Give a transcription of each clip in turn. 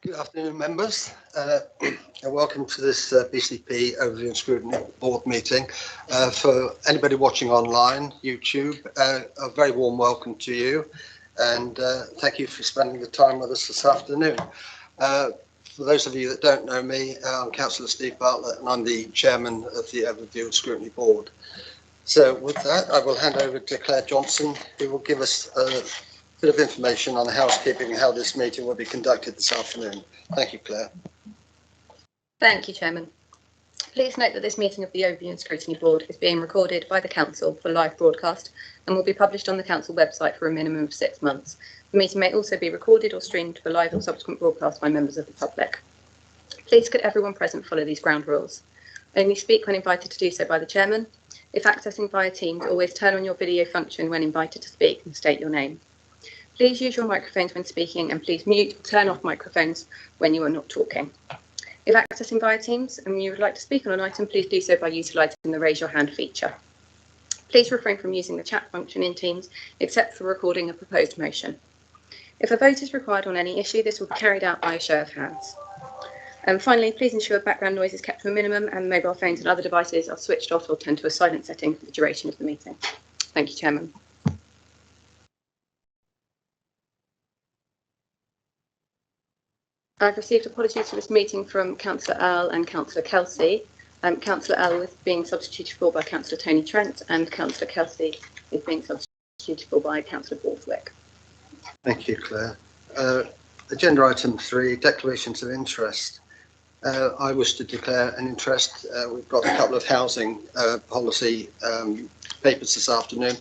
Good afternoon, members, and welcome to this BCP Overview and Scrutiny Board meeting. For anybody watching online, YouTube, a very warm welcome to you, and thank you for spending the time with us this afternoon. For those of you that don't know me, I'm Councillor Steve Bartlett, and I'm the Chairman of the Overview and Scrutiny Board. So with that, I will hand over to Claire Johnson, who will give us a bit of information on the housekeeping and how this meeting will be conducted this afternoon. Thank you, Claire. Thank you, Chairman. Please note that this meeting of the Overview and Scrutiny Board is being recorded by the Council for live broadcast and will be published on the Council website for a minimum of 6 months. The meeting may also be recorded or streamed for live or subsequent broadcast by members of the public. Please could everyone present follow these ground rules. Only speak when invited to do so by the Chairman. If accessing via Teams, always turn on your video function when invited to speak and state your name. Please use your microphones when speaking and please mute or turn off microphones when you are not talking. If accessing via Teams and you would like to speak on an item, please do so by utilising the raise your hand feature. Please refrain from using the chat function in Teams except for recording a proposed motion. If a vote is required on any issue, this will be carried out by a show of hands. And finally, please ensure background noise is kept to a minimum and mobile phones and other devices are switched off or turned to a silent setting for the duration of the meeting. Thank you, Chairman. I've received apologies for this meeting from Councillor Earl and Councillor Kelsey. Councillor Earl is being substituted for by Councillor Tony Trent and Councillor Kelsey is being substituted for by Councillor Borthwick. Thank you, Claire. Agenda item 3, declarations of interest. I wish to declare an interest. We've got a couple of housing policy papers this afternoon.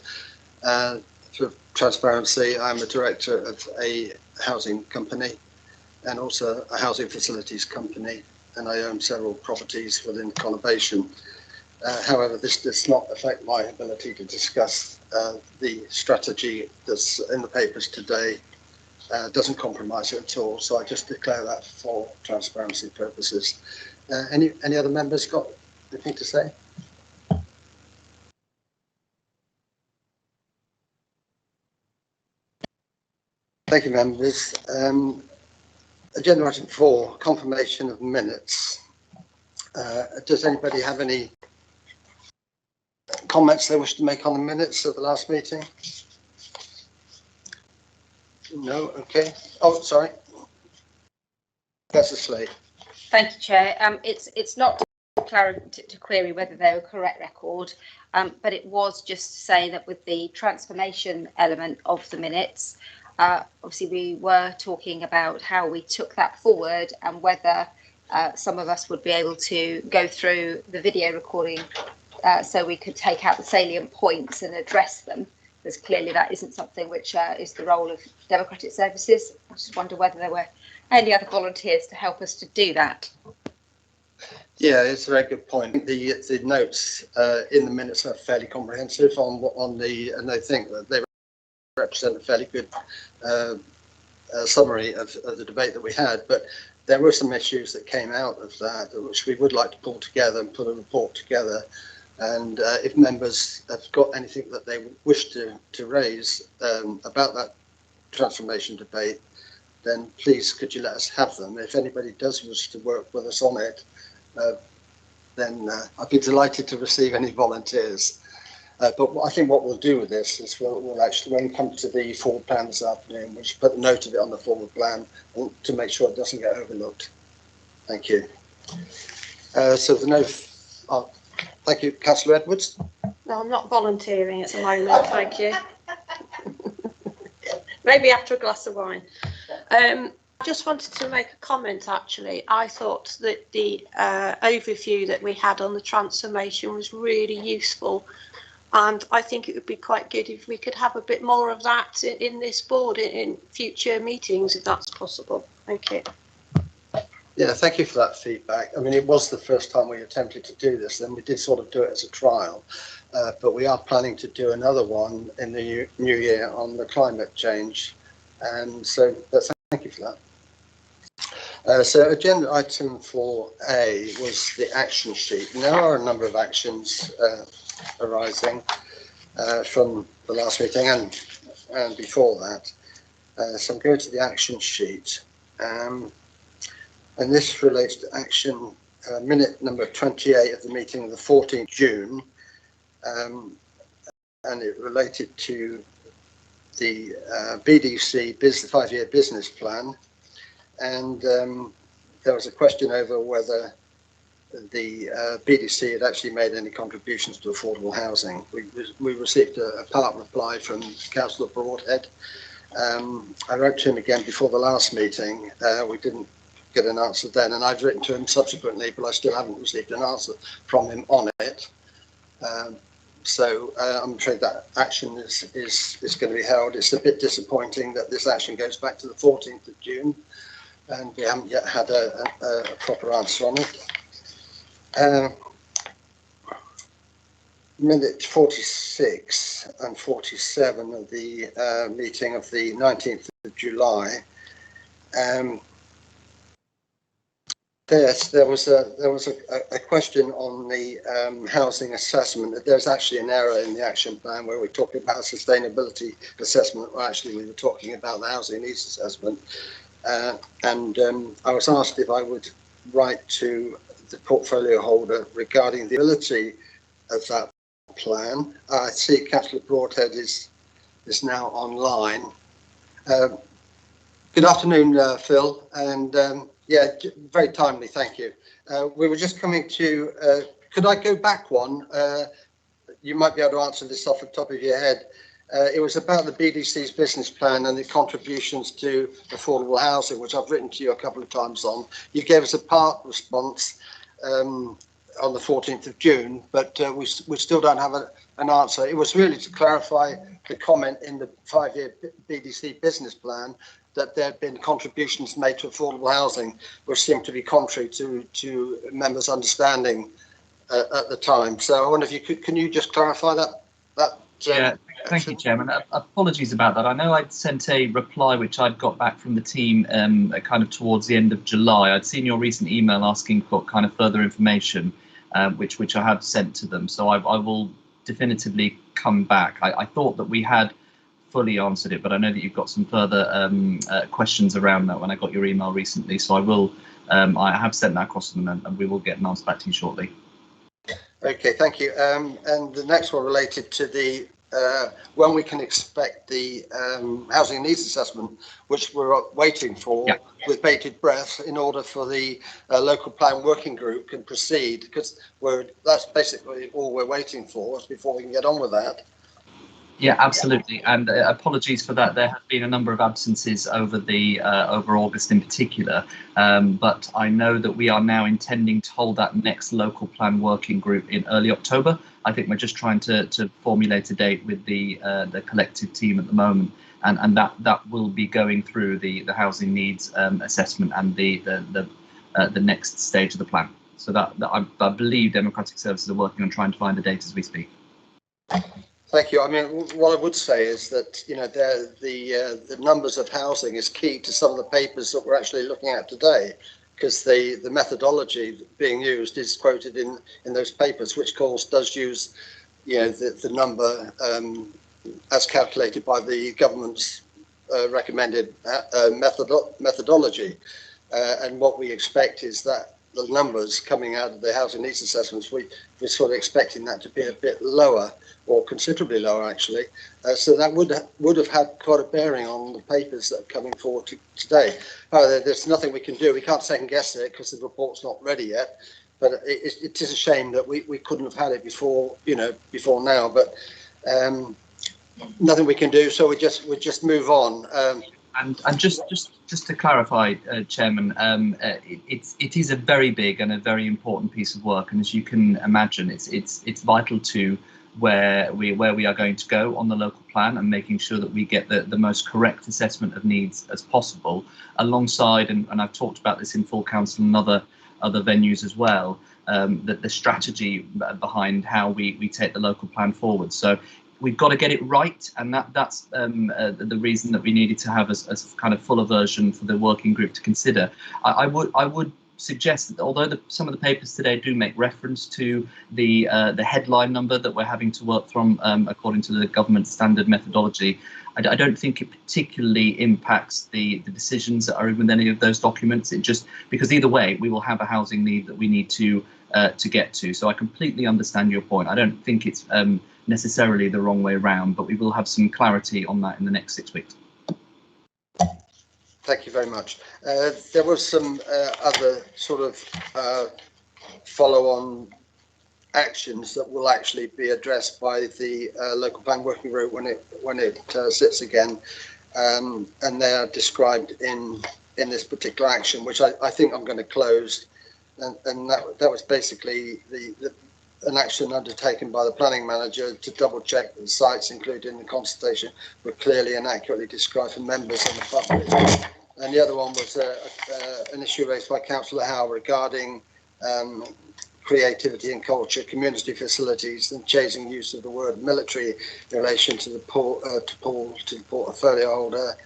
For transparency, I'm a director of a housing company and also a housing facilities company, and I own several properties within conurbation. However, this does not affect my ability to discuss the strategy that's in the papers today. Doesn't compromise it at all, so I just declare that for transparency purposes. Any other members got anything to say? Thank you, members. Agenda item 4, confirmation of minutes. Does anybody have any comments they wish to make on the minutes of the last meeting? No, okay. Oh, sorry. That's a slate. Thank you, Chair. It's not to query whether they're a correct record, but it was just to say that with the transformation element of the minutes, obviously we were talking about how we took that forward and whether some of us would be able to go through the video recording so we could take out the salient points and address them, because clearly that isn't something which is the role of Democratic Services. I just wonder whether there were any other volunteers to help us to do that. Yeah, it's a very good point. The notes in the minutes are fairly comprehensive and I think that they represent a fairly good summary of the debate that we had, but there were some issues that came out of that which we would like to pull together and put a report together. And if members have got anything that they wish to raise about that transformation debate, then please could you let us have them. If anybody does wish to work with us on it, then I'd be delighted to receive any volunteers. But I think what we'll do with this is we'll actually, when we come to the forward plan this afternoon, we'll just put a note of it on the forward plan to make sure it doesn't get overlooked. Thank you. So the note. Thank you, Councillor Edwards. No, I'm not volunteering at the moment, thank you. Maybe after a glass of wine. I just wanted to make a comment, actually. I thought that the overview that we had on the transformation was really useful, and I think it would be quite good if we could have a bit more of that in this board in future meetings, if that's possible. Thank you. Yeah, thank you for that feedback. I mean, it was the first time we attempted to do this, and we did sort of do it as a trial, but we are planning to do another one in the new year on the climate change, and so thank you for that. So agenda item 4A was the action sheet. And there are a number of actions arising from the last meeting and before that. So I'm going to the action sheet. and this relates to action minute number 28 of the meeting of the 14th June, and it related to the BDC five-year business plan, and there was a question over whether the BDC had actually made any contributions to affordable housing. We received a part reply from Councillor Broadhead. I wrote to him again before the last meeting. We didn't get an answer then, and I've written to him subsequently, but I still haven't received an answer from him on it. So I'm afraid that action is going to be held. It's a bit disappointing that this action goes back to the 14th of June, and we haven't yet had a proper answer on it. Minute 46 and 47 of the meeting of the 19th of July. There was a question on the housing assessment. That there's actually an error in the action plan where we're talking about a sustainability assessment. Well, actually, we were talking about the housing needs assessment. And I was asked if I would write to the portfolio holder regarding the ability of that plan. I see Councillor Broadhead is now online. Good afternoon, Phil, and yeah, very timely, thank you. We were just coming to, could I go back one? You might be able to answer this off the top of your head. It was about the BDC's business plan and the contributions to affordable housing, which I've written to you a couple of times on. You gave us a part response on the 14th of June, but we still don't have an answer. It was really to clarify the comment in the 5-year BDC business plan that there had been contributions made to affordable housing, which seemed to be contrary to members' understanding at the time. So I wonder if you could, can you just clarify that? Yeah, thank you, Chairman. Apologies about that. I know I'd sent a reply which I'd got back from the team kind of towards the end of July. I'd seen your recent email asking for kind of further information, which I have sent to them. So I will definitively come back. I thought that we had fully answered it, but I know that you've got some further questions around that when I got your email recently. So I will, I have sent that across to them, and we will get an answer back to you shortly. Okay, thank you. And the next one related to the when we can expect the housing needs assessment, which we're waiting for with bated breath in order for the local plan working group can proceed, because that's basically all we're waiting for before we can get on with that. Yeah, absolutely, and apologies for that. There have been a number of absences over over August in particular, but I know that we are now intending to hold that next local plan working group in early October. I think we're just trying to formulate a date with the collective team at the moment, and that will be going through the housing needs assessment and the next stage of the plan. So that I believe Democratic Services are working on trying to find a date as we speak. Thank you. I mean, what I would say is that, you know, the numbers of housing is key to some of the papers that we're actually looking at today, because the methodology being used is quoted in those papers, which does use, you know, the number as calculated by the government's recommended methodology. And what we expect is that the numbers coming out of the housing needs assessments, we're sort of expecting that to be a bit lower, or considerably lower actually. So that would have had quite a bearing on the papers that are coming forward today. However, there's nothing we can do. We can't second guess it because the report's not ready yet. But it is a shame that we couldn't have had it before, you know, before now. But nothing we can do. So we just move on. And just to clarify, Chairman, it is a very big and a very important piece of work, and as you can imagine, it's vital to where we are going to go on the local plan, and making sure that we get the most correct assessment of needs as possible, alongside, and I've talked about this in full council and other venues as well, that the strategy behind how we take the local plan forward. So we've got to get it right, and that's the reason that we needed to have as kind of fuller version for the working group to consider. I would suggest that although some of the papers today do make reference to the headline number that we're having to work from according to the government standard methodology, I don't think it particularly impacts the decisions that are in any of those documents. It just, because either way we will have a housing need that we need to get to. So I completely understand your point. I don't think it's necessarily the wrong way around, but we will have some clarity on that in the next 6 weeks. Thank you very much. There was some other sort of follow-on actions that will actually be addressed by the local plan working group when it sits again, and they are described in this particular action, which I think I'm going to close, and that was basically an action undertaken by the planning manager to double check that the sites included in the consultation were clearly and accurately described for members and the public. And the other one was an issue raised by Councillor Howe regarding creativity and culture, community facilities, and changing use of the word military in relation to the portfolio holder.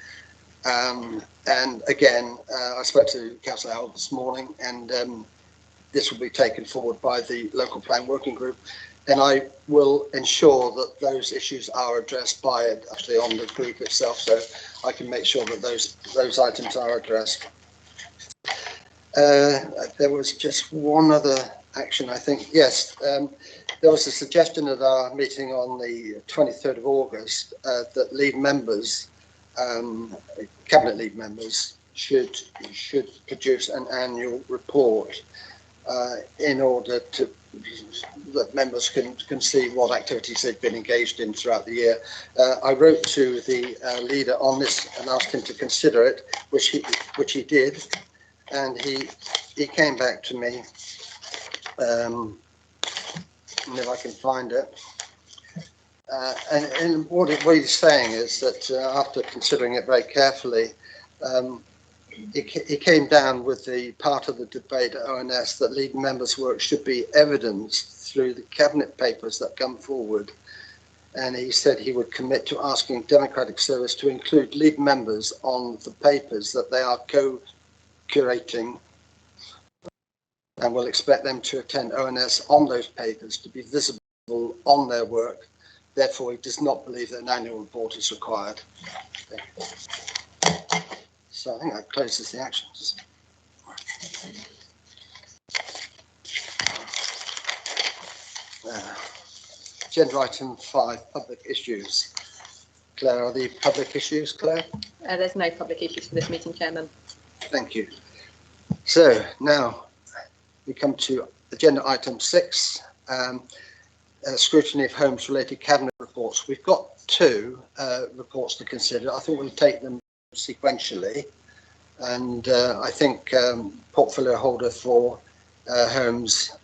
And again, I spoke to Councillor Howe this morning, and this will be taken forward by the local plan working group, and I will ensure that those issues are addressed by it actually on the group itself, so I can make sure that those items are addressed. There was just one other action, I think. Yes, there was a suggestion at our meeting on the 23rd of August that lead members, cabinet lead members, should produce an annual report in order to that members can see what activities they've been engaged in throughout the year. I wrote to the leader on this and asked him to consider it, which he did, and he came back to me, and if I can find it. And what he's saying is that after considering it very carefully, he came down with the part of the debate at ONS that lead members' work should be evidenced through the cabinet papers that come forward. And he said he would commit to asking Democratic Service to include lead members on the papers that they are co-curating, and will expect them to attend ONS on those papers to be visible on their work. Therefore, he does not believe that an annual report is required. So I think that closes the actions. Agenda item 5, public issues. Claire, are the public issues, Claire? There's no public issues for this meeting, Chairman. Thank you. So now we come to agenda item 6, scrutiny of homes related cabinet reports. We've got 2 reports to consider. I think we'll take them sequentially, and I think portfolio holder for homes,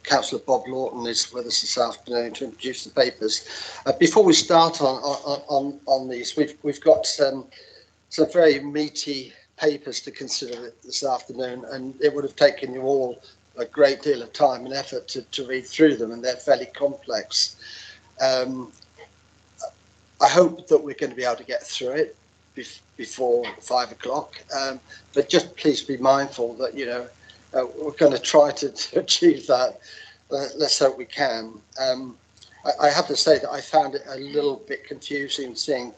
Councillor Bob Lawton, is with us this afternoon to introduce the papers. Before we start on these, we've got some very meaty papers to consider this afternoon, and it would have taken you all a great deal of time and effort to read through them, and they're fairly complex. I hope that we're going to be able to get through it before 5 o'clock, but just please be mindful that we're going to try to achieve that. Let's hope we can. I have to say that I found it a little bit confusing seeing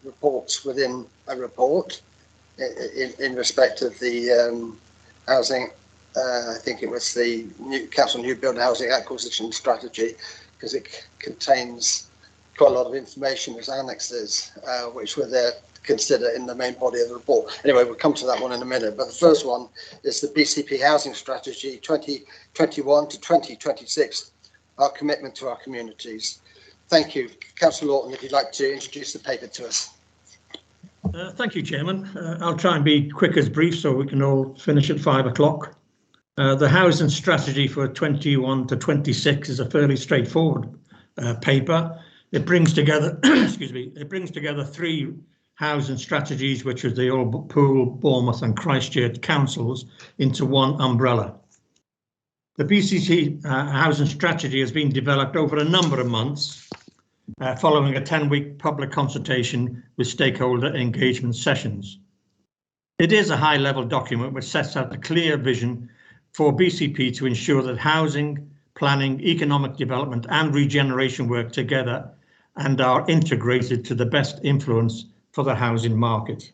reports within a report in respect of the housing. I think it was the Council New Build Housing Acquisition Strategy, because it contains quite a lot of information as annexes, which were there to consider in the main body of the report. Anyway, we'll come to that one in a minute. But the first one is the BCP Housing Strategy 2021 to 2026, our commitment to our communities. Thank you. Councillor Lawton, if you'd like to introduce the paper to us. Thank you, Chairman. I'll try and be quick as brief so we can all finish at 5 o'clock. The housing strategy for 21 to 26 is a fairly straightforward paper. It brings together, excuse me, it brings together 3 housing strategies, which are the old Poole, Bournemouth and Christchurch councils, into one umbrella. The BCP housing strategy has been developed over a number of months, following a 10-week public consultation with stakeholder engagement sessions. It is a high-level document which sets out the clear vision for BCP to ensure that housing, planning, economic development and regeneration work together and are integrated to the best influence for the housing market.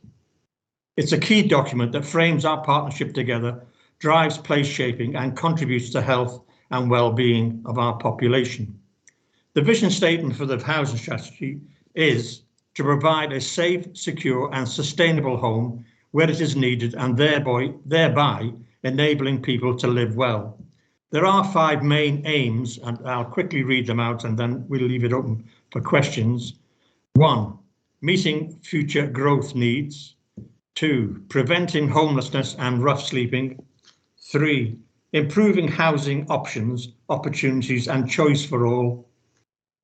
It's a key document that frames our partnership together, drives place shaping and contributes to health and well-being of our population. The vision statement for the housing strategy is to provide a safe, secure and sustainable home where it is needed and thereby enabling people to live well. There are 5 main aims, and I'll quickly read them out and then we'll leave it open for questions. 1, meeting future growth needs. 2, preventing homelessness and rough sleeping. 3, improving housing options, opportunities and choice for all.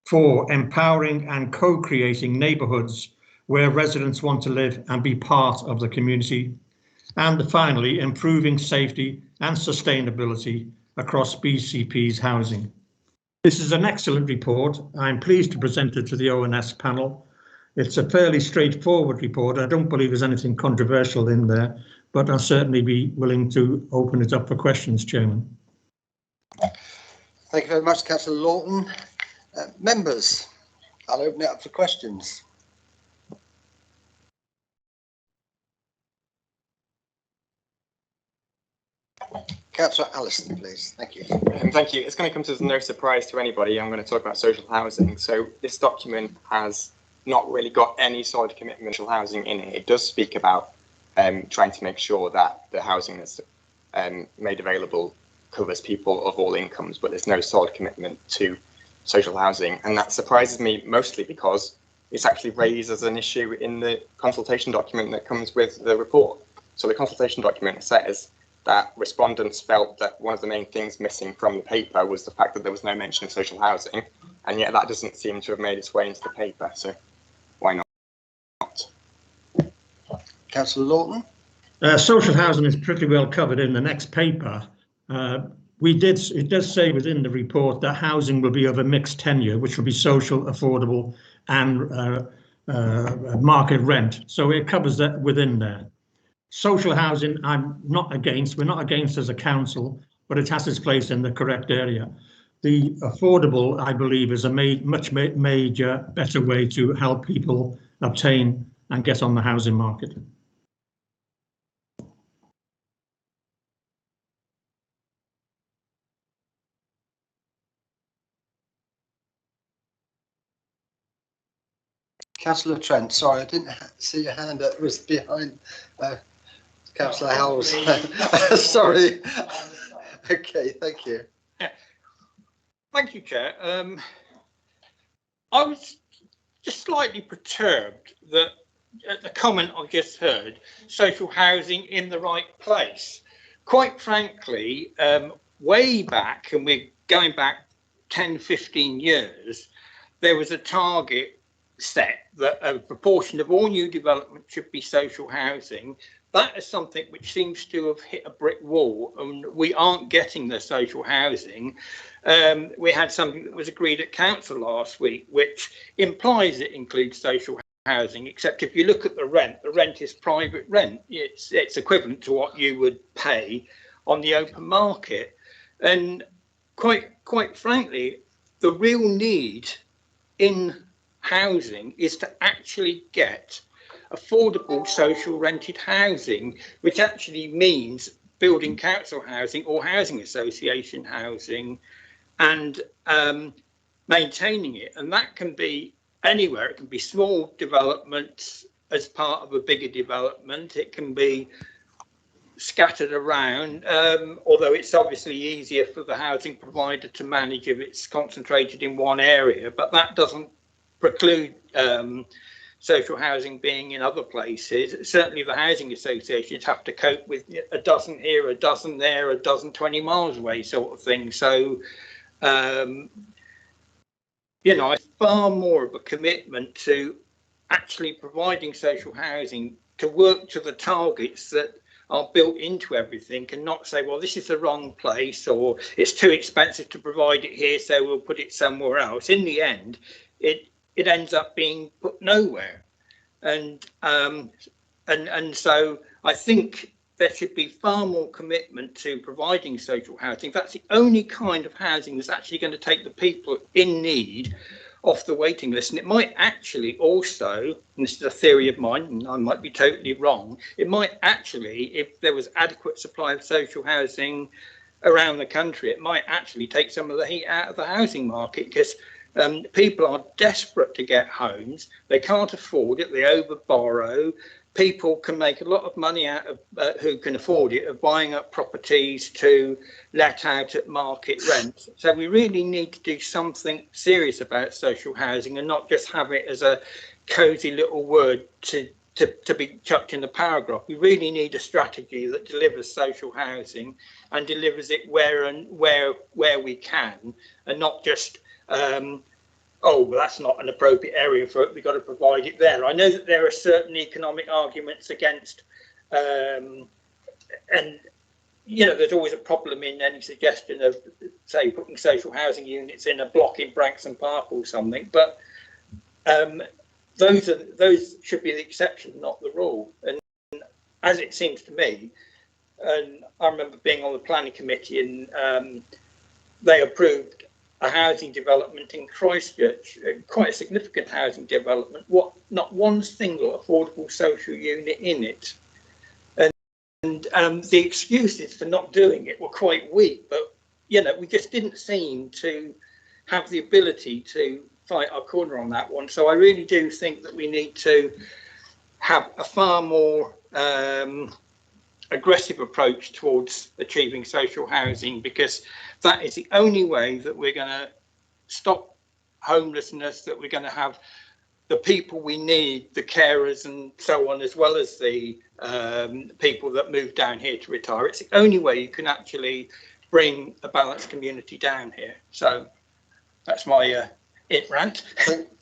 4, empowering and co-creating neighbourhoods where residents want to live and be part of the community. And finally, improving safety and sustainability across BCP's housing. This is an excellent report. I'm pleased to present it to the ONS panel. It's a fairly straightforward report. I don't believe there's anything controversial in there, but I'll certainly be willing to open it up for questions, Chairman. Thank you very much, Councillor Lawton. Members, I'll open it up for questions. Councillor Allison, please. Thank you. Thank you. It's going to come as no surprise to anybody. I'm going to talk about social housing. So this document has not really got any solid commitment to social housing in it. It does speak about trying to make sure that the housing that's made available covers people of all incomes, but there's no solid commitment to social housing. And that surprises me mostly because it's actually raised as an issue in the consultation document that comes with the report. So the consultation document says that respondents felt that one of the main things missing from the paper was the fact that there was no mention of social housing, and yet that doesn't seem to have made its way into the paper. So why not? Councillor Lawton. Social housing is pretty well covered in the next paper. It does say within the report that housing will be of a mixed tenure, which will be social, affordable and market rent. So it covers that within there. Social housing, I'm not against. We're not against as a council, but it has its place in the correct area. The affordable, I believe, is a much better way to help people obtain and get on the housing market. Councillor Trent, sorry, I didn't see your hand. It was behind Councillor Howells. Sorry. Okay, thank you. Thank you, Chair. I was just slightly perturbed that at the comment I just heard, social housing in the right place. Quite frankly, way back, and we're going back 10, 15 years, there was a target set that a proportion of all new development should be social housing. That is something which seems to have hit a brick wall, and we aren't getting the social housing. We had something that was agreed at council last week, which implies it includes social housing, except if you look at the rent is private rent. It's equivalent to what you would pay on the open market. And quite frankly, the real need in housing is to actually get affordable social rented housing, which actually means building council housing or housing association housing and maintaining it. And that can be anywhere. It can be small developments as part of a bigger development. It can be scattered around, although it's obviously easier for the housing provider to manage if it's concentrated in one area, but that doesn't preclude social housing being in other places. Certainly the housing associations have to cope with a dozen here, a dozen there, a dozen 20 miles away sort of thing. So, you know, it's far more of a commitment to actually providing social housing to work to the targets that are built into everything, and not say, well, this is the wrong place, or it's too expensive to provide it here, so we'll put it somewhere else. In the end, it ends up being put nowhere. And so I think there should be far more commitment to providing social housing. That's the only kind of housing that's actually going to take the people in need off the waiting list. And it might actually also, and this is a theory of mine, and I might be totally wrong, it might actually, if there was adequate supply of social housing around the country, it might actually take some of the heat out of the housing market, because people are desperate to get homes. They can't afford it. They overborrow. People can make a lot of money out of who can afford it, of buying up properties to let out at market rent. So we really need to do something serious about social housing and not just have it as a cosy little word to be chucked in the paragraph. We really need a strategy that delivers social housing and delivers it where we can, and not just oh, well, that's not an appropriate area for it, we've got to provide it there. I know that there are certain economic arguments against, and, you know, there's always a problem in any suggestion of, say, putting social housing units in a block in Branksome Park or something, but those should be the exception, not the rule. And as it seems to me, and I remember being on the planning committee, and they approved a housing development in Christchurch, quite a significant housing development, not one single affordable social unit in it. And the excuses for not doing it were quite weak, but, you know, we just didn't seem to have the ability to fight our corner on that one. So I really do think that we need to have a far more aggressive approach towards achieving social housing, because that is the only way that we're going to stop homelessness, that we're going to have the people we need, the carers and so on, as well as the people that move down here to retire. It's the only way you can actually bring a balanced community down here. So that's my rant.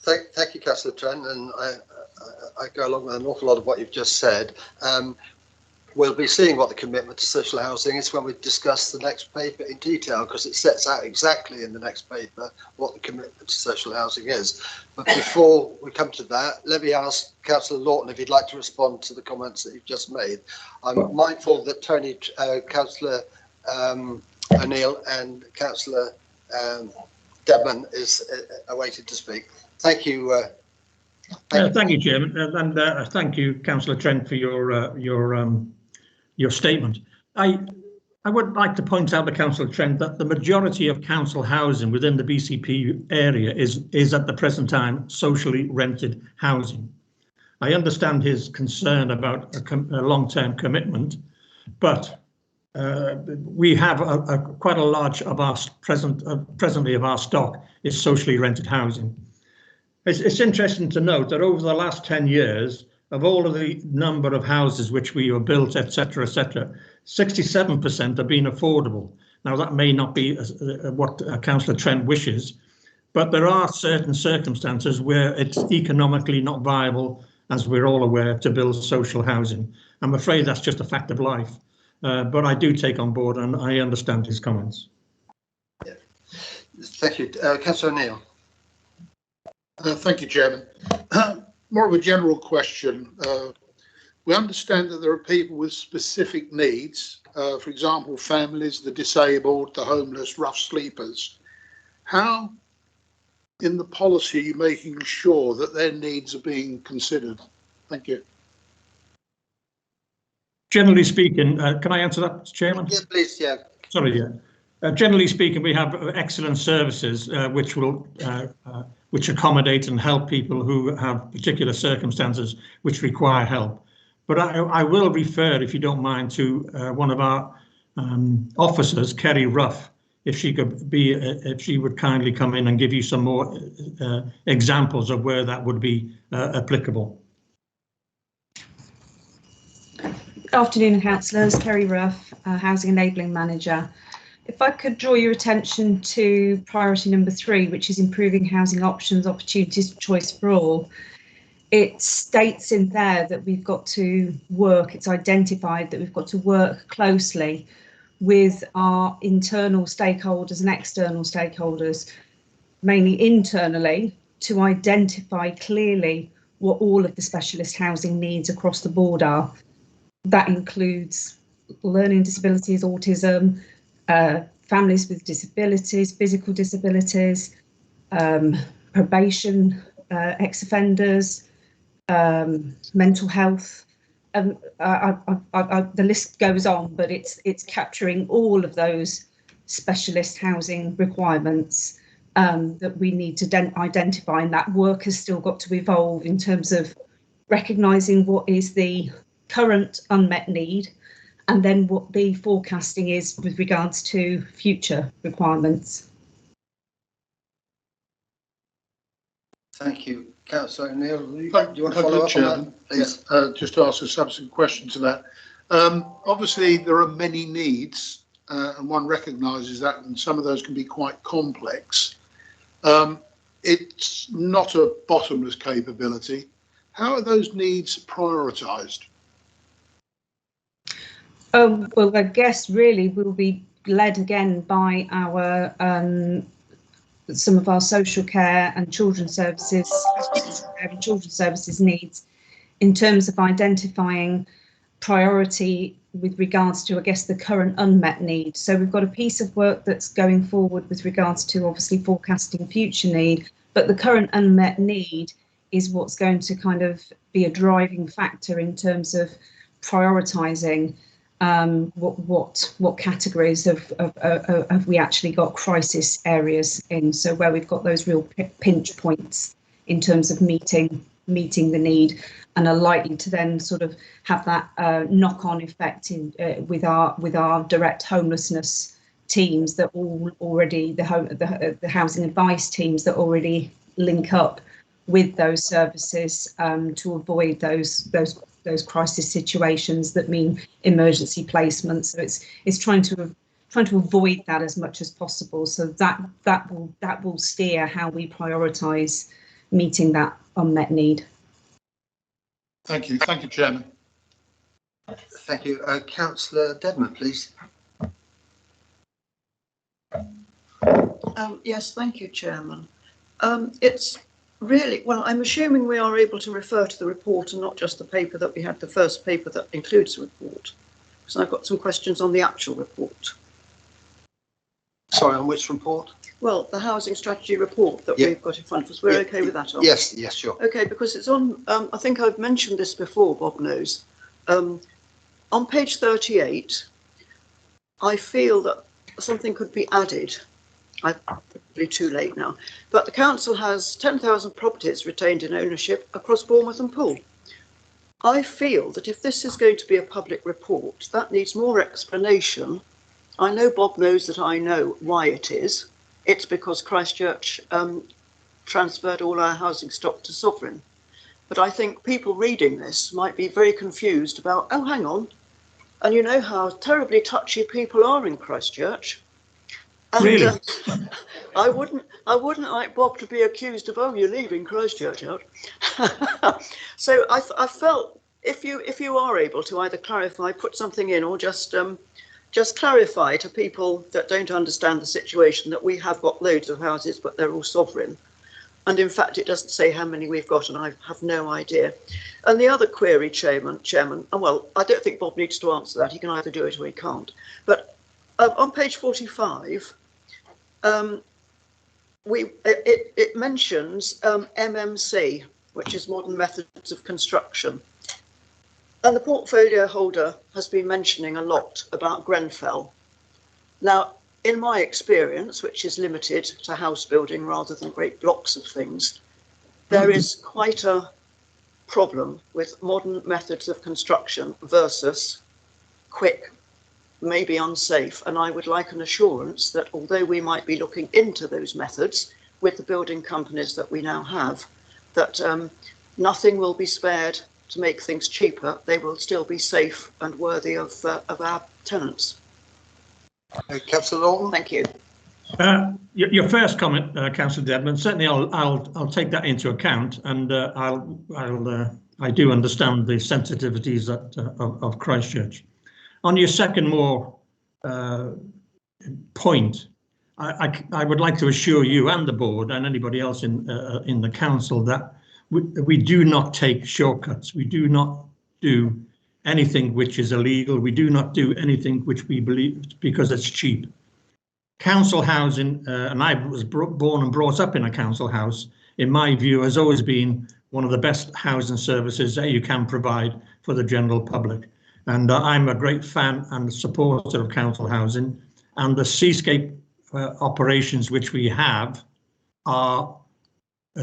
Thank you, Councillor Trent, and I go along with an awful lot of what you've just said. We'll be seeing what the commitment to social housing is when we discuss the next paper in detail, because it sets out exactly in the next paper what the commitment to social housing is. But before we come to that, let me ask Councillor Lawton if he'd like to respond to the comments that you've just made. I'm mindful that Tony, Councillor O'Neill and Councillor Debman is awaited to speak. Thank you. Thank you, Chairman, and thank you, Councillor Trent, for your statement. I would like to point out to Councillor Trent that the majority of council housing within the BCP area is at the present time socially rented housing. I understand his concern about a long-term commitment, but we have quite a large of our presently of our stock is socially rented housing. It's interesting to note that over the last 10 years, of all of the number of houses which we were built, etc., 67% have been affordable. Now, that may not be what Councillor Trent wishes, but there are certain circumstances where it's economically not viable, as we're all aware, to build social housing. I'm afraid that's just a fact of life, but I do take on board and I understand his comments. Yeah. Thank you. Councillor O'Neill. Thank you, Chairman. More of a general question. We understand that there are people with specific needs, for example, families, the disabled, the homeless, rough sleepers. How, in the policy, are you making sure that their needs are being considered? Thank you. Generally speaking, can I answer that, Chairman? Yeah, please, yeah. Sorry, yeah. Generally speaking, we have excellent services which will which accommodate and help people who have particular circumstances which require help. But I will refer, if you don't mind, to one of our officers, Kerry Ruff, if she would kindly come in and give you some more examples of where that would be applicable. Good afternoon, councillors. Kerry Ruff, Housing Enabling Manager. If I could draw your attention to priority number 3, which is improving housing options, opportunities for choice for all. It states in there that we've got to work, it's identified that we've got to work closely with our internal stakeholders and external stakeholders, mainly internally, to identify clearly what all of the specialist housing needs across the board are. That includes learning disabilities, autism, families with disabilities, physical disabilities, probation, ex-offenders, mental health. The list goes on, but it's capturing all of those specialist housing requirements that we need to identify, and that work has still got to evolve in terms of recognising what is the current unmet need and then what the forecasting is with regards to future requirements. Thank you. Councillor O'Neill, do you want to follow up on that, please? Just to ask a subsequent question to that. Obviously, there are many needs, and one recognises that, and some of those can be quite complex. It's not a bottomless capability. How are those needs prioritised? Well, I guess really we'll be led again by our some of our social care and children's services needs in terms of identifying priority with regards to, I guess, the current unmet need. So we've got a piece of work that's going forward with regards to obviously forecasting future need, but the current unmet need is what's going to kind of be a driving factor in terms of prioritising what categories have we actually got crisis areas in, so where we've got those real pinch points in terms of meeting the need, and are likely to then sort of have that knock-on effect in with our direct homelessness teams that already the housing advice teams that already link up with those services to avoid those crisis situations that mean emergency placements. So it's trying to avoid that as much as possible. So that will steer how we prioritise meeting that unmet need. Thank you, Chairman. Thank you, Councillor Dedman, please. Yes, thank you, Chairman. It's really, well, I'm assuming we are able to refer to the report and not just the paper that we had, the first paper that includes the report. So I've got some questions on the actual report. Sorry, on which report? Well, the housing strategy report that we've got in front of us. We're okay with that, aren't we? Yes, sure. Okay, because it's on, I think I've mentioned this before, Bob knows. On page 38, I feel that something could be added. I'm probably too late now, but the council has 10,000 properties retained in ownership across Bournemouth and Poole. I feel that if this is going to be a public report, that needs more explanation. I know Bob knows that I know why it is. It's because Christchurch transferred all our housing stock to Sovereign. But I think people reading this might be very confused about, oh, hang on. And you know how terribly touchy people are in Christchurch. And, really? I wouldn't like Bob to be accused of, oh, you're leaving Christchurch out. So I felt if you are able to either clarify, put something in, or just clarify to people that don't understand the situation that we have got loads of houses, but they're all Sovereign. And in fact, it doesn't say how many we've got, and I have no idea. And the other query, Chairman, well, I don't think Bob needs to answer that. He can either do it or he can't. But on page 45, it mentions MMC, which is modern methods of construction. And the portfolio holder has been mentioning a lot about Grenfell. Now, in my experience, which is limited to house building rather than great blocks of things, there is quite a problem with modern methods of construction versus quick, maybe unsafe. And I would like an assurance that although we might be looking into those methods with the building companies that we now have, that nothing will be spared to make things cheaper. They will still be safe and worthy of our tenants. Councillor Lawton. Thank you. Your first comment, Councillor Dedman, certainly I'll take that into account, and I do understand the sensitivities of Christchurch. On your second more point, I would like to assure you and the board and anybody else in the council that we do not take shortcuts. We do not do anything which is illegal. We do not do anything which we believe because it's cheap. Council housing, and I was born and brought up in a council house, in my view, has always been one of the best housing services that you can provide for the general public. And I'm a great fan and supporter of council housing, and the seascape operations which we have are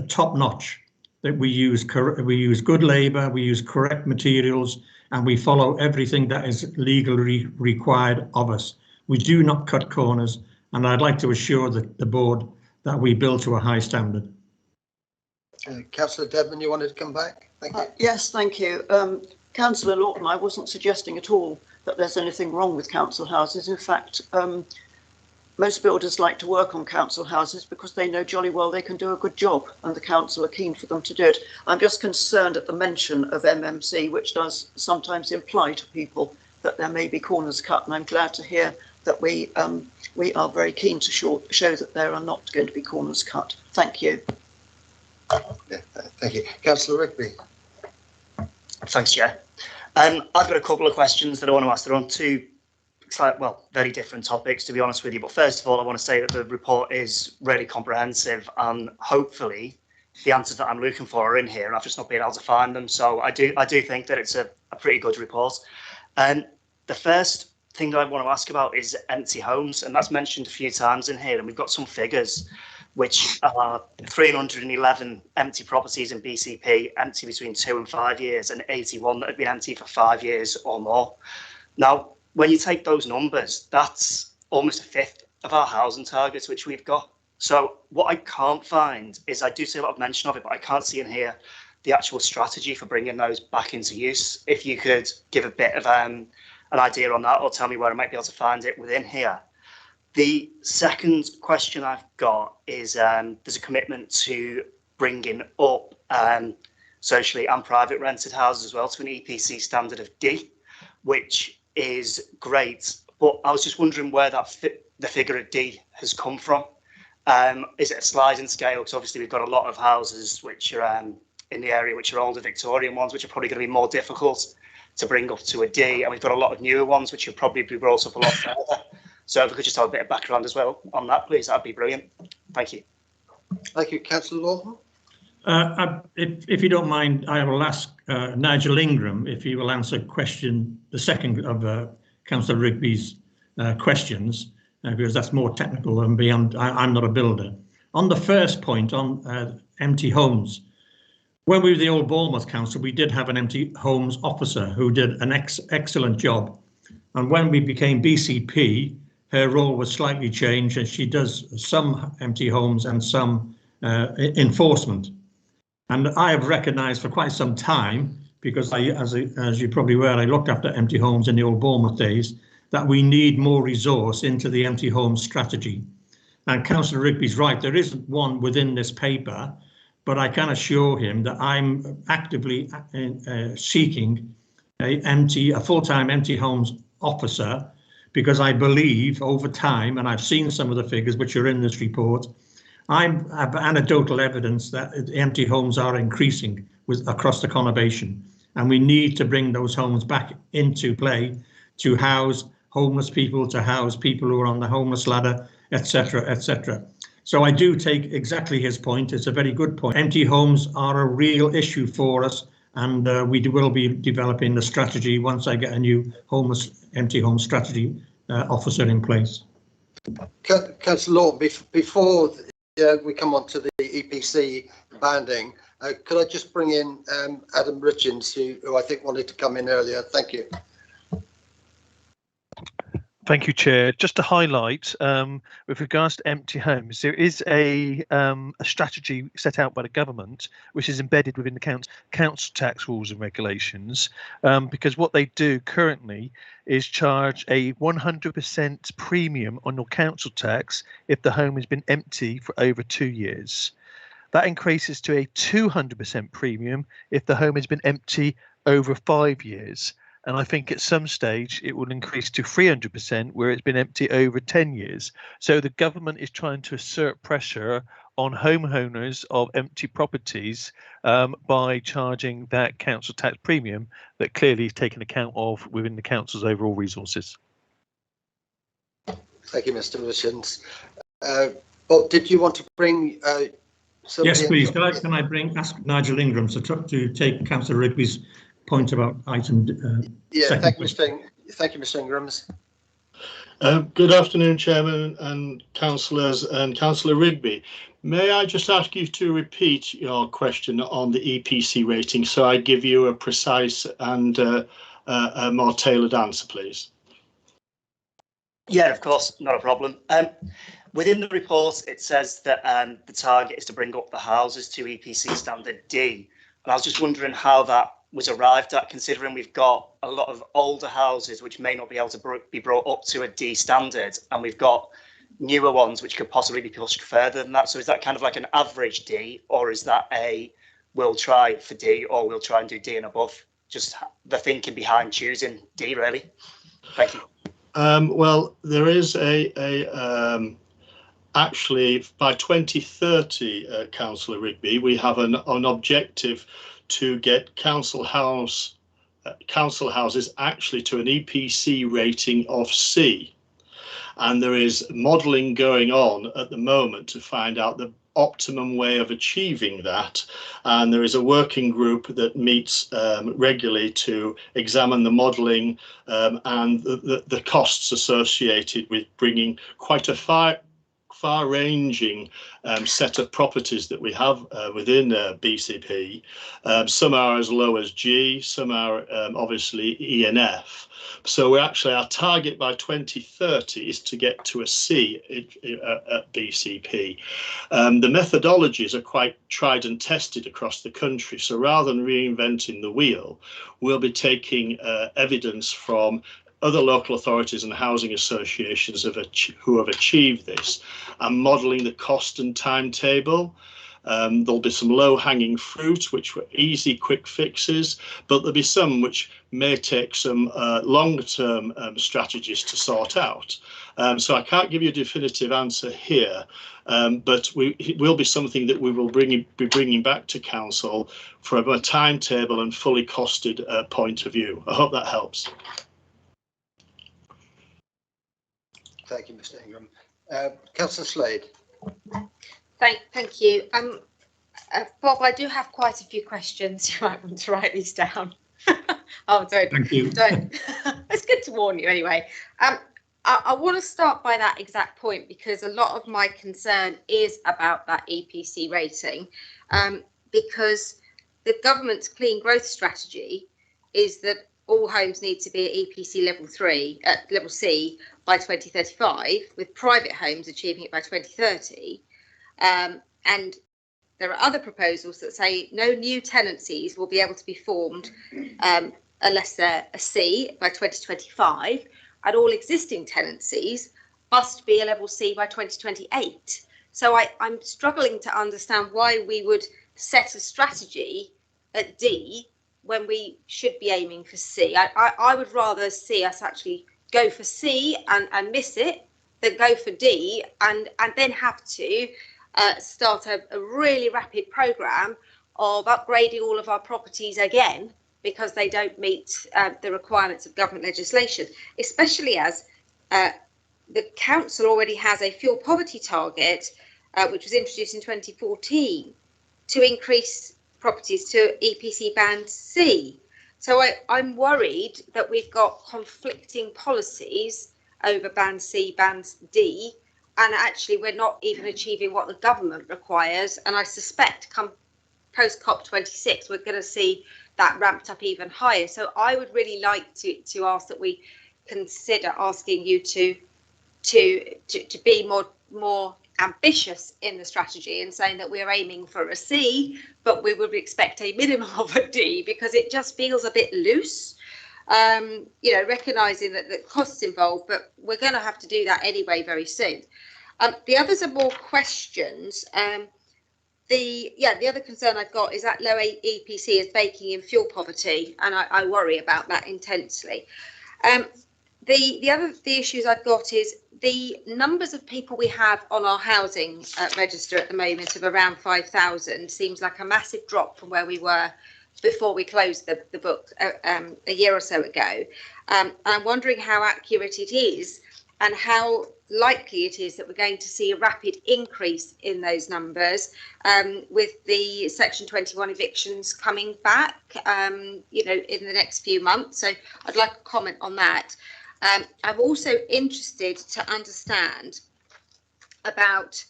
top notch. That we use good labour, we use correct materials, and we follow everything that is legally required of us. We do not cut corners, and I'd like to assure the board that we build to a high standard. Councillor Dedman, you wanted to come back? Thank you. Yes, thank you. Councillor Lawton, I wasn't suggesting at all that there's anything wrong with council houses. In fact, most builders like to work on council houses because they know jolly well they can do a good job, and the council are keen for them to do it. I'm just concerned at the mention of MMC, which does sometimes imply to people that there may be corners cut, and I'm glad to hear that we are very keen to show that there are not going to be corners cut. Thank you. Yeah, thank you. Councillor Rigby. Thanks, Chair. I've got a couple of questions that I want to ask. They're on two, very different topics, to be honest with you. But first of all, I want to say that the report is really comprehensive, and hopefully the answers that I'm looking for are in here, and I've just not been able to find them. So I do think that it's a pretty good report. And the first thing that I want to ask about is empty homes, and that's mentioned a few times in here, and we've got some figures which are 311 empty properties in BCP, empty between 2 and 5 years, and 81 that have been empty for 5 years or more. Now, when you take those numbers, that's almost a fifth of our housing targets, which we've got. So what I can't find is, I do see a lot of mention of it, but I can't see in here the actual strategy for bringing those back into use. If you could give a bit of an idea on that, or tell me where I might be able to find it within here. The second question I've got is there's a commitment to bringing up socially and private rented houses as well to an EPC standard of D, which is great. But I was just wondering where that the figure of D has come from. Is it a sliding scale? Because obviously we've got a lot of houses which are in the area which are older Victorian ones, which are probably going to be more difficult to bring up to a D, and we've got a lot of newer ones which will probably be brought up a lot further. So if we could just have a bit of background as well on that, please, that'd be brilliant. Thank you. Thank you, Councillor Lawton. If you don't mind, I will ask Nigel Ingram if he will answer the second of Councillor Rigby's questions, because that's more technical and beyond. I'm not a builder. On the first point on empty homes, when we were the old Bournemouth Council, we did have an empty homes officer who did an excellent job. And when we became BCP, her role was slightly changed, and she does some empty homes and some enforcement. And I have recognised for quite some time, because as you probably were, I looked after empty homes in the old Bournemouth days, that we need more resource into the empty homes strategy. And Councillor Rigby's right, there isn't one within this paper, but I can assure him that I'm actively seeking a full-time empty homes officer, because I believe over time, and I've seen some of the figures which are in this report, I have anecdotal evidence that empty homes are increasing across the conurbation, and we need to bring those homes back into play to house homeless people, to house people who are on the homeless ladder, etc., etc. So I do take exactly his point. It's a very good point. Empty homes are a real issue for us, and we will be developing the strategy once I get a new empty home strategy officer in place. Councillor Lawton, before we come on to the EPC banding, could I just bring in Adam Richards, who I think wanted to come in earlier? Thank you. Thank you, Chair. Just to highlight, with regards to empty homes, there is a strategy set out by the government, which is embedded within the council tax rules and regulations, because what they do currently is charge a 100% premium on your council tax if the home has been empty for over 2 years. That increases to a 200% premium if the home has been empty over 5 years. And I think at some stage it will increase to 300% where it's been empty over 10 years. So the government is trying to assert pressure on homeowners of empty properties by charging that council tax premium that clearly is taken account of within the council's overall resources. Thank you, Mr. Wilson. Bob, did you want to bring yes, please. Can I ask Nigel Ingram to take Councillor Rigby's point about item yeah, thank you, Mr. Ingrams. Good afternoon, Chairman and Councillors and Councillor Rigby. May I just ask you to repeat your question on the EPC rating so I give you a precise and a more tailored answer, please? Yeah, of course, not a problem. Within the report, it says that the target is to bring up the houses to EPC standard D. And I was just wondering how that was arrived at, considering we've got a lot of older houses which may not be able to be brought up to a D standard, and we've got newer ones which could possibly be pushed further than that. So is that kind of like an average D, or is that a we'll try for D, or we'll try and do D and above? Just the thinking behind choosing D, really. Thank you. Well, there is actually by 2030, Councillor Rigby, we have an objective to get council houses actually to an EPC rating of C. And there is modelling going on at the moment to find out the optimum way of achieving that. And there is a working group that meets regularly to examine the modelling and the costs associated with bringing quite a far-ranging set of properties that we have within BCP. Some are as low as G, some are obviously E and F. So we're actually, our target by 2030 is to get to a C at BCP. The methodologies are quite tried and tested across the country. So rather than reinventing the wheel, we'll be taking evidence from other local authorities and housing associations who have achieved this and modelling the cost and timetable. There'll be some low-hanging fruit, which were easy, quick fixes, but there'll be some which may take some longer-term strategies to sort out. So I can't give you a definitive answer here, but it will be something that we will be bringing back to Council from a timetable and fully costed point of view. I hope that helps. Thank you, Mr. Ingram. Councillor Slade. Thank you. Bob, I do have quite a few questions. You might want to write these down. Oh, don't. Thank you. Don't. It's good to warn you anyway. I want to start by that exact point because a lot of my concern is about that EPC rating, because the government's clean growth strategy is that all homes need to be at EPC level C by 2035, with private homes achieving it by 2030. And there are other proposals that say no new tenancies will be able to be formed unless they're a C by 2025, and all existing tenancies must be a level C by 2028. So I'm struggling to understand why we would set a strategy at D when we should be aiming for C. I would rather see us actually go for C and miss it than go for D and then have to start a really rapid programme of upgrading all of our properties again because they don't meet the requirements of government legislation, especially as the council already has a fuel poverty target, which was introduced in 2014, to increase properties to EPC band C. So I'm worried that we've got conflicting policies over band C, band D, and actually we're not even achieving what the government requires. And I suspect come post COP26, we're going to see that ramped up even higher. So I would really like to ask that we consider asking you to be more ambitious in the strategy and saying that we're aiming for a C, but we would expect a minimum of a D because it just feels a bit loose. You know, recognising that the costs involved, but we're going to have to do that anyway very soon. The others are more questions. the other concern I've got is that low EPC is baking in fuel poverty, and I worry about that intensely. The issues I've got is the numbers of people we have on our housing register at the moment of around 5,000 seems like a massive drop from where we were before we closed the book a year or so ago. I'm wondering how accurate it is and how likely it is that we're going to see a rapid increase in those numbers with the Section 21 evictions coming back, in the next few months. So I'd like a comment on that. I'm also interested to understand about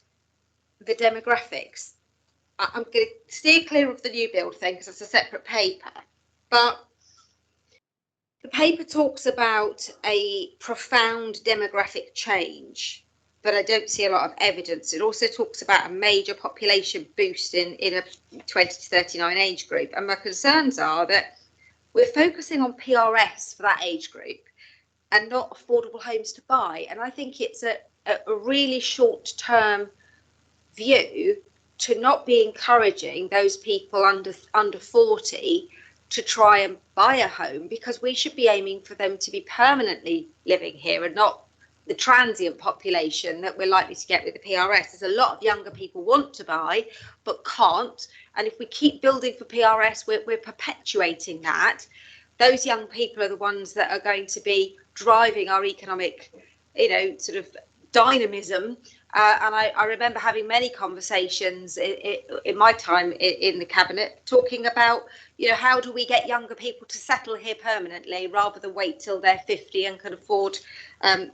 the demographics. I'm going to steer clear of the new build thing because it's a separate paper, but the paper talks about a profound demographic change, but I don't see a lot of evidence. It also talks about a major population boost in a 20 to 39 age group. And my concerns are that we're focusing on PRS for that age group and not affordable homes to buy. And I think it's a really short-term view to not be encouraging those people under 40 to try and buy a home, because we should be aiming for them to be permanently living here and not the transient population that we're likely to get with the PRS. There's a lot of younger people want to buy but can't, and if we keep building for PRS, we're perpetuating that. Those young people are the ones that are going to be driving our economic, sort of dynamism. And I remember having many conversations in my time in the cabinet talking about, how do we get younger people to settle here permanently rather than wait till they're 50 and can afford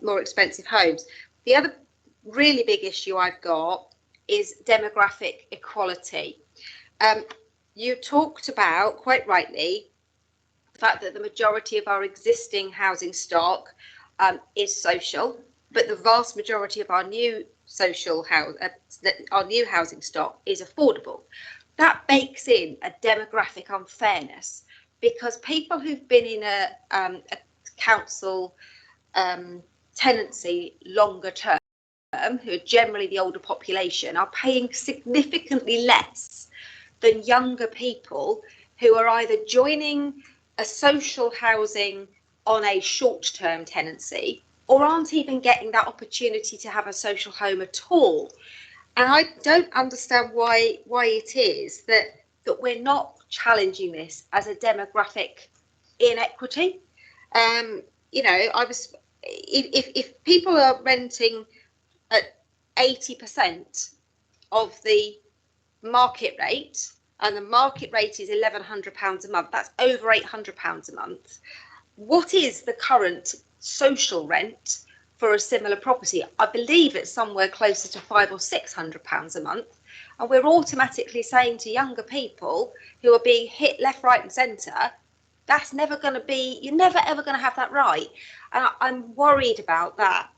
more expensive homes. The other really big issue I've got is demographic equality. You talked about, quite rightly, the fact that the majority of our existing housing stock is social, but the vast majority of our new our new housing stock is affordable. That bakes in a demographic unfairness, because people who've been in a council tenancy longer term, who are generally the older population, are paying significantly less than younger people who are either joining a social housing on a short-term tenancy or aren't even getting that opportunity to have a social home at all. And I don't understand why it is that we're not challenging this as a demographic inequity. If people are renting at 80% of the market rate, and the market rate is £1,100 a month, that's over £800 a month. What is the current social rent for a similar property? I believe it's somewhere closer to £500 or £600 a month. And we're automatically saying to younger people who are being hit left, right and centre, that's never going to be, you're never ever going to have that right. And I'm worried about that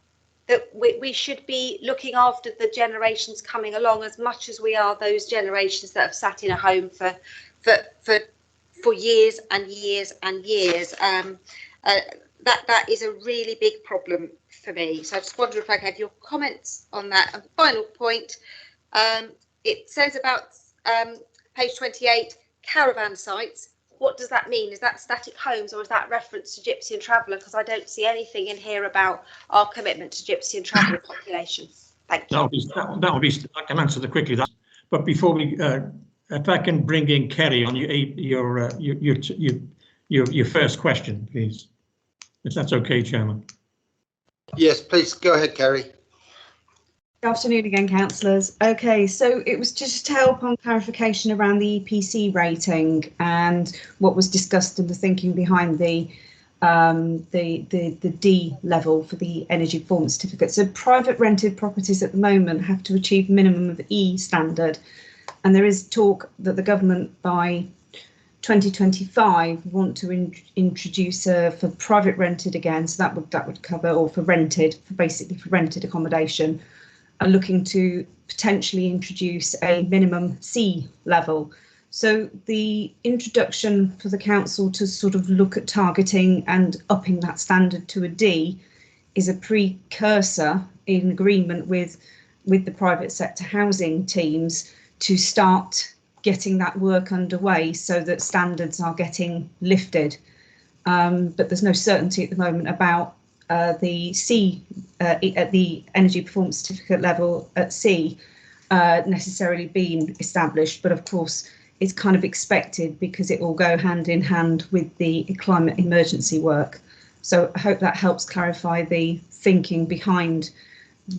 we should be looking after the generations coming along as much as we are those generations that have sat in a home for years and years and years. That is a really big problem for me. So I just wonder if I could have your comments on that. And final point, it says about page 28, caravan sites. What does that mean? Is that static homes or is that reference to Gypsy and Traveller? Because I don't see anything in here about our commitment to Gypsy and Traveller population. Thank you. That would be. I can answer that quickly. But before we, if I can bring in Kerry on your first question, please, if that's okay, Chairman. Yes, please go ahead, Kerry. Good afternoon again, councillors. Okay, so it was just to help on clarification around the EPC rating and what was discussed and the thinking behind the D level for the energy performance certificate. So private rented properties at the moment have to achieve minimum of E standard, and there is talk that the government by 2025 want to introduce for private rented again. So that would cover, or for rented, basically for rented accommodation. Are looking to potentially introduce a minimum C level. So the introduction for the council to sort of look at targeting and upping that standard to a D is a precursor in agreement with the private sector housing teams to start getting that work underway so that standards are getting lifted. But there's no certainty at the moment about the C at the energy performance certificate level at C necessarily being established. But of course, it's kind of expected because it will go hand in hand with the climate emergency work. So I hope that helps clarify the thinking behind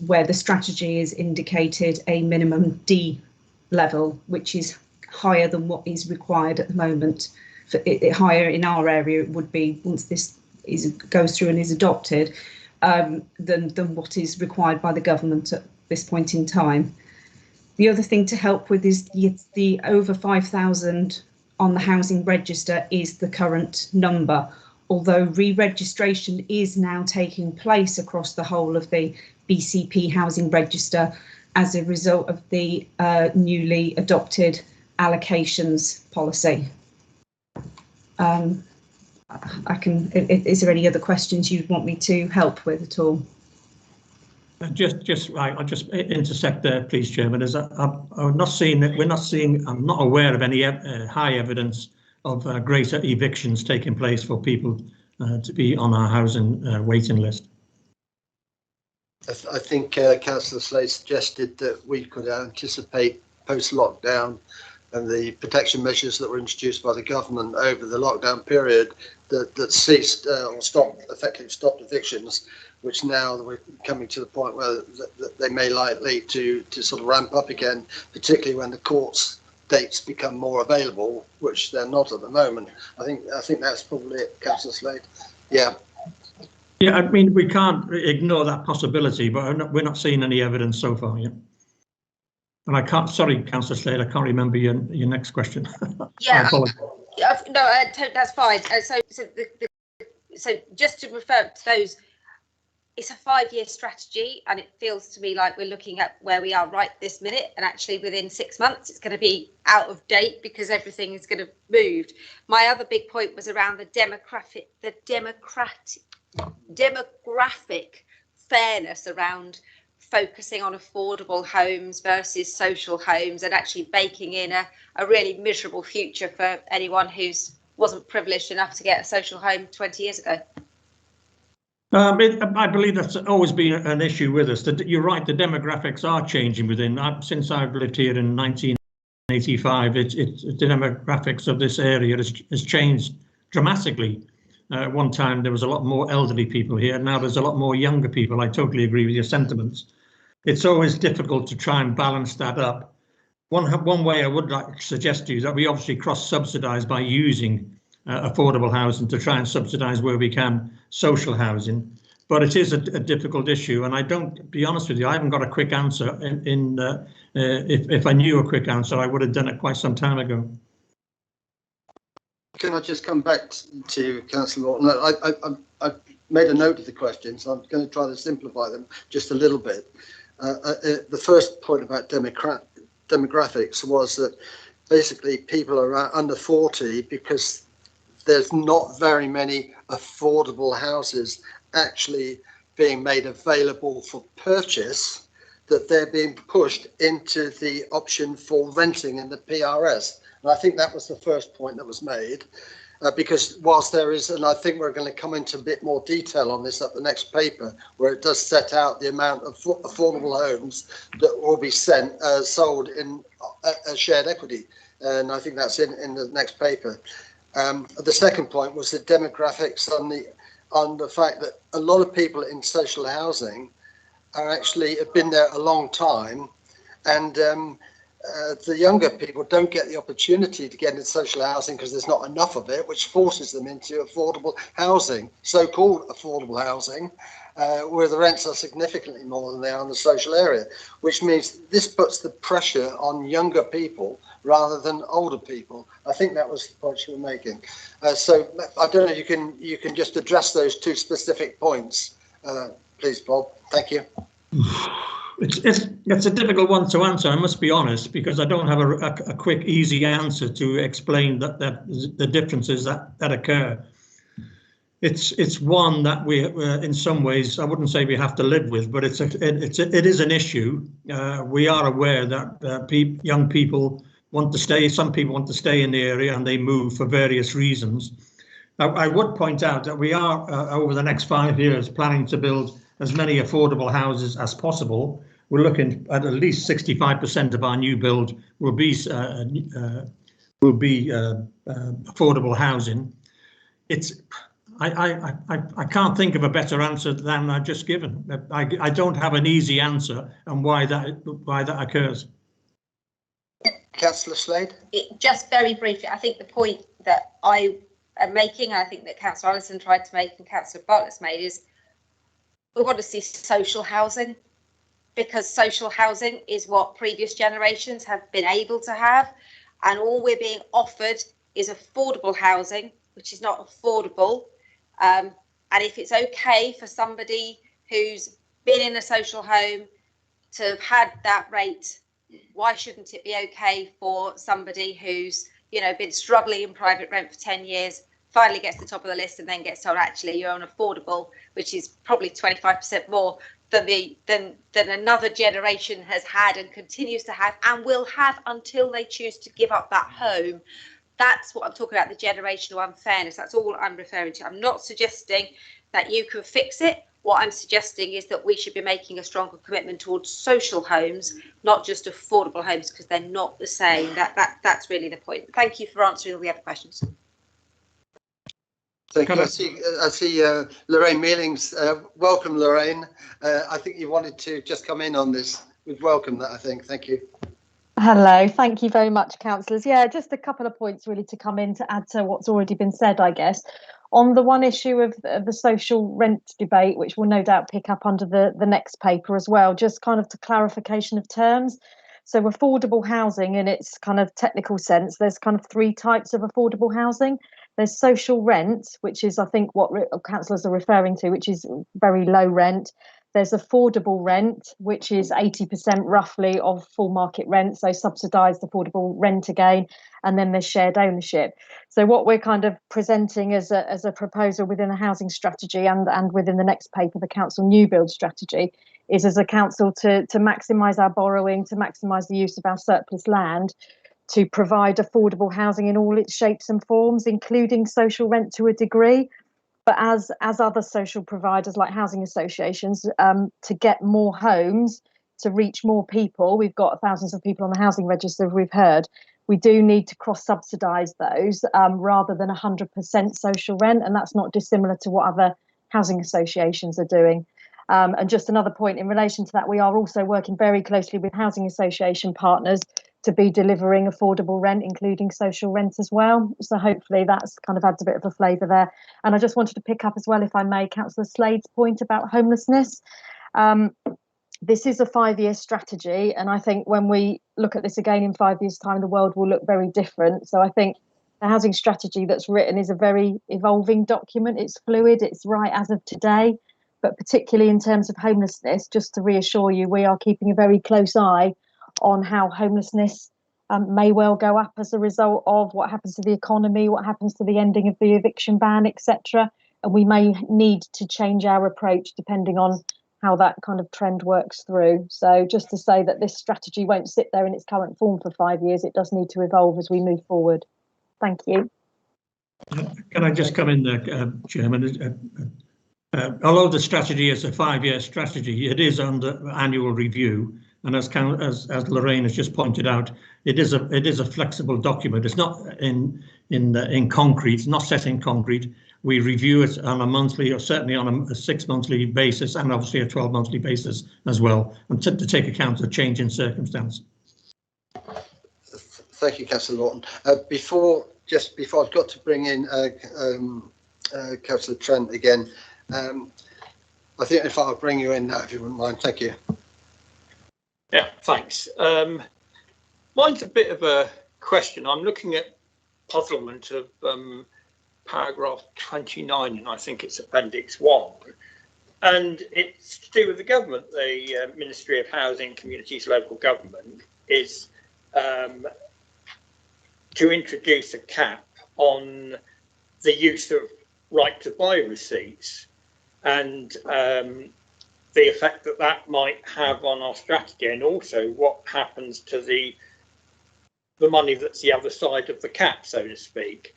where the strategy is indicated a minimum D level, which is higher than what is required at the moment. For it higher in our area, it would be, once this goes through and is adopted, than what is required by the government at this point in time. The other thing to help with is the over 5,000 on the housing register is the current number, although re-registration is now taking place across the whole of the BCP housing register as a result of the newly adopted allocations policy. Is there any other questions you'd want me to help with at all? Just right. I'll just intersect there, please, Chairman. As I'm not aware of any high evidence of greater evictions taking place for people to be on our housing waiting list. I think Councillor Slade suggested that we could anticipate post-lockdown and the protection measures that were introduced by the government over the lockdown period that ceased or effectively stopped evictions, which now we're coming to the point where they may likely to sort of ramp up again, particularly when the courts dates become more available, which they're not at the moment. I think that's probably it, Councillor Slade. Yeah. Yeah, I mean, we can't ignore that possibility, but we're not seeing any evidence so far yet. And I can't, sorry, Councillor Slade, I can't remember your next question. Yeah, that's fine. So just to refer to those, it's a 5-year strategy, and it feels to me like we're looking at where we are right this minute, and actually within 6 months it's going to be out of date because everything is going to move. My other big point was around the demographic fairness around focusing on affordable homes versus social homes, and actually baking in a really miserable future for anyone who's wasn't privileged enough to get a social home 20 years ago. I believe that's always been an issue with us. You're right, the demographics are changing within. Since I've lived here in 1985, the demographics of this area has changed dramatically. At one time, there was a lot more elderly people here. Now there's a lot more younger people. I totally agree with your sentiments. It's always difficult to try and balance that up. One way I would like to suggest to you is that we obviously cross-subsidise by using affordable housing to try and subsidise where we can social housing. But it is a difficult issue, and I don't, be honest with you, I haven't got a quick answer. If I knew a quick answer, I would have done it quite some time ago. Can I just come back to Councillor Norton? I made a note of the questions, so I'm going to try to simplify them just a little bit. The first point about demographics was that basically people are under 40 because there's not very many affordable houses actually being made available for purchase, that they're being pushed into the option for renting in the PRS. And I think that was the first point that was made, because whilst there is, and I think we're going to come into a bit more detail on this at the next paper, where it does set out the amount of affordable homes that will be sold in a shared equity. And I think that's in the next paper. The second point was the demographics on the fact that a lot of people in social housing are actually have been there a long time, and the younger people don't get the opportunity to get into social housing because there's not enough of it, which forces them into affordable housing, so-called affordable housing, where the rents are significantly more than they are in the social area, which means this puts the pressure on younger people rather than older people. I think that was the point you were making. So I don't know, you can just address those two specific points, please, Bob. Thank you. It's a difficult one to answer, I must be honest, because I don't have a quick, easy answer to explain the differences that occur. It's one that we, in some ways, I wouldn't say we have to live with, but it is an issue. We are aware that young people want to stay. Some people want to stay in the area and they move for various reasons. I would point out that we are over the next 5 years planning to build as many affordable houses as possible. We're looking at least 65% of our new build will be affordable housing. I can't think of a better answer than I've just given. I don't have an easy answer on why that occurs. Councillor Slade? Just very briefly, I think the point that I am making, and I think that Councillor Allison tried to make and Councillor Bartlett's made, is we want to see social housing, because social housing is what previous generations have been able to have, and all we're being offered is affordable housing, which is not affordable. And if it's okay for somebody who's been in a social home to have had that rate, why shouldn't it be okay for somebody who's, you know, been struggling in private rent for 10 years, finally gets to the top of the list and then gets told, actually, you're on affordable, which is probably 25% more than another generation has had and continues to have and will have until they choose to give up that home. That's what I'm talking about, the generational unfairness. That's all I'm referring to. I'm not suggesting that you can fix it. What I'm suggesting is that we should be making a stronger commitment towards social homes, not just affordable homes, because they're not the same. That's really the point. Thank you for answering all the other questions. Thank you. I see Lorraine Mealings. Welcome, Lorraine. I think you wanted to just come in on this. We'd welcome that, I think. Thank you. Hello, thank you very much, councillors. Yeah, just a couple of points really to come in to add to what's already been said, I guess. On the one issue of the social rent debate, which we'll no doubt pick up under the next paper as well, just kind of to clarification of terms. So affordable housing in its kind of technical sense, there's kind of three types of affordable housing. There's social rent, which is, I think, what councillors are referring to, which is very low rent. There's affordable rent, which is 80% roughly of full market rent, so subsidised affordable rent again. And then there's shared ownership. So what we're kind of presenting as a proposal within the housing strategy and within the next paper, the council new build strategy, is as a council to maximise our borrowing, to maximise the use of our surplus land, to provide affordable housing in all its shapes and forms, including social rent to a degree. But as other social providers like housing associations, to get more homes, to reach more people, we've got thousands of people on the housing register, we've heard, we do need to cross-subsidise those rather than 100% social rent, and that's not dissimilar to what other housing associations are doing. And just another point in relation to that, we are also working very closely with housing association partners to be delivering affordable rent, including social rent as well. So hopefully that's kind of adds a bit of a flavour there. And I just wanted to pick up as well, if I may, Councillor Slade's point about homelessness. This is a 5-year strategy, and I think when we look at this again in 5 years' time, the world will look very different. So I think the housing strategy that's written is a very evolving document. It's fluid, it's right as of today, but particularly in terms of homelessness, just to reassure you, we are keeping a very close eye on how homelessness may well go up as a result of what happens to the economy, what happens to the ending of the eviction ban, etc. And we may need to change our approach depending on how that kind of trend works through. So just to say that this strategy won't sit there in its current form for 5 years, it does need to evolve as we move forward. Thank you. Can I just come in there, Chairman? Although the strategy is a 5-year strategy, it is under annual review. And as Lorraine has just pointed out, it is a flexible document. It's not in concrete, not set in concrete. We review it on a monthly, or certainly on a 6-monthly basis, and obviously a 12-monthly basis as well, and to take account of change in circumstance. Thank you, Councillor Lawton. Before I've got to bring in Councillor Trent again. I think if I'll bring you in now, if you wouldn't mind. Thank you. Yeah, thanks. Mine's a bit of a question. I'm looking at puzzlement of paragraph 29, and I think it's Appendix 1. And it's to do with the government. The Ministry of Housing, Communities, Local Government is to introduce a cap on the use of right to buy receipts and the effect that that might have on our strategy, and also what happens to the money that's the other side of the cap, so to speak.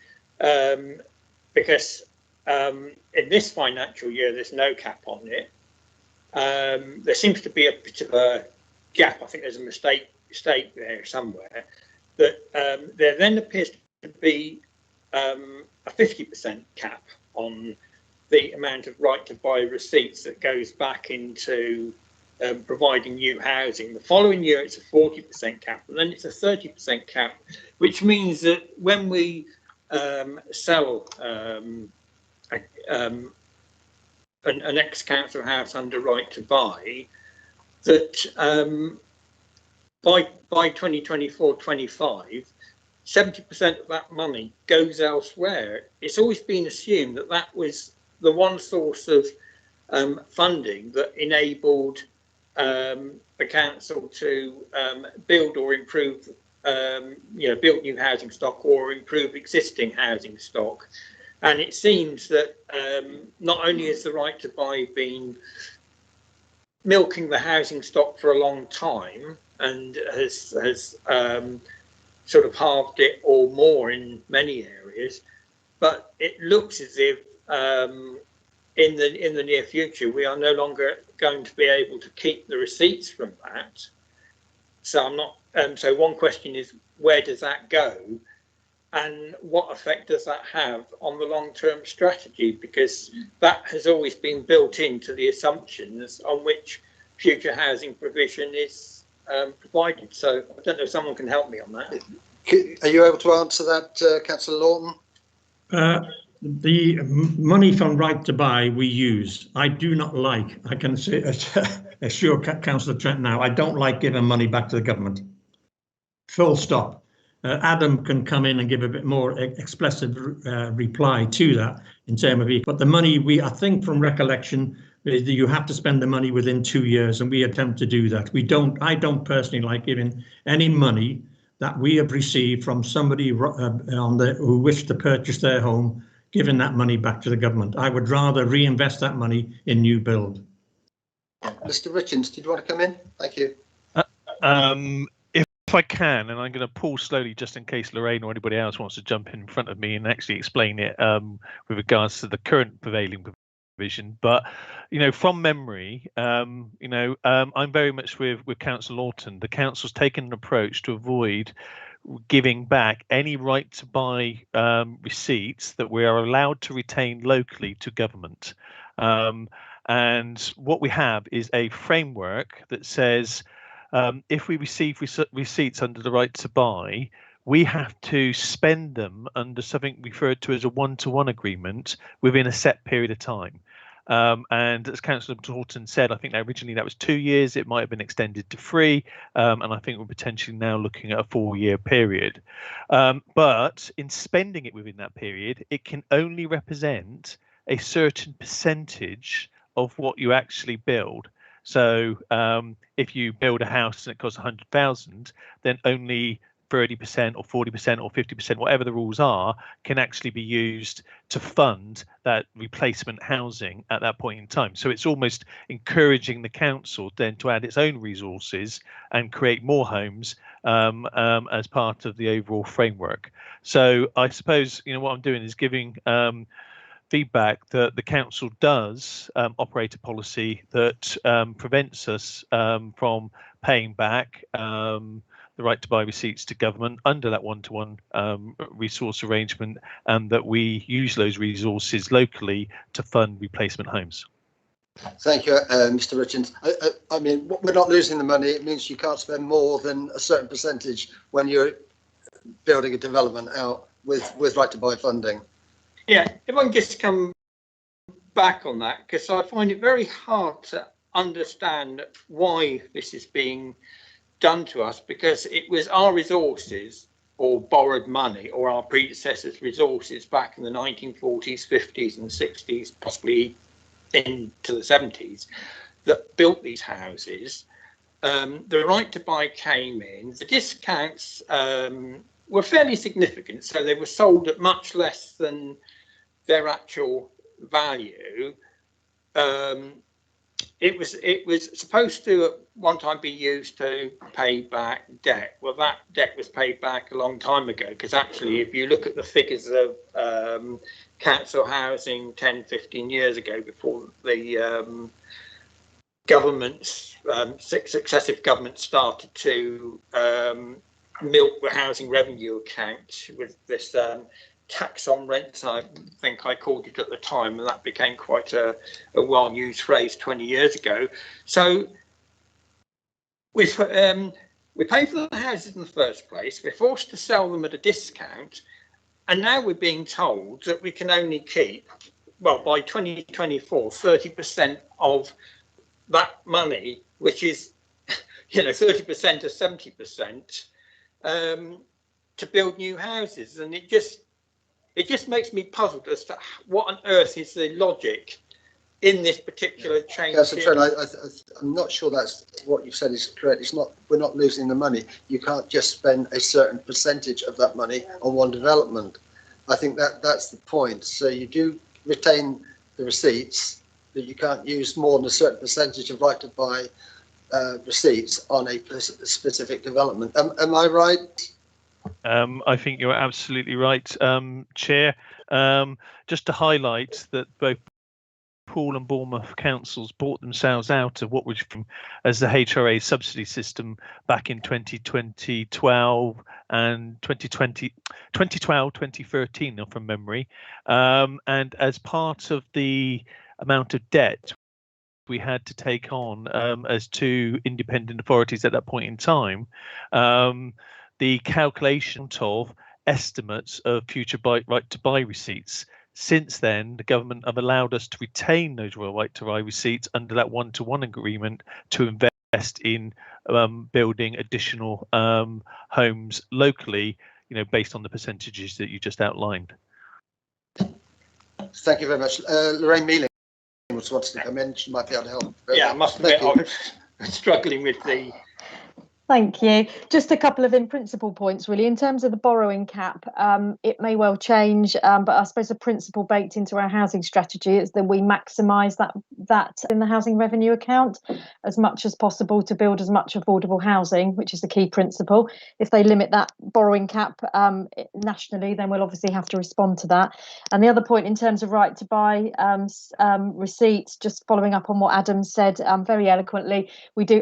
Because in this financial year, there's no cap on it. There seems to be a bit of a gap. I think there's a mistake there somewhere. That there then appears to be a 50% cap on the amount of right to buy receipts that goes back into providing new housing. The following year, it's a 40% cap, and then it's a 30% cap, which means that when we sell an ex-council house under right to buy, that by 2024-25, 70% of that money goes elsewhere. It's always been assumed that that was the one source of funding that enabled the council to build or improve, build new housing stock or improve existing housing stock. And it seems that not only has the right to buy been milking the housing stock for a long time and has sort of halved it or more in many areas, but it looks as if in the near future we are no longer going to be able to keep the receipts from that. So I'm not. So one question is, where does that go, and what effect does that have on the long-term strategy? Because that has always been built into the assumptions on which future housing provision is provided. So I don't know if someone can help me on that. Are you able to answer that, Councillor Lawton? The money from right to buy we use. I do not like, I can say, assure Councillor Trent now, I don't like giving money back to the government. Full stop. Adam can come in and give a bit more explicit reply to that in terms of, but the money I think from recollection, is that you have to spend the money within 2 years, and we attempt to do that. I don't personally like giving any money that we have received from somebody who wished to purchase their home, giving that money back to the government. I would rather reinvest that money in new build. Mr. Richards, did you want to come in? Thank you. If I can, and I'm going to pause slowly just in case Lorraine or anybody else wants to jump in front of me and actually explain it with regards to the current prevailing provision. But, from memory, I'm very much with Councillor Lawton. The council's taken an approach to avoid giving back any right to buy receipts that we are allowed to retain locally to government. And what we have is a framework that says if we receive receipts under the right to buy, we have to spend them under something referred to as a one-to-one agreement within a set period of time. And as Councillor Lawton said, I think originally that was 2 years. It might have been extended to 3, and I think we're potentially now looking at a 4-year period. But in spending it within that period, it can only represent a certain percentage of what you actually build. So if you build a house and it costs 100,000, then only 30% or 40% or 50%, whatever the rules are, can actually be used to fund that replacement housing at that point in time. So it's almost encouraging the council then to add its own resources and create more homes as part of the overall framework. So I suppose what I'm doing is giving feedback that the council does operate a policy that prevents us from paying back the right to buy receipts to government under that one-to-one resource arrangement, and that we use those resources locally to fund replacement homes. Thank you, Mr. Richards. I mean, we're not losing the money. It means you can't spend more than a certain percentage when you're building a development out with right to buy funding. Yeah, if I can just come back on that, because I find it very hard to understand why this is being done to us, because it was our resources or borrowed money or our predecessors' resources back in the 1940s, 50s and 60s, possibly into the 70s, that built these houses. The right to buy came in. The discounts were fairly significant, so they were sold at much less than their actual value. It was supposed to at one time be used to pay back debt. Well, that debt was paid back a long time ago, because actually, if you look at the figures of council housing 10, 15 years ago, before the governments, successive governments started to milk the housing revenue account with this tax on rents, I think I called it at the time, and that became quite a well-used phrase 20 years ago. So we pay for the houses in the first place, we're forced to sell them at a discount, and now we're being told that we can only keep, well, by 2024, 30% of that money, which is, 30% or 70%, to build new houses. And it just makes me puzzled as to what on earth is the logic in this particular change. I'm not sure that's what you've said is correct. It's not. We're not losing the money. You can't just spend a certain percentage of that money on one development. I think that's the point. So you do retain the receipts, but you can't use more than a certain percentage of right to buy receipts on a specific development. Am I right? I think you're absolutely right, Chair. Just to highlight that both Poole and Bournemouth councils bought themselves out of what was from as the HRA subsidy system back in 2012 and 2013 from memory. And as part of the amount of debt we had to take on as two independent authorities at that point in time, the calculation of estimates of future right to buy receipts. Since then, the government have allowed us to retain those royal right to buy receipts under that one-to-one agreement to invest in building additional homes locally, based on the percentages that you just outlined. Thank you very much. Lorraine Mealing wants to come in. She might be able to help. Yeah, I must admit, I'm struggling with the. Thank you. Just a couple of in principle points, really. In terms of the borrowing cap, it may well change, but I suppose the principle baked into our housing strategy is that we maximise that in the housing revenue account as much as possible to build as much affordable housing, which is the key principle. If they limit that borrowing cap nationally, then we'll obviously have to respond to that. And the other point in terms of right to buy receipts, just following up on what Adam said very eloquently, we do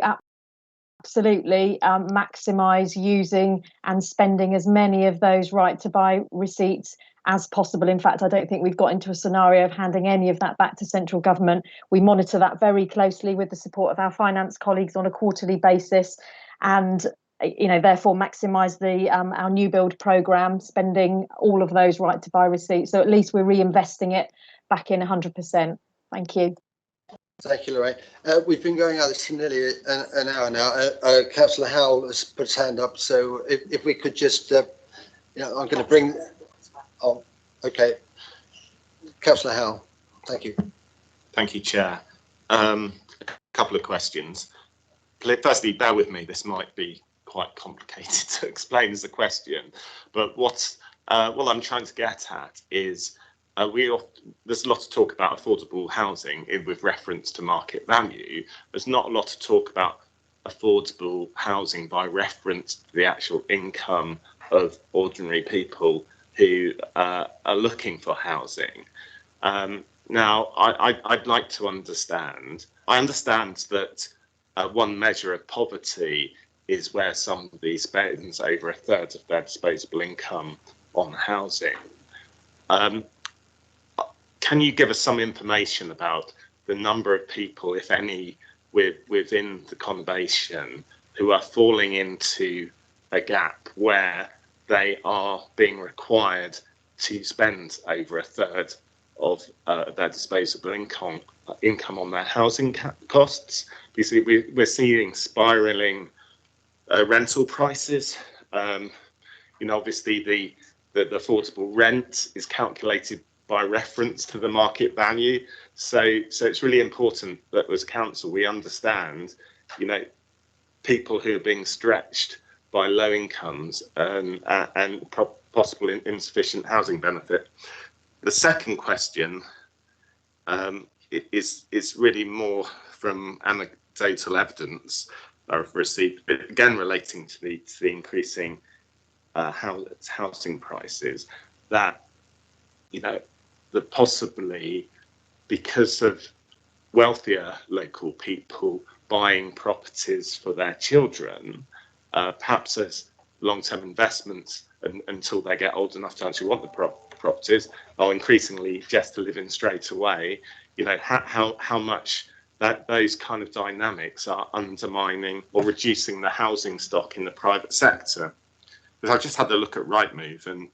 absolutely maximise using and spending as many of those right to buy receipts as possible. In fact, I don't think we've got into a scenario of handing any of that back to central government. We monitor that very closely with the support of our finance colleagues on a quarterly basis, and therefore maximise the our new build programme, spending all of those right to buy receipts. So at least we're reinvesting it back in 100%. Thank you. Thank you, Lorraine. We've been going at this for nearly an hour now. Councillor Howell has put his hand up, so if we could just, I'm going to bring. Oh, okay. Councillor Howell, thank you. Thank you, Chair. A couple of questions. Firstly, bear with me. This might be quite complicated to explain as a question, but what I'm trying to get at is. There's a lot of talk about affordable housing with reference to market value. There's not a lot of talk about affordable housing by reference to the actual income of ordinary people who are looking for housing. Now, I'd like to understand. I understand that one measure of poverty is where somebody spends over a third of their disposable income on housing. Can you give us some information about the number of people, if any, within the conurbation who are falling into a gap where they are being required to spend over a third of their disposable income on their housing costs? Because we're seeing spiralling rental prices. Obviously the affordable rent is calculated by reference to the market value. So it's really important that as council we understand, people who are being stretched by low incomes and possible insufficient housing benefit. The second question is really more from anecdotal evidence I've received, but again relating to the increasing housing prices, that that possibly because of wealthier local people buying properties for their children, perhaps as long-term investments until they get old enough to actually want the properties, or increasingly just to live in straight away, how much those kind of dynamics are undermining or reducing the housing stock in the private sector. Because I just had a look at Rightmove, and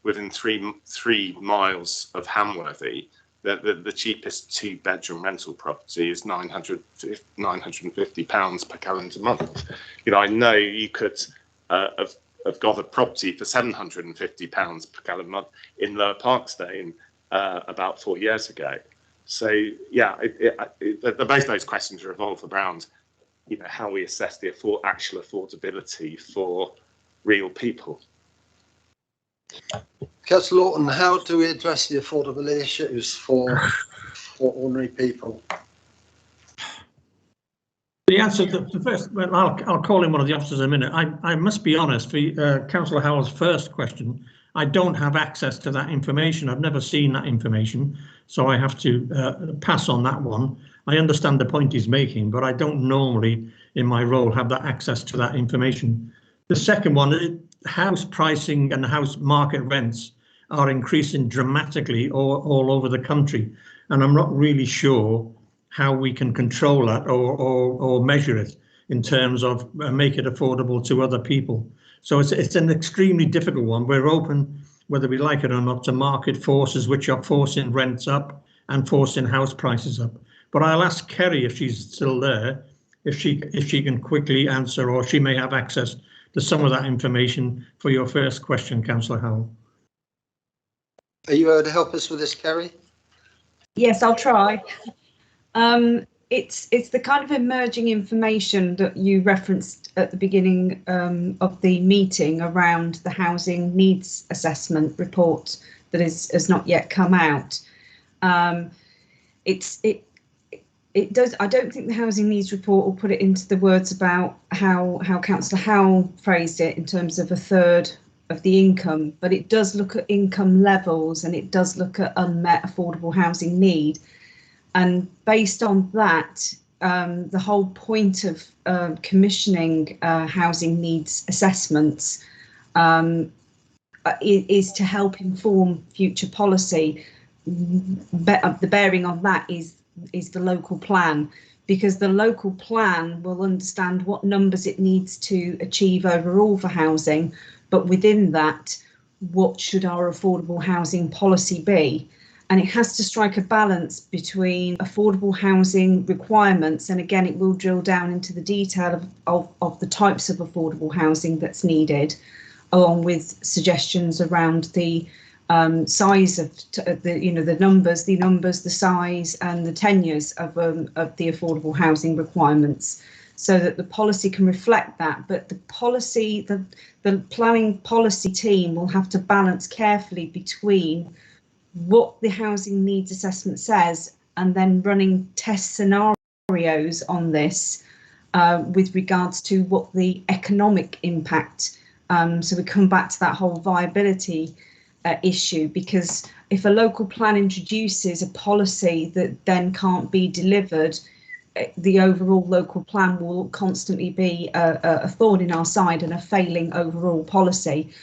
within three miles of Hamworthy, the cheapest 2-bedroom rental property is £950 per calendar month. I know you could have got a property for £750 per calendar month in Lower Parkstone about 4 years ago. So yeah, both those questions revolve around how we assess the actual affordability for real people. Councillor Lawton, how do we address the affordability issues for ordinary people? The answer to the first, well, I'll call in one of the officers in a minute. I must be honest, for Councillor Howell's first question, I don't have access to that information. I've never seen that information, so I have to pass on that one. I understand the point he's making, but I don't normally, in my role, have that access to that information. The second one, house pricing and house market rents are increasing dramatically all over the country, and I'm not really sure how we can control that or measure it in terms of make it affordable to other people. So it's an extremely difficult one. We're open, whether we like it or not, to market forces which are forcing rents up and forcing house prices up. But I'll ask Kerry, if she's still there, if she can quickly answer, or she may have access to some of that information for your first question, Councillor Howell. Are you able to help us with this, Kerry? Yes, I'll try. It's the kind of emerging information that you referenced at the beginning of the meeting around the housing needs assessment report that has not yet come out. It does. I don't think the housing needs report will put it into the words about how Councillor Howell phrased it in terms of a third of the income, but it does look at income levels, and it does look at unmet affordable housing need. And based on that, the whole point of commissioning housing needs assessments is to help inform future policy. The bearing on that is the local plan, because the local plan will understand what numbers it needs to achieve overall for housing, but within that, what should our affordable housing policy be? And it has to strike a balance between affordable housing requirements, and again, it will drill down into the detail of the types of affordable housing that's needed, along with suggestions around the size of the numbers, the size and the tenures of the affordable housing requirements, so that the policy can reflect that. But the policy, the planning policy team will have to balance carefully between what the housing needs assessment says and then running test scenarios on this with regards to what the economic impact. So we come back to that whole viability issue, because if a local plan introduces a policy that then can't be delivered, the overall local plan will constantly be a thorn in our side and a failing overall policy,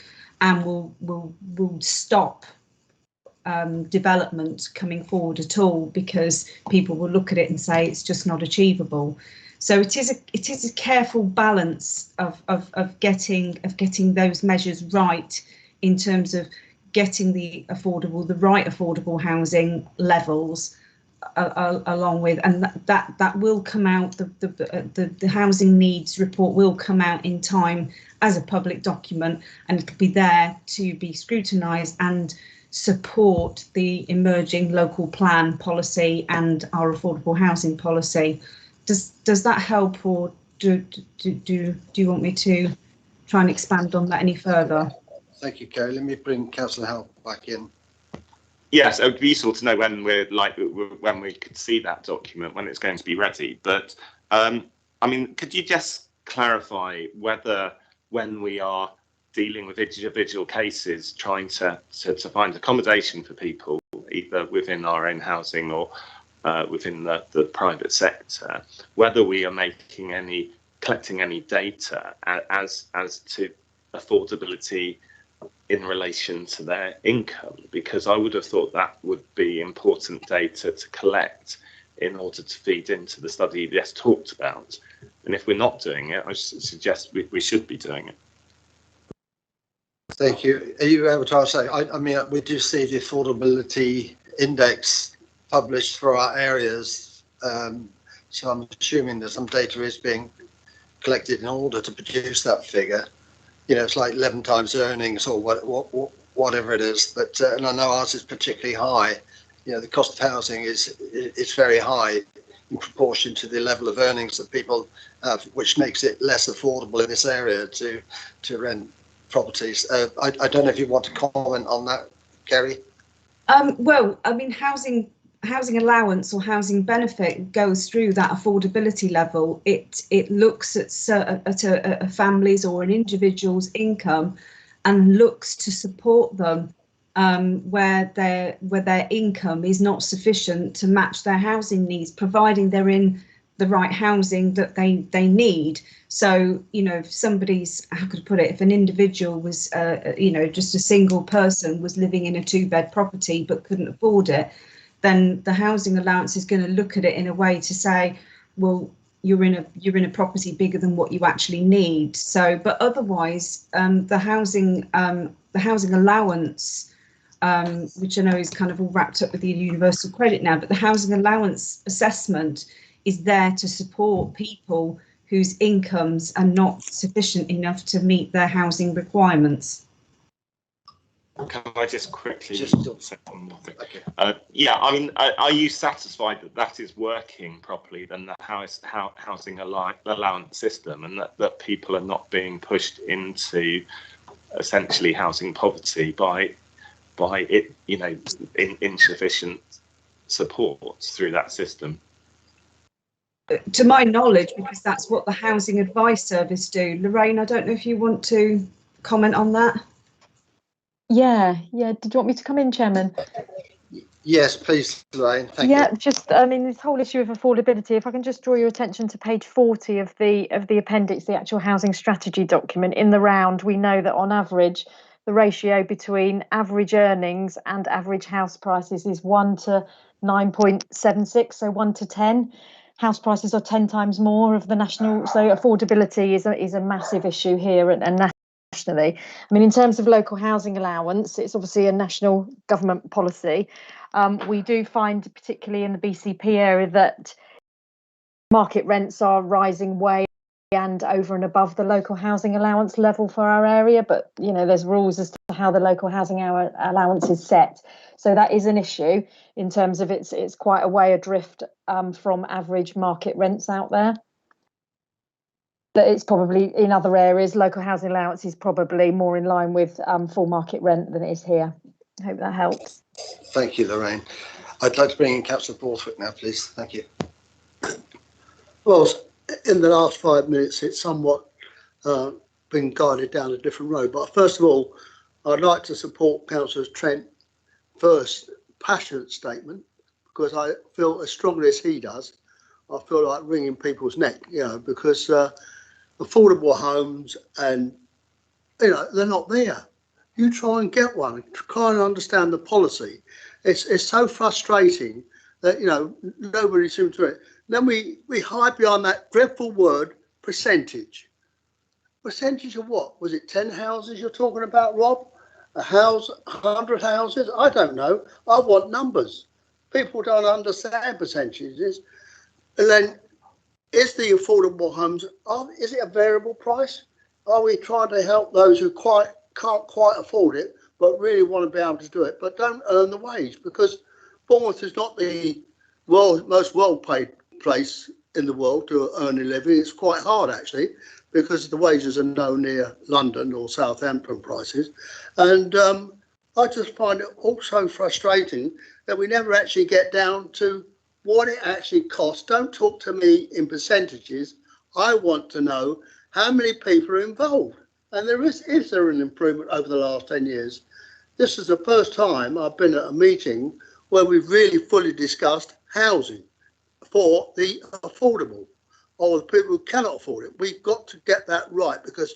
and will stop development coming forward at all, because people will look at it and say it's just not achievable. So it is a careful balance of getting those measures right in terms of getting the right affordable housing levels along with, and that will come out. The housing needs report will come out in time as a public document, and it'll be there to be scrutinised and support the emerging local plan policy and our affordable housing policy. Does that help, or do you want me to try and expand on that any further? Thank you, Kerry. Let me bring Councillor Howell back in. Yes, it would be useful to know when when we could see that document, when it's going to be ready. But I mean, could you just clarify whether, when we are dealing with individual cases, trying to find accommodation for people, either within our own housing or within the private sector, whether we are collecting any data as to affordability in relation to their income, because I would have thought that would be important data to collect in order to feed into the study you just talked about. And if we're not doing it, I suggest we should be doing it. Thank you. Are you able to answer? I mean, we do see the affordability index published for our areas, so I'm assuming that some data is being collected in order to produce that figure. You know, it's like 11 times earnings or whatever it is. But and I know ours is particularly high. You know, the cost of housing is very high in proportion to the level of earnings that people have, which makes it less affordable in this area to rent properties. I don't know if you want to comment on that, Kerry. Well, I mean, housing allowance or housing benefit goes through that affordability level. It looks at a family's or an individual's income and looks to support them where their income is not sufficient to match their housing needs, providing they're in the right housing that they need. So, you know, if somebody's, how could I put it, if an individual was, you know, just a single person was living in a 2-bed property but couldn't afford it, then the housing allowance is going to look at it in a way to say, well, you're in a property bigger than what you actually need. So, but otherwise, the housing allowance, which I know is kind of all wrapped up with the universal credit now, but the housing allowance assessment is there to support people whose incomes are not sufficient enough to meet their housing requirements. Can I just quickly say one more thing? Okay. Yeah, I mean, are you satisfied that that is working properly, then the housing allowance system, and that people are not being pushed into essentially housing poverty by it, you know, insufficient support through that system? To my knowledge, because that's what the Housing Advice Service do. Lorraine, I don't know if you want to comment on that. Yeah. Did you want me to come in, Chairman? Yes, please, Lorraine. Thank you. Yeah, just, I mean, this whole issue of affordability, if I can just draw your attention to page 40 of the appendix, the actual housing strategy document. In the round, we know that on average, the ratio between average earnings and average house prices is 1 to 9.76, so 1 to 10. House prices are 10 times more of the national, so affordability is a massive issue here and nationally. I mean, in terms of local housing allowance, it's obviously a national government policy. We do find, particularly in the BCP area, that market rents are rising way and over and above the local housing allowance level for our area, but you know, there's rules as to how the local housing allowance is set. So that is an issue in terms of it's quite a way adrift from average market rents out there. But it's probably in other areas, local housing allowance is probably more in line with full market rent than it is here. I hope that helps. Thank you, Lorraine. I'd like to bring in Councillor Borthwick now, please. Thank you. Well, in the last 5 minutes, it's somewhat been guided down a different road. But first of all, I'd like to support Councillor Trent first passionate statement, because I feel as strongly as he does. I feel like wringing people's neck, you know, because affordable homes and, you know, they're not there. You try and get one, try and understand the policy. It's so frustrating that, you know, nobody seems to it. Then we hide behind that dreadful word percentage. Percentage of what? Was it 10 houses you're talking about, Rob? A house, 100 houses? I don't know. I want numbers. People don't understand percentages. And then, is the affordable homes, is it a variable price? Are we trying to help those who can't quite afford it, but really want to be able to do it, but don't earn the wage? Because Bournemouth is not the most well-paid place in the world to earn a living. It's quite hard, actually, because the wages are nowhere near London or Southampton prices. And I just find it also frustrating that we never actually get down to what it actually costs. Don't talk to me in percentages. I want to know how many people are involved. And is there an improvement over the last 10 years? This is the first time I've been at a meeting where we've really fully discussed housing for the affordable or the people who cannot afford it. We've got to get that right, because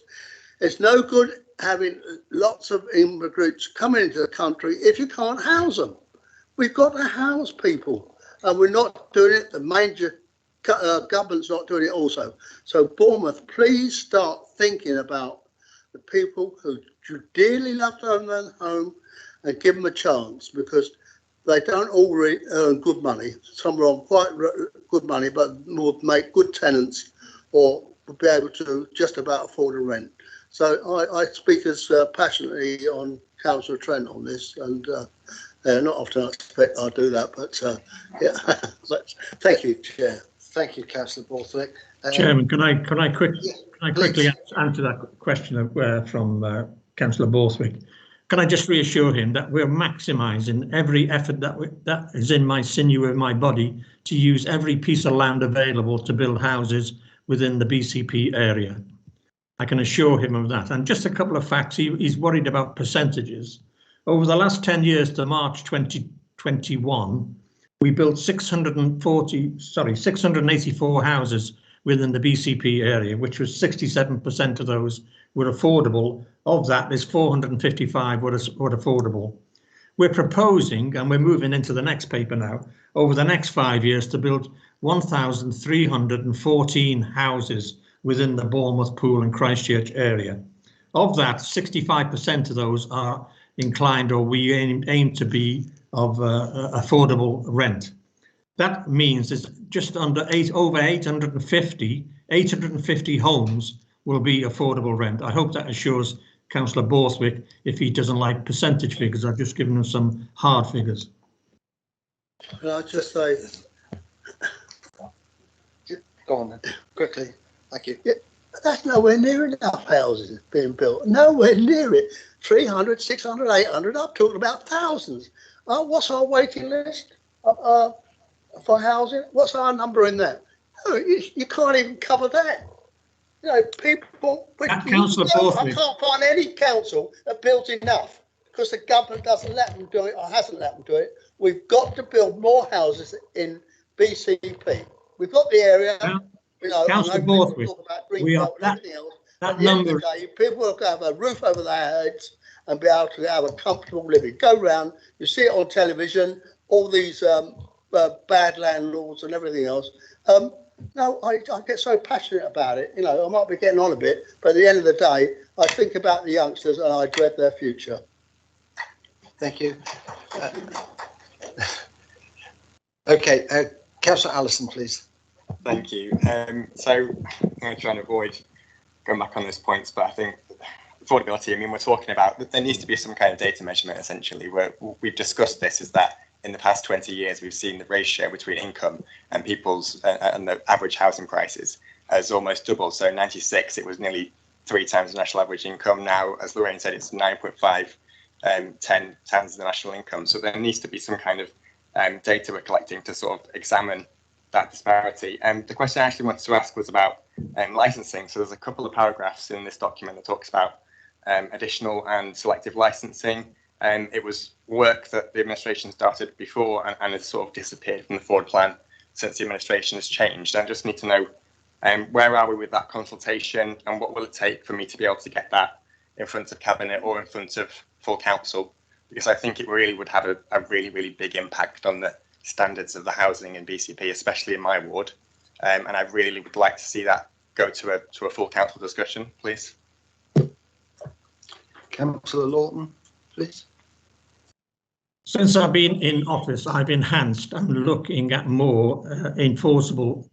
it's no good having lots of immigrants coming into the country if you can't house them. We've got to house people, and we're not doing it. The major government's not doing it also. So Bournemouth, please start thinking about the people who dearly love to own their home and give them a chance, because they don't all earn good money. Some are on quite good money, but will make good tenants or will be able to just about afford a rent. So I speak as passionately on Councillor Trent on this, and not often I expect I do that, but yeah. Thank you, Chair. Thank you, Councillor Borthwick. Chairman, can I quickly answer that question from Councillor Borthwick? Can I just reassure him that we're maximising every effort that is in my sinew of my body to use every piece of land available to build houses within the BCP area. I can assure him of that. And just a couple of facts, he's worried about percentages. Over the last 10 years to March 2021, we built 684 houses within the BCP area, which was 67% of those were affordable. Of that, there's 455 were affordable. We're proposing, and we're moving into the next paper now, over the next 5 years to build 1,314 houses within the Bournemouth, Poole and Christchurch area. Of that, 65% of those are inclined, or we aim to be, of affordable rent. That means there's just over 850 homes will be affordable rent. I hope that assures Councillor Borthwick, if he doesn't like percentage figures, I've just given him some hard figures. Can I just say, go on then, quickly. Thank you. Yeah, that's nowhere near enough houses being built. Nowhere near it. 300, 600, 800. I'm talking about thousands. What's our waiting list for housing? What's our number in that? No, you can't even cover that. You know, people. Councillor Borthwick. I can't find any council that builds enough because the government doesn't let them do it or hasn't let them do it. We've got to build more houses in BCP. We've got the area. You know, Councillor Borthwick, we are that number. Day, people will have a roof over their heads and be able to have a comfortable living. Go round, you see it on television, all these bad landlords and everything else. No, I get so passionate about it. You know, I might be getting on a bit, but at the end of the day, I think about the youngsters and I dread their future. Thank you. Okay, Councillor Allison, please. Thank you. So I'm going to try and avoid going back on those points, but I think affordability, I mean, we're talking about that there needs to be some kind of data measurement, essentially, where we've discussed this, is that in the past 20 years, we've seen the ratio between income and people's and the average housing prices has almost doubled. So in 96, it was nearly 3 times the national average income. Now, as Lorraine said, it's 9.5, 10 times the national income. So there needs to be some kind of data we're collecting to sort of examine that disparity. The question I actually wanted to ask was about licensing. So there's a couple of paragraphs in this document that talks about additional and selective licensing. It was work that the administration started before and has sort of disappeared from the forward plan since the administration has changed. I just need to know where are we with that consultation and what will it take for me to be able to get that in front of Cabinet or in front of full council? Because I think it really would have a really, really big impact on the standards of the housing in BCP, especially in my ward. And I really would like to see that go to a full council discussion, please. Councillor Lawton, please. Since I've been in office, I've enhanced and looking at more enforceable,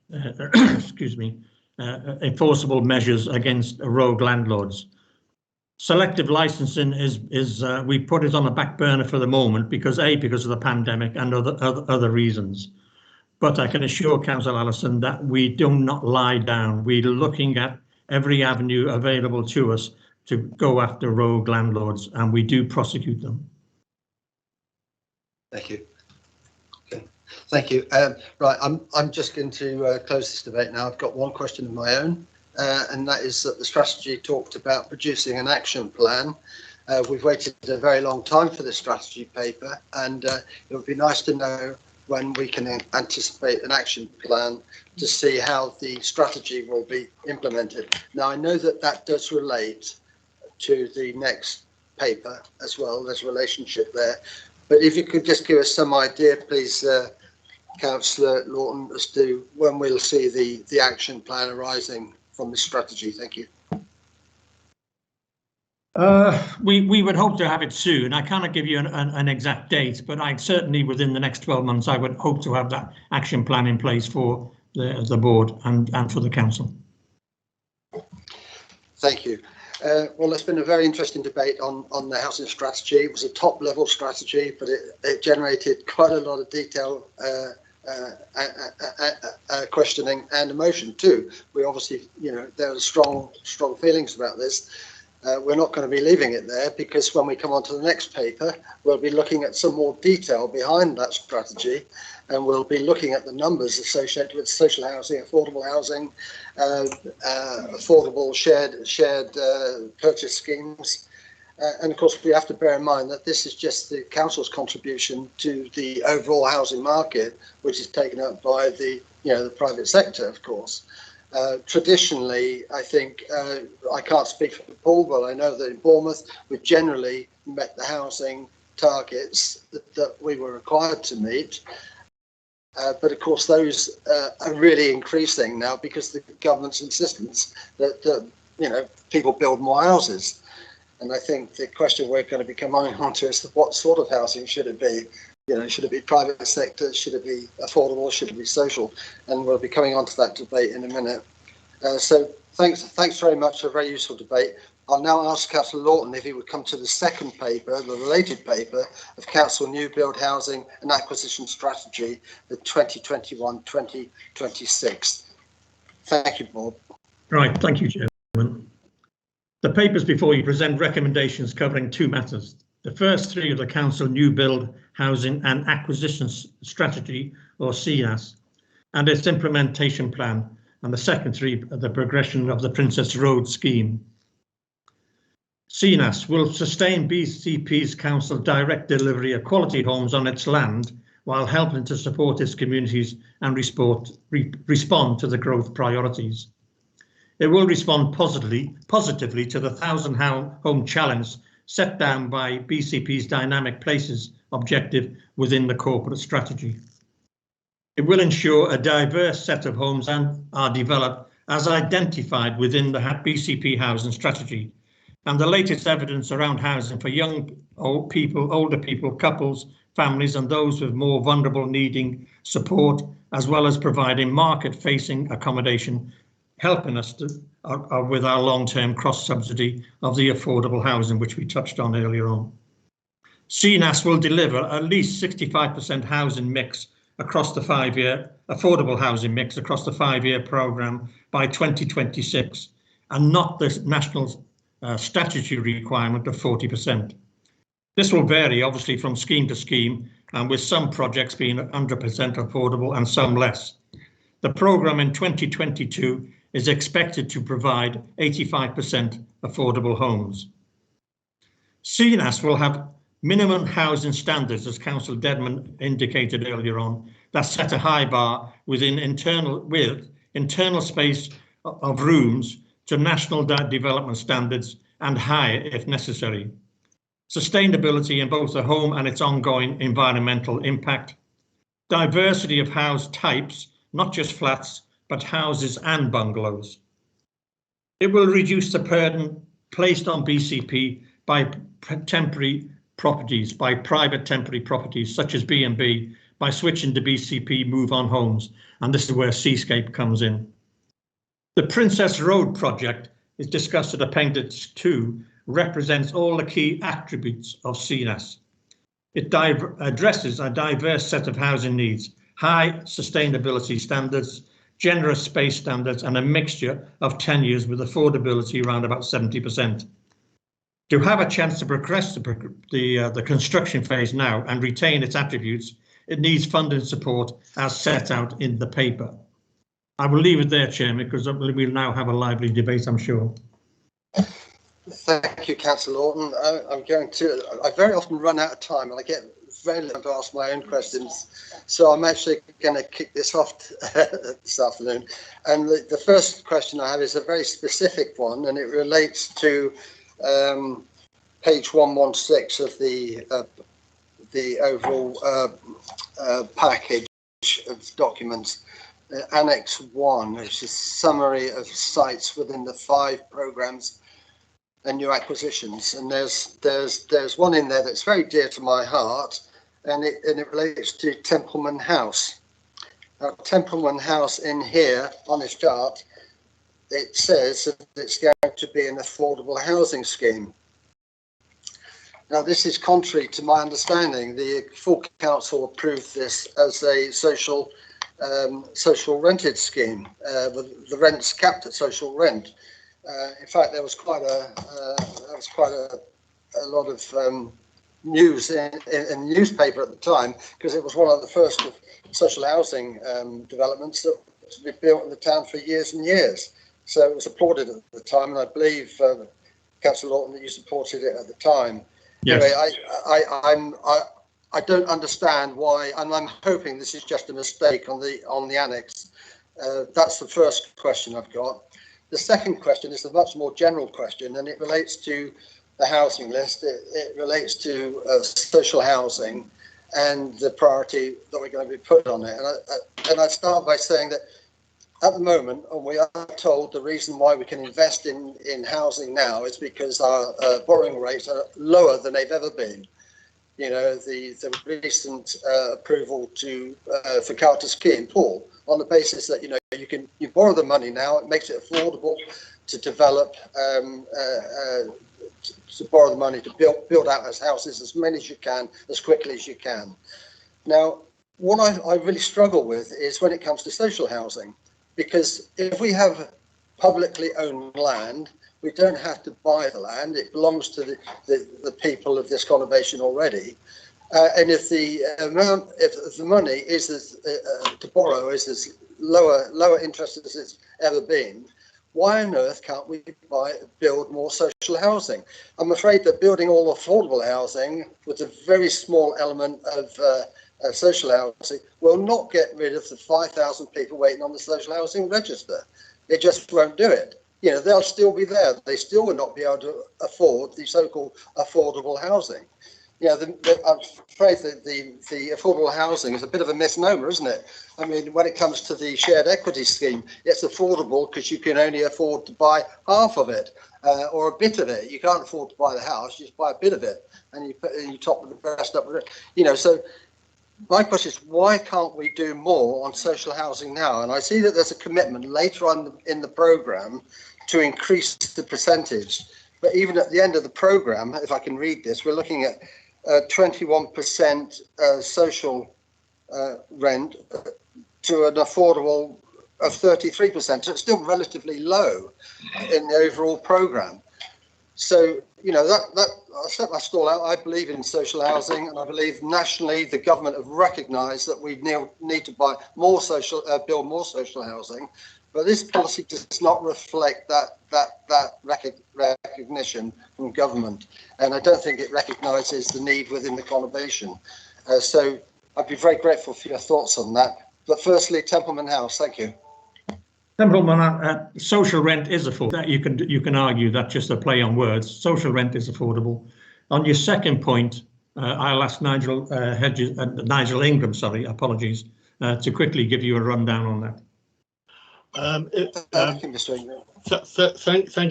enforceable measures against rogue landlords. Selective licensing is we put it on the back burner for the moment because of the pandemic and other reasons. But I can assure Councillor Allison that we do not lie down. We're looking at every avenue available to us to go after rogue landlords, and we do prosecute them. Thank you. Okay. Thank you. Right, I'm just going to close this debate now. I've got one question of my own, and that is that the strategy talked about producing an action plan. We've waited a very long time for this strategy paper, and it would be nice to know when we can anticipate an action plan to see how the strategy will be implemented. Now, I know that that does relate to the next paper as well. There's a relationship there. But if you could just give us some idea, please, Councillor Lawton, as to when we'll see the action plan arising from this strategy. Thank you. We would hope to have it soon. I cannot give you an exact date, but I'd certainly within the next 12 months, I would hope to have that action plan in place for the board and for the council. Thank you. Well, it's been a very interesting debate on the housing strategy. It was a top level strategy, but it generated quite a lot of detail questioning and emotion too. We obviously, there are strong feelings about this. We're not going to be leaving it there, because when we come on to the next paper, we'll be looking at some more detail behind that strategy, and we'll be looking at the numbers associated with social housing, affordable housing, affordable shared purchase schemes. And of course, we have to bear in mind that this is just the council's contribution to the overall housing market, which is taken up by the private sector, of course. Traditionally, I think, I can't speak for Paul, but I know that in Bournemouth, we've generally met the housing targets that we were required to meet. But of course, those are really increasing now because the government's insistence that people build more houses. And I think the question we're going to be coming on to is what sort of housing should it be? Should it be private sector? Should it be affordable? Should it be social? And we'll be coming on to that debate in a minute. So thanks very much for a very useful debate. I'll now ask Councillor Lawton if he would come to the second paper, the related paper of Council New Build Housing and Acquisition Strategy, the 2021-2026. Thank you, Bob. Right, thank you, Chairman. The papers before you present recommendations covering two matters. The first three of the Council New Build Housing and Acquisition Strategy, or CNAS, and its implementation plan, and the second three are the progression of the Princess Road scheme. CNAS will sustain BCP's council direct delivery of quality homes on its land while helping to support its communities and respond to the growth priorities. It will respond positively to the 1,000 home challenge set down by BCP's Dynamic Places objective within the corporate strategy. It will ensure a diverse set of homes are developed as identified within the BCP housing strategy, and the latest evidence around housing for young people, older people, couples, families, and those with more vulnerable needing support, as well as providing market-facing accommodation, helping us with our long-term cross-subsidy of the affordable housing, which we touched on earlier on. CNAS will deliver at least 65% housing mix across the 5-year, affordable housing mix across the 5-year programme by 2026, and not the national statutory requirement of 40%. This will vary obviously from scheme to scheme, and with some projects being 100% affordable and some less. The programme in 2022 is expected to provide 85% affordable homes. CNAS will have minimum housing standards, as Councillor Dedman indicated earlier on, that set a high bar with internal space of rooms to national development standards and higher if necessary. Sustainability in both the home and its ongoing environmental impact. Diversity of house types, not just flats, but houses and bungalows. It will reduce the burden placed on BCP by private temporary properties such as B&B by switching to BCP Move On Homes, and this is where Seascape comes in. The Princess Road project is discussed at Appendix 2, represents all the key attributes of CNAS. It addresses a diverse set of housing needs, high sustainability standards, generous space standards, and a mixture of tenures with affordability around about 70%. To have a chance to progress the construction phase now and retain its attributes, it needs funding support as set out in the paper. I will leave it there, Chairman, because we'll now have a lively debate, I'm sure. Thank you, Councillor Lawton. I very often run out of time and I get very little to ask my own questions. So I'm actually going to kick this off this afternoon. And the first question I have is a very specific one, and it relates to page 116 of the overall package of documents. Annex 1, which is summary of sites within the 5 programmes and new acquisitions, and there's one in there that's very dear to my heart, and it relates to Templeman House. Now, Templeman House in here on this chart, it says that it's going to be an affordable housing scheme. Now, this is contrary to my understanding. The full council approved this as a social rented scheme, with the rents capped at social rent. In fact, there was quite a lot of news in the newspaper at the time, because it was one of the first of social housing developments that was to be built in the town for years and years. So it was applauded at the time, and I believe Councillor Lawton, that you supported it at the time. Yes. Anyway, I don't understand why, and I'm hoping this is just a mistake on the annex. That's the first question I've got. The second question is a much more general question, and it relates to the housing list. It relates to social housing and the priority that we're going to be put on it. And I start by saying that at the moment, and we are told the reason why we can invest in housing now is because our borrowing rates are lower than they've ever been. You know, the recent approval for Carter's Key in Paul, on the basis that, you know, you borrow the money now, it makes it affordable to develop, to borrow the money to build out as houses as many as you can, as quickly as you can. Now, what I really struggle with is when it comes to social housing, because if we have publicly owned land, we don't have to buy the land. It belongs to the people of this conurbation already. And if the money is to borrow is as lower interest as it's ever been, why on earth can't we build more social housing? I'm afraid that building all affordable housing with a very small element of social housing will not get rid of the 5,000 people waiting on the social housing register. It just won't do it. You know, they'll still be there. They still will not be able to afford the so-called affordable housing. You know, I'm afraid that the affordable housing is a bit of a misnomer, isn't it? I mean, when it comes to the shared equity scheme, it's affordable because you can only afford to buy half of it or a bit of it. You can't afford to buy the house, you just buy a bit of it, and you top the rest up with it. You know, so my question is, why can't we do more on social housing now? And I see that there's a commitment later on in the programme to increase the percentage. But even at the end of the programme, if I can read this, we're looking at 21% social rent to an affordable of 33%. So it's still relatively low in the overall programme. So, you know, I set my stall out. I believe in social housing, and I believe nationally the government have recognised that we need to build more social housing. But this policy does not reflect that recognition from government, and I don't think it recognises the need within the conurbation. So I'd be very grateful for your thoughts on that. But firstly, Templeman House, thank you. Templeman, social rent is affordable. You can argue that's just a play on words. Social rent is affordable. On your second point, I'll ask Nigel Ingram, apologies, to quickly give you a rundown on that. Thank you,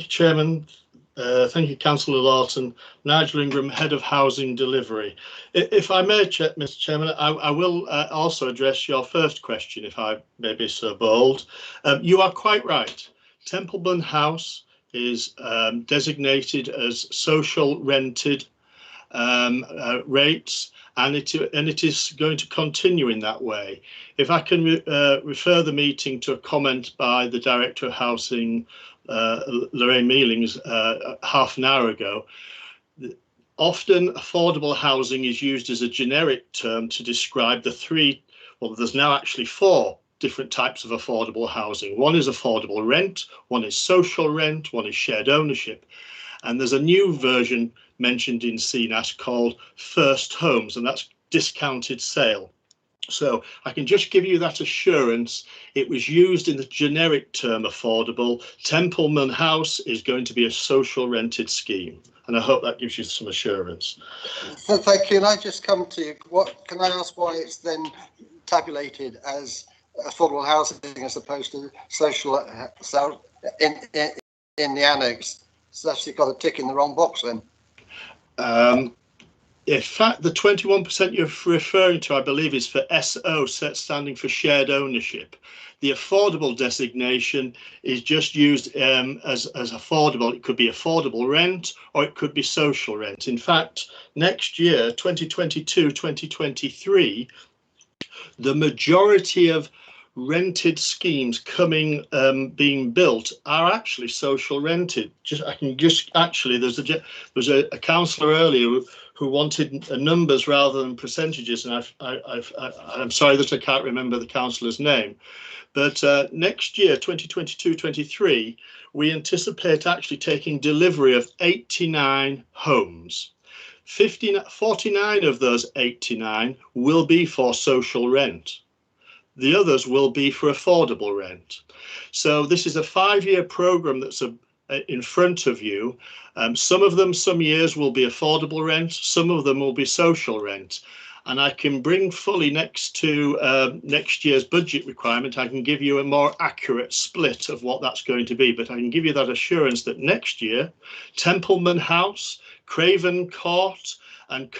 Chairman. Thank you, Councillor Lawton. Nigel Ingram, Head of Housing Delivery. If I may, Mr. Chairman, I will also address your first question, if I may be so bold. You are quite right. Templeman House is designated as social rented rates, and it is going to continue in that way. If I can refer the meeting to a comment by the Director of Housing, Lorraine Mealings, half an hour ago, Often affordable housing is used as a generic term to describe the three, well, there's now actually 4 different types of affordable housing. One is affordable rent, one is social rent, one is shared ownership. And there's a new version mentioned in CNAS called first homes, and that's discounted sale. So I can just give you that assurance. It was used in the generic term affordable. Templeman House is going to be a social rented scheme. And I hope that gives you some assurance. So, thank you. Can I just come to you? Can I ask why it's then tabulated as affordable housing as opposed to social in the annex? So that's got a tick in the wrong box then. In fact, the 21% you're referring to, I believe, is for SO, standing for shared ownership. The affordable designation is just used as affordable. It could be affordable rent or it could be social rent. In fact, next year, 2022-2023, the majority of rented schemes being built are actually social rented. There's a councillor earlier who wanted numbers rather than percentages, and I'm sorry that I can't remember the councillor's name. But next year, 2022-23, we anticipate actually taking delivery of 89 homes. 49 of those 89 will be for social rent. The others will be for affordable rent. So this is a 5-year programme that's in front of you. Some of them, some years will be affordable rent, some of them will be social rent. And I can bring fully next to next year's budget requirement, I can give you a more accurate split of what that's going to be. But I can give you that assurance that next year, Templeman House, Craven Court, and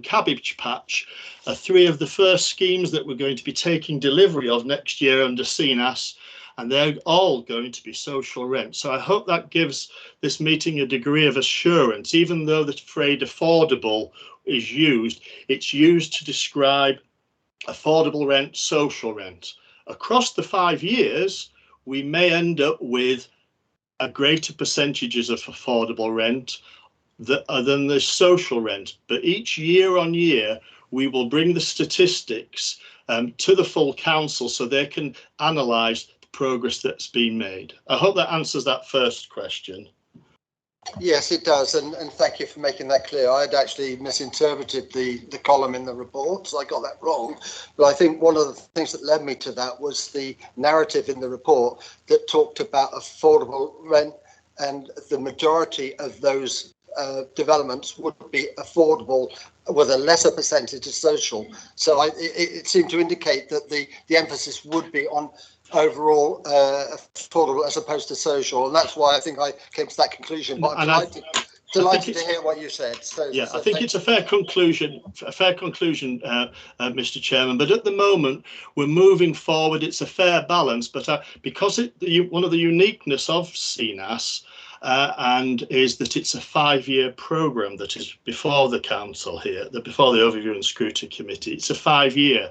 Cabbage Patch are 3 of the first schemes that we're going to be taking delivery of next year under CNAS, and they're all going to be social rent. So I hope that gives this meeting a degree of assurance. Even though the phrase affordable is used, it's used to describe affordable rent, social rent. Across the 5 years, we may end up with a greater percentages of affordable rent than the social rent, but each year on year we will bring the statistics to the full council so they can analyse the progress that's been made. I hope that answers that first question. Yes, it does, and thank you for making that clear. I had actually misinterpreted the column in the report, so I got that wrong. But I think one of the things that led me to that was the narrative in the report that talked about affordable rent, and the majority of those developments would be affordable with a lesser percentage of social. So it seemed to indicate that the emphasis would be on overall affordable as opposed to social, and that's why I think I came to that conclusion. But I'm delighted to hear what you said. So I think it's a fair conclusion, Mr. Chairman. But at the moment, we're moving forward. It's a fair balance. But because one of the uniqueness of CNAS and is that it's a 5-year programme that is before the council here, before the Overview and Scrutiny Committee. It's a 5-year,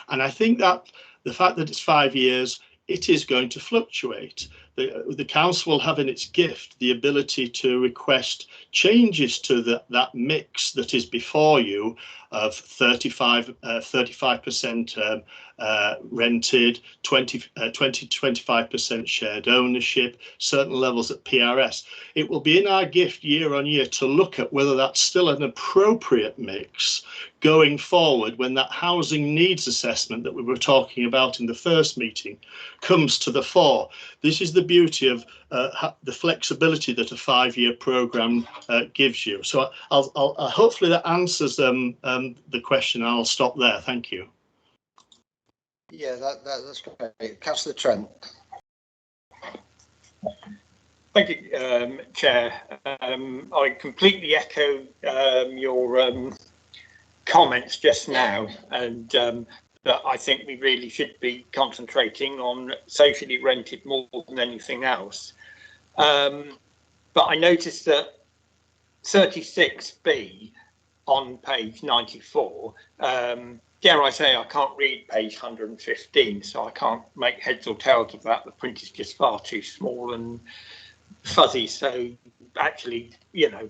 and I think that the fact that it's 5 years, it is going to fluctuate. The council will have in its gift the ability to request changes to that mix that is before you of 35% rented, 20-25% shared ownership, certain levels at PRS. It will be in our gift year on year to look at whether that's still an appropriate mix going forward when that housing needs assessment that we were talking about in the first meeting comes to the fore. This is the beauty of the flexibility that a 5-year programme gives you. So I'll hopefully that answers the question. I'll stop there. Thank you. Yeah, that's great. Councillor Trent. Thank you, Chair. I completely echo your comments just now, and that I think we really should be concentrating on socially rented more than anything else. But I noticed that 36B on page 94, dare I say, I can't read page 115, so I can't make heads or tails of that. The print is just far too small and fuzzy, so actually,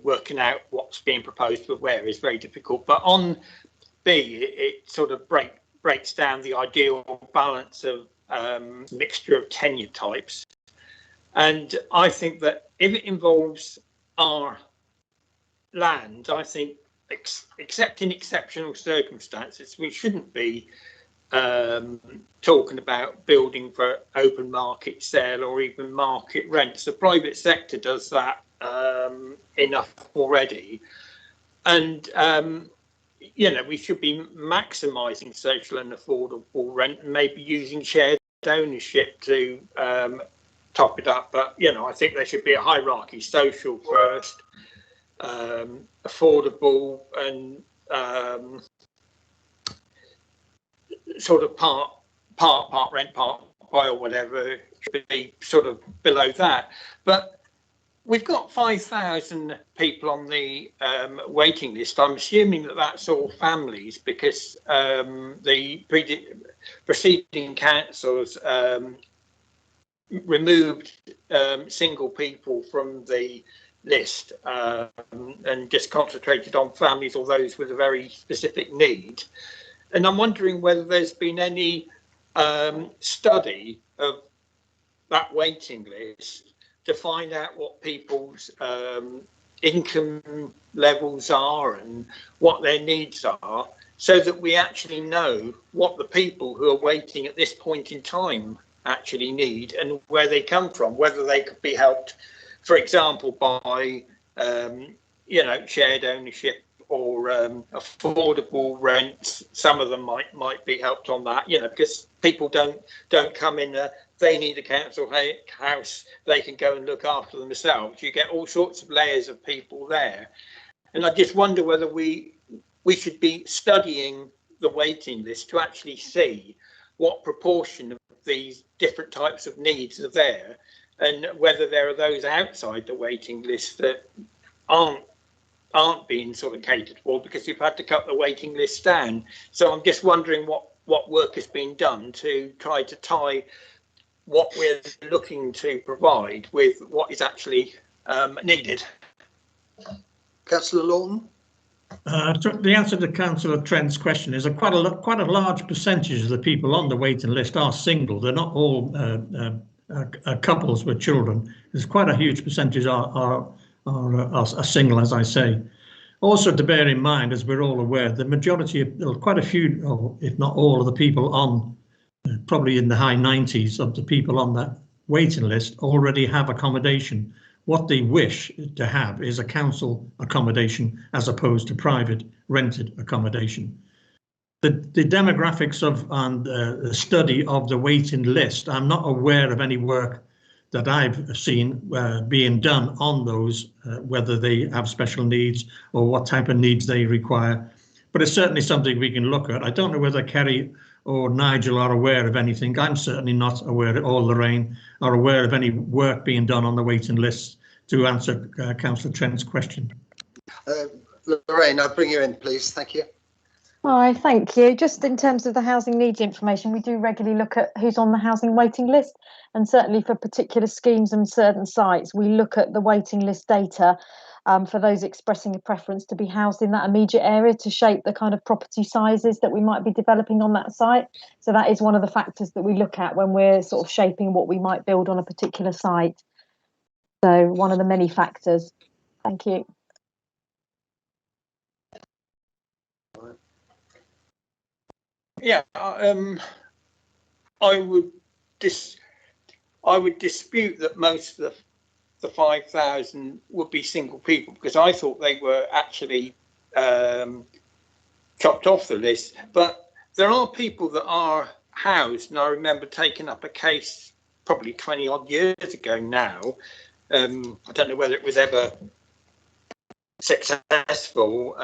working out what's being proposed but where is very difficult. But on B, it sort of breaks down the ideal balance of mixture of tenure types. And I think that if it involves our land, I think, except in exceptional circumstances, we shouldn't be talking about building for open market sale or even market rents. The private sector does that enough already. And, we should be maximising social and affordable rent and maybe using shared ownership to top it up. But, I think there should be a hierarchy: social first, affordable, and sort of part rent, part buy, or whatever, should be sort of below that. But we've got 5,000 people on the waiting list. I'm assuming that that's all families, because the preceding councils removed single people from the list and just concentrated on families or those with a very specific need. And I'm wondering whether there's been any study of that waiting list to find out what people's income levels are and what their needs are, so that we actually know what the people who are waiting at this point in time actually need and where they come from, whether they could be helped, for example, by shared ownership or affordable rents. Some of them might be helped on that, because people don't come in. They need a council house, they can go and look after themselves. You get all sorts of layers of people there, and I just wonder whether we should be studying the waiting list to actually see what proportion of these different types of needs are there, and whether there are those outside the waiting list that aren't being sort of catered for because you've had to cut the waiting list down. So I'm just wondering what work has been done to try to tie what we're looking to provide with what is actually needed. Councillor Lawton. So the answer to Councillor Trent's question is quite a large percentage of the people on the waiting list are single. They're not all couples with children. There's quite a huge percentage are single, as I say. Also, to bear in mind, as we're all aware, the majority of quite a few, if not all, of the people on, probably in the high 90s of the people on that waiting list already have accommodation. What they wish to have is a council accommodation as opposed to private rented accommodation. The demographics of and the study of the waiting list, I'm not aware of any work that I've seen being done on those, whether they have special needs or what type of needs they require. But it's certainly something we can look at. I don't know whether Kerry or Nigel are aware of anything. I'm certainly not aware, or Lorraine are aware of any work being done on the waiting list to answer Councillor Trent's question. Lorraine, I'll bring you in, please. Thank you. Hi, thank you. Just in terms of the housing needs information, we do regularly look at who's on the housing waiting list, and certainly for particular schemes and certain sites, we look at the waiting list data for those expressing a preference to be housed in that immediate area to shape the kind of property sizes that we might be developing on that site. So that is one of the factors that we look at when we're sort of shaping what we might build on a particular site. So one of the many factors. Thank you. Yeah, I would dispute that most of the 5,000 would be single people, because I thought they were actually chopped off the list. But there are people that are housed, and I remember taking up a case probably 20 odd years ago now. I don't know whether it was ever successful,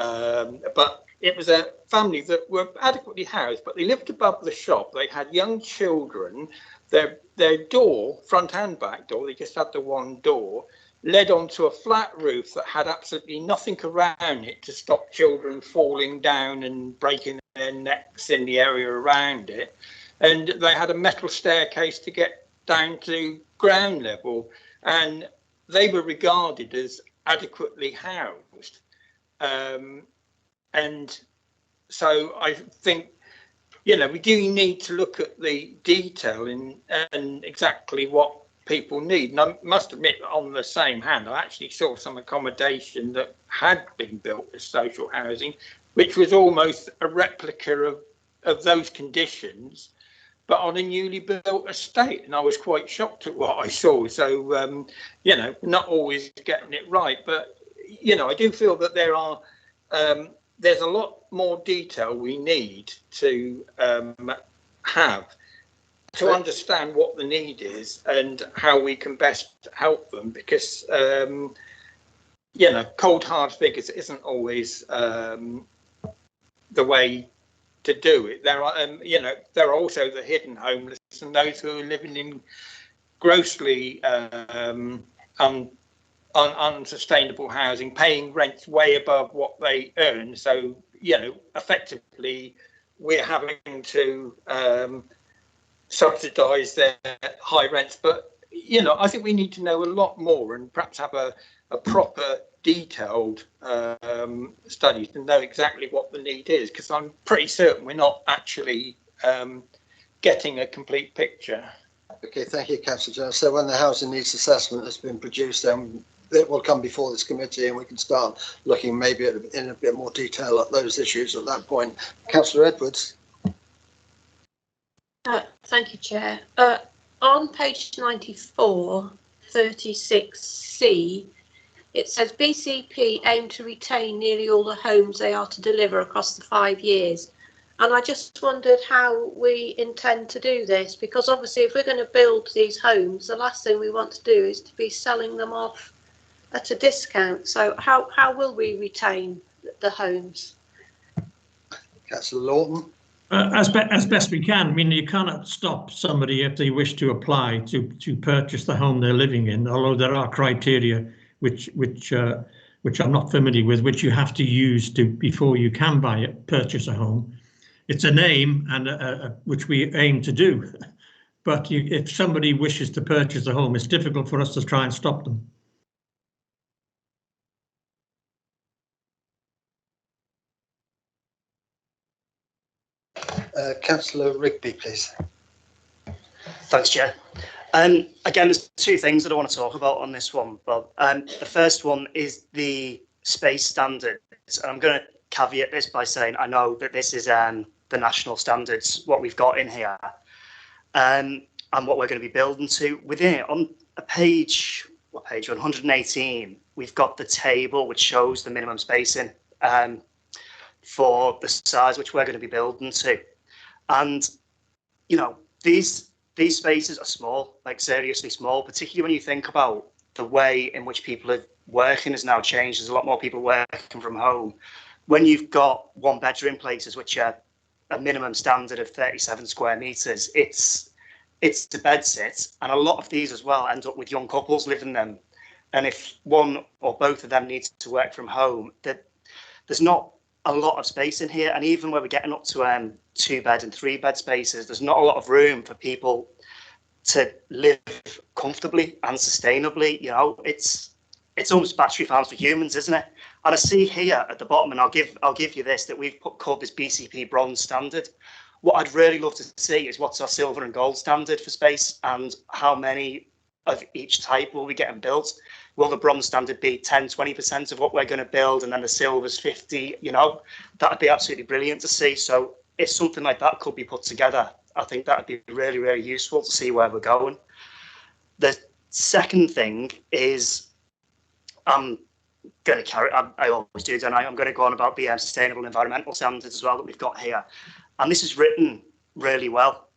but it was a family that were adequately housed, but they lived above the shop. They had young children. Their door, front and back door, they just had the one door, led onto a flat roof that had absolutely nothing around it to stop children falling down and breaking their necks in the area around it. And they had a metal staircase to get down to ground level. And they were regarded as adequately housed. And so I think, you know, we do need to look at the detail and exactly what people need. And I must admit, on the same hand, I actually saw some accommodation that had been built as social housing, which was almost a replica of those conditions, but on a newly built estate. And I was quite shocked at what I saw. So, you know, not always getting it right, but, you know, I do feel that there are, there's a lot more detail we need to have to understand what the need is and how we can best help them, because you know, cold hard figures isn't always the way to do it. There are you know, there are also the hidden homeless and those who are living in grossly unsustainable housing, paying rents way above what they earn. So, you know, effectively we're having to subsidise their high rents. But, you know, I think we need to know a lot more and perhaps have a proper detailed study to know exactly what the need is, because I'm pretty certain we're not actually getting a complete picture. Okay, thank you, Councillor Jones. So when the housing needs assessment has been produced, then it will come before this committee and we can start looking maybe in a bit more detail at those issues at that point. Councillor Edwards. Thank you, Chair. On page 94, 36C, it says BCP aim to retain nearly all the homes they are to deliver across the 5 years. And I just wondered how we intend to do this, because obviously if we're going to build these homes, the last thing we want to do is to be selling them off at a discount. So how will we retain the homes? Councillor Lawton. As best we can. I mean, you cannot stop somebody if they wish to apply to purchase the home they're living in, although there are criteria which I'm not familiar with, which you have to use before you can purchase a home. It's an aim, and which we aim to do. But if somebody wishes to purchase a home, it's difficult for us to try and stop them. Councillor Rigby, please. Thanks, Chair. Again, there's two things that I want to talk about on this one, Bob. The first one is the space standards. And I'm going to caveat this by saying I know that this is the national standards, what we've got in here, and what we're going to be building to. Within it, on page 118, we've got the table which shows the minimum spacing for the size which we're going to be building to. And, you know, these spaces are small, like seriously small, particularly when you think about the way in which people are working has now changed. There's a lot more people working from home. When you've got one bedroom places, which are a minimum standard of 37 square meters, it's the bed sit. And a lot of these as well end up with young couples living in them. And if one or both of them needs to work from home, there's not a lot of space in here. And even where we're getting up to 2-bed and 3-bed spaces, there's not a lot of room for people to live comfortably and sustainably. You know, it's almost battery farms for humans, isn't it? And I see here at the bottom, and I'll give you this, that we've called this BCP bronze standard. What I'd really love to see is what's our silver and gold standard for space, and how many of each type will be getting built. Will the bronze standard be 10-20% of what we're going to build, and then the silver's 50? You know, that'd be absolutely brilliant to see. So if something like that could be put together, I think that would be really, really useful to see where we're going. The second thing is, I'm going to carry, I always do, don't I? I'm going to go on about the sustainable environmental standards as well that we've got here. And this is written really well,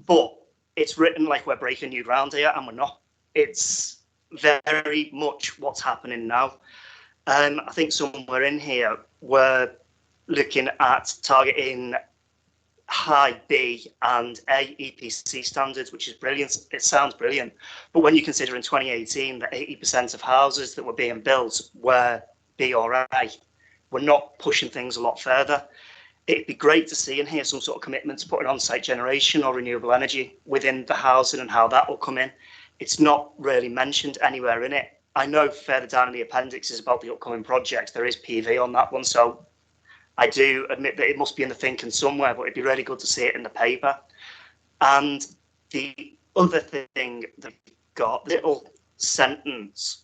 but it's written like we're breaking new ground here, and we're not. It's very much what's happening now. I think somewhere in here we're looking at targeting high B and A EPC standards, which is brilliant. It sounds brilliant, but when you consider in 2018 that 80% of houses that were being built were B or A, we're not pushing things a lot further. It'd be great to see in here some sort of commitment to putting on-site generation or renewable energy within the housing and how that will come in. It's not really mentioned anywhere in it. I know further down in the appendix is about the upcoming projects. There is PV on that one, so I do admit that it must be in the thinking somewhere, but it'd be really good to see it in the paper. And the other thing that we've got, the little sentence,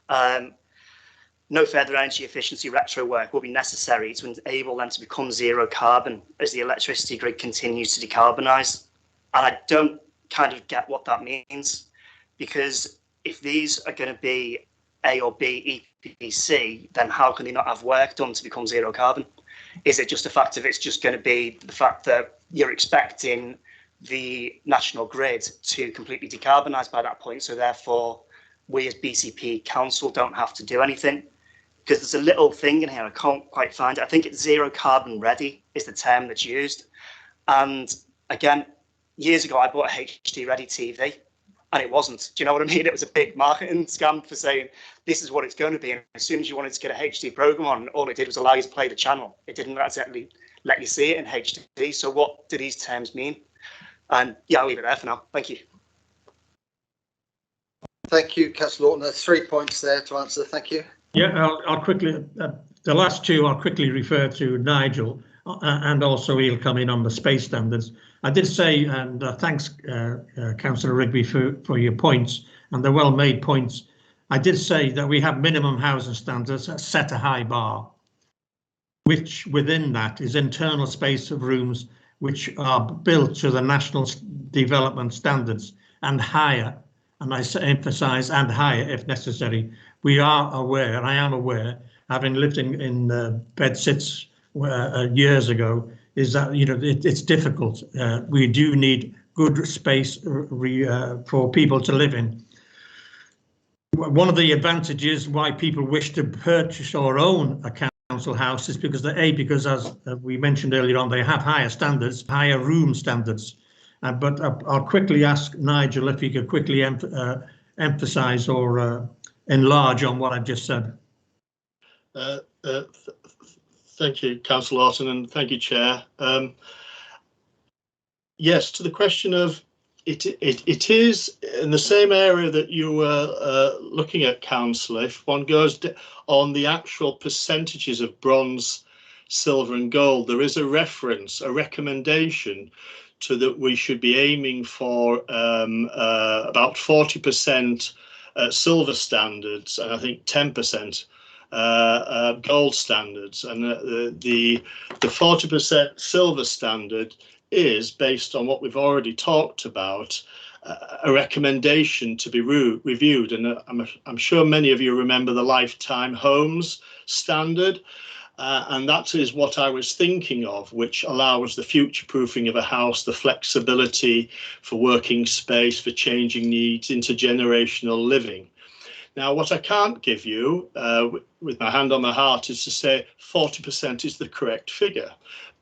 no further energy efficiency retro work will be necessary to enable them to become zero carbon as the electricity grid continues to decarbonise. And I don't kind of get what that means, because if these are going to be A or B EPC, then how can they not have work done to become zero carbon? Is it just a fact of it's just going to be the fact that you're expecting the national grid to completely decarbonise by that point, so therefore we as BCP Council don't have to do anything? Because there's a little thing in here, I can't quite find it. I think it's zero carbon ready is the term that's used. And again, years ago, I bought a HD ready TV and it wasn't. Do you know what I mean? It was a big marketing scam for saying this is what it's going to be. And as soon as you wanted to get a HD program on, all it did was allow you to play the channel. It didn't exactly let you see it in HD. So what do these terms mean? And yeah, I'll leave it there for now. Thank you. Thank you, Councillor Lawton. There's 3 points there to answer. Thank you. Yeah, I'll quickly, the last two I'll quickly refer to Nigel, and also he'll come in on the space standards. I did say, and thanks Councillor Rigby for your points, and they're well made points. I did say that we have minimum housing standards that set a high bar, which within that is internal space of rooms which are built to the national development standards and higher, and I emphasise and higher if necessary. We are aware, and I am aware, having lived in bedsits years ago, is that it's difficult. We do need good space for people to live in. One of the advantages why people wish to purchase or own a council house is because because as we mentioned earlier on, they have higher standards, higher room standards. But I'll quickly ask Nigel if he could quickly emphasise or enlarge on what I've just said. Thank you, Councillor Lawton, and thank you, Chair. Yes, to the question of it is in the same area that you were looking at, Councillor. If one goes on the actual percentages of bronze, silver and gold, there is a reference, a recommendation to that we should be aiming for about 40% silver standards, and I think 10% gold standards. And the 40% silver standard is based on what we've already talked about, a recommendation to be reviewed. And I'm sure many of you remember the Lifetime Homes standard. And that is what I was thinking of, which allows the future proofing of a house, the flexibility for working space, for changing needs, intergenerational living. Now, what I can't give you, with my hand on my heart, is to say 40% is the correct figure.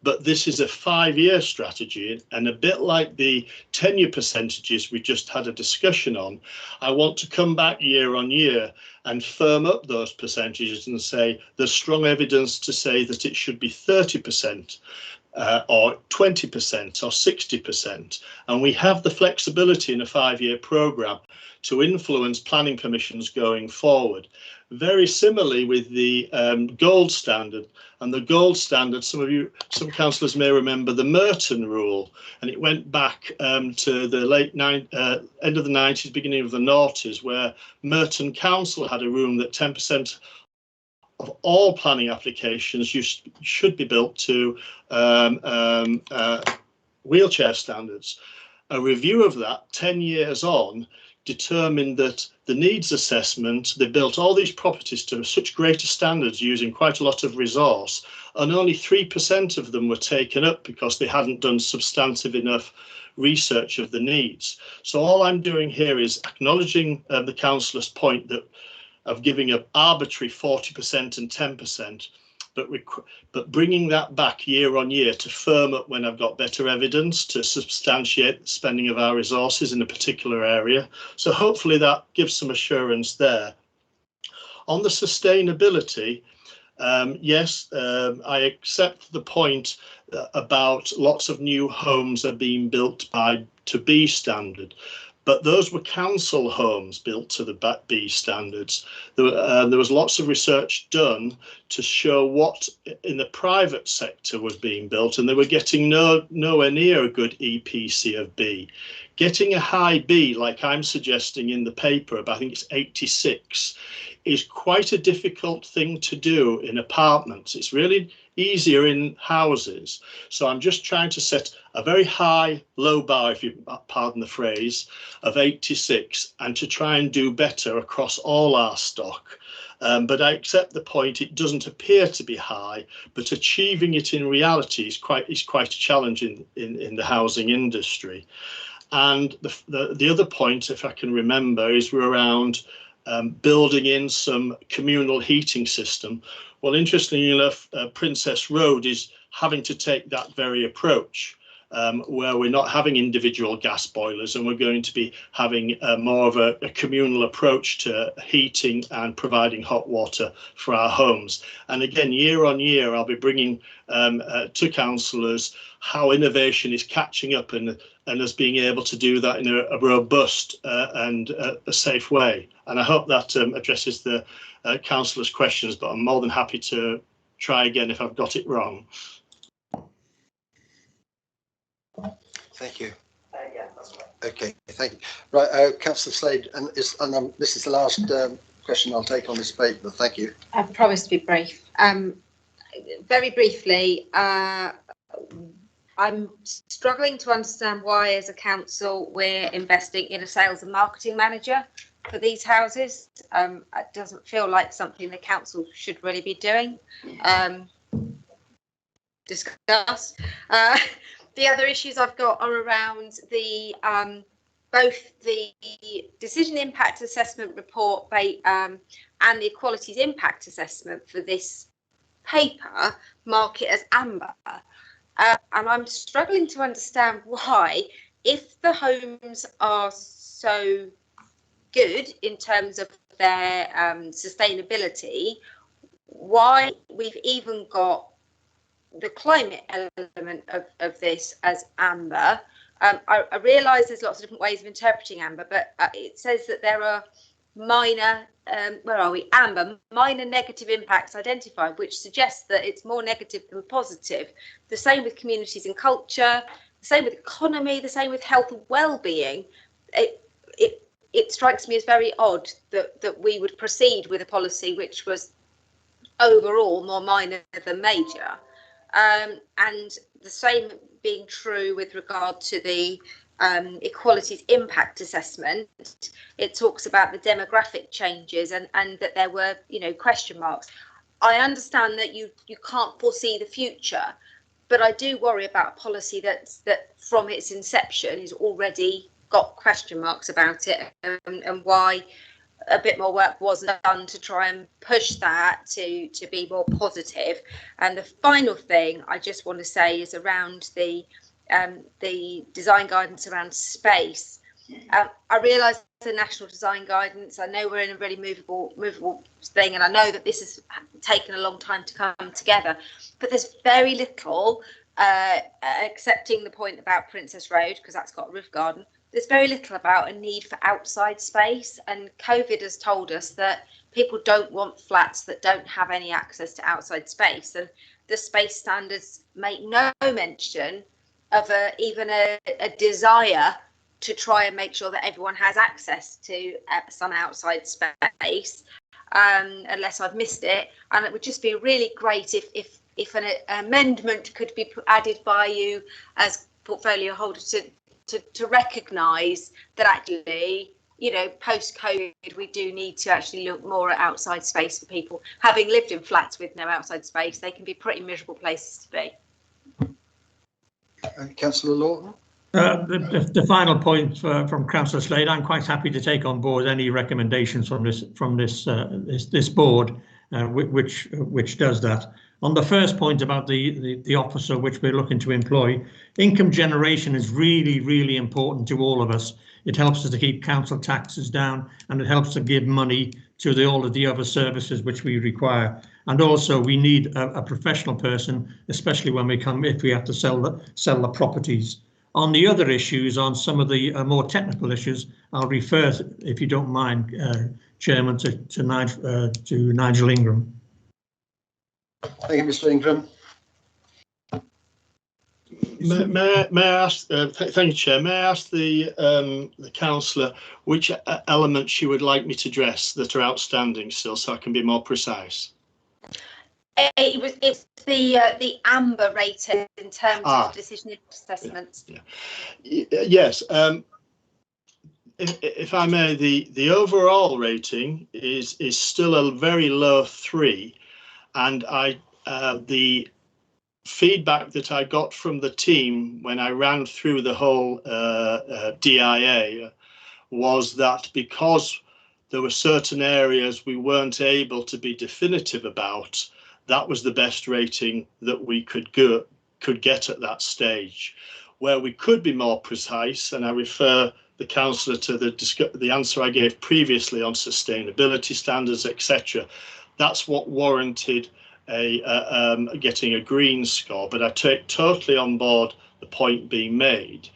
But this is a 5-year strategy, and a bit like the tenure percentages we just had a discussion on, I want to come back year on year and firm up those percentages and say there's strong evidence to say that it should be 30%. Or 20% or 60%, and we have the flexibility in a 5-year programme to influence planning permissions going forward. Very similarly with the gold standard, and the gold standard, some councillors may remember the Merton rule, and it went back to the end of the 90s, beginning of the noughties, where Merton Council had a rule that 10% of all planning applications should be built to wheelchair standards. A review of that 10 years on determined that the needs assessment, they built all these properties to such greater standards using quite a lot of resource, and only 3% of them were taken up because they hadn't done substantive enough research of the needs. So all I'm doing here is acknowledging the councillor's point that of giving up arbitrary 40% and 10%, but bringing that back year on year to firm up when I've got better evidence to substantiate the spending of our resources in a particular area. So hopefully that gives some assurance there. On the sustainability, yes, I accept the point about lots of new homes are being built to B standard. but those were council homes built to the B standards. There was lots of research done to show what in the private sector was being built, and they were getting nowhere near a good EPC of B. Getting a high B, like I'm suggesting in the paper, I think it's 86, is quite a difficult thing to do in apartments. It's really easier in houses. So I'm just trying to set a very high, low bar, if you pardon the phrase, of 86, and to try and do better across all our stock. But I accept the point, it doesn't appear to be high, but achieving it in reality is quite a challenge in the housing industry. And the other point, if I can remember, is we're around building in some communal heating system. Well, interestingly enough, Princess Road is having to take that very approach, where we're not having individual gas boilers, and we're going to be having more of a communal approach to heating and providing hot water for our homes. And again, year on year, I'll be bringing to councillors how innovation is catching up and us being able to do that in a robust and a safe way. And I hope that addresses the councillors' questions, but I'm more than happy to try again if I've got it wrong. Thank you. Yeah, that's right. Okay, thank you. Right, Councillor Slade, and this is the last question I'll take on this debate, but thank you. I promise to be brief. Very briefly, I'm struggling to understand why, as a council, we're investing in a sales and marketing manager for these houses. It doesn't feel like something the council should really be doing. Discuss. The other issues I've got are around the both the decision impact assessment report and the equalities impact assessment for this paper mark it as amber. And I'm struggling to understand why, if the homes are so good in terms of their sustainability, why we've even got the climate element of this as amber. I realise there's lots of different ways of interpreting amber, but it says that there are minor, amber, minor negative impacts identified, which suggests that it's more negative than positive. The same with communities and culture, the same with economy, the same with health and well-being. It strikes me as very odd that we would proceed with a policy which was overall more minor than major. And the same being true with regard to the equalities impact assessment. It talks about the demographic changes and that there were, question marks. I understand that you can't foresee the future, but I do worry about a policy that from its inception is already got question marks about it, and why a bit more work wasn't done to try and push that to be more positive. And the final thing I just want to say is around the design guidance around space. I realise the national design guidance. I know we're in a really movable thing, and I know that this has taken a long time to come together. But there's very little, accepting the point about Princess Road, because that's got a roof garden. There's very little about a need for outside space, and COVID has told us that people don't want flats that don't have any access to outside space, and the space standards make no mention of even a desire to try and make sure that everyone has access to some outside space, unless I've missed it. And it would just be really great if an amendment could be added by you as portfolio holder to recognise that actually, post-COVID, we do need to actually look more at outside space for people. Having lived in flats with no outside space, they can be pretty miserable places to be. Councillor Lawton? The final point from Councillor Slade, I'm quite happy to take on board any recommendations from this board, which does that. On the first point about the officer which we're looking to employ, income generation is really, really important to all of us. It helps us to keep council taxes down, and it helps to give money to all of the other services which we require. And also we need a professional person, especially when if we have to sell the properties. On the other issues, on some of the more technical issues, I'll refer, if you don't mind, Chairman, to Nigel Ingram. Thank you, Mr. Ingram. May I ask? Thank you, Chair. May I ask the councillor which elements she would like me to address that are outstanding still, so I can be more precise? It's the amber rating in terms of decision assessments. Yes. If I may, the overall rating is still a very low 3, and the feedback that I got from the team when I ran through the whole DIA was that because there were certain areas we weren't able to be definitive about, that was the best rating that we could get at that stage. Where we could be more precise, and I refer the councillor to the answer I gave previously on sustainability standards, etc. That's what warranted getting a green score. But I take totally on board the point being made,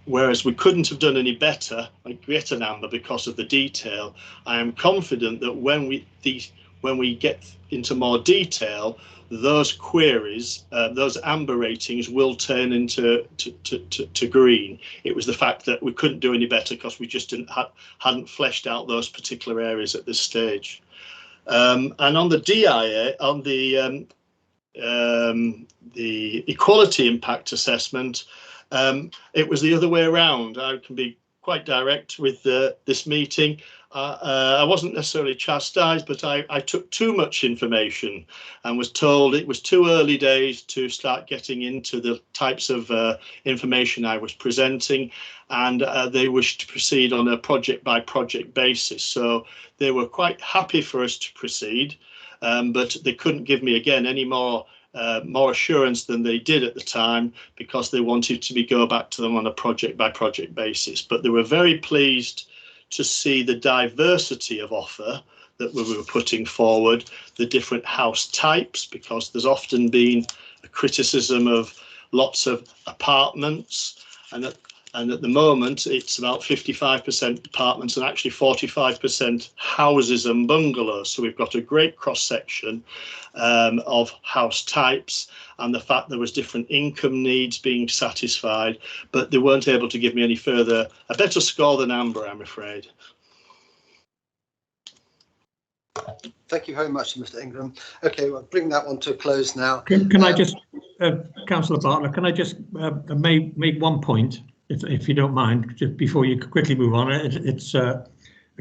whereas we couldn't have done any better, like get an amber because of the detail. I am confident that when we get into more detail, those queries, those amber ratings will turn into to green. It was the fact that we couldn't do any better because we just hadn't fleshed out those particular areas at this stage. And on the DIA, on the equality impact assessment, it was the other way around. I can be quite direct with this meeting. I wasn't necessarily chastised, but I took too much information and was told it was too early days to start getting into the types of information I was presenting, and they wished to proceed on a project by project basis. So they were quite happy for us to proceed, but they couldn't give me again any more assurance than they did at the time, because they wanted to go back to them on a project by project basis. But they were very pleased to see the diversity of offer that we were putting forward, the different house types, because there's often been a criticism of lots of apartments, and at the moment it's about 55% apartments and actually 45% houses and bungalows. So we've got a great cross section of house types, and the fact there was different income needs being satisfied, but they weren't able to give me any further, a better score than amber, I'm afraid. Thank you very much, Mr. Ingram. Okay, we'll bring that one to a close now. Can I just, Councillor Bartlett, can I just make one point, if you don't mind, just before you quickly move on? It's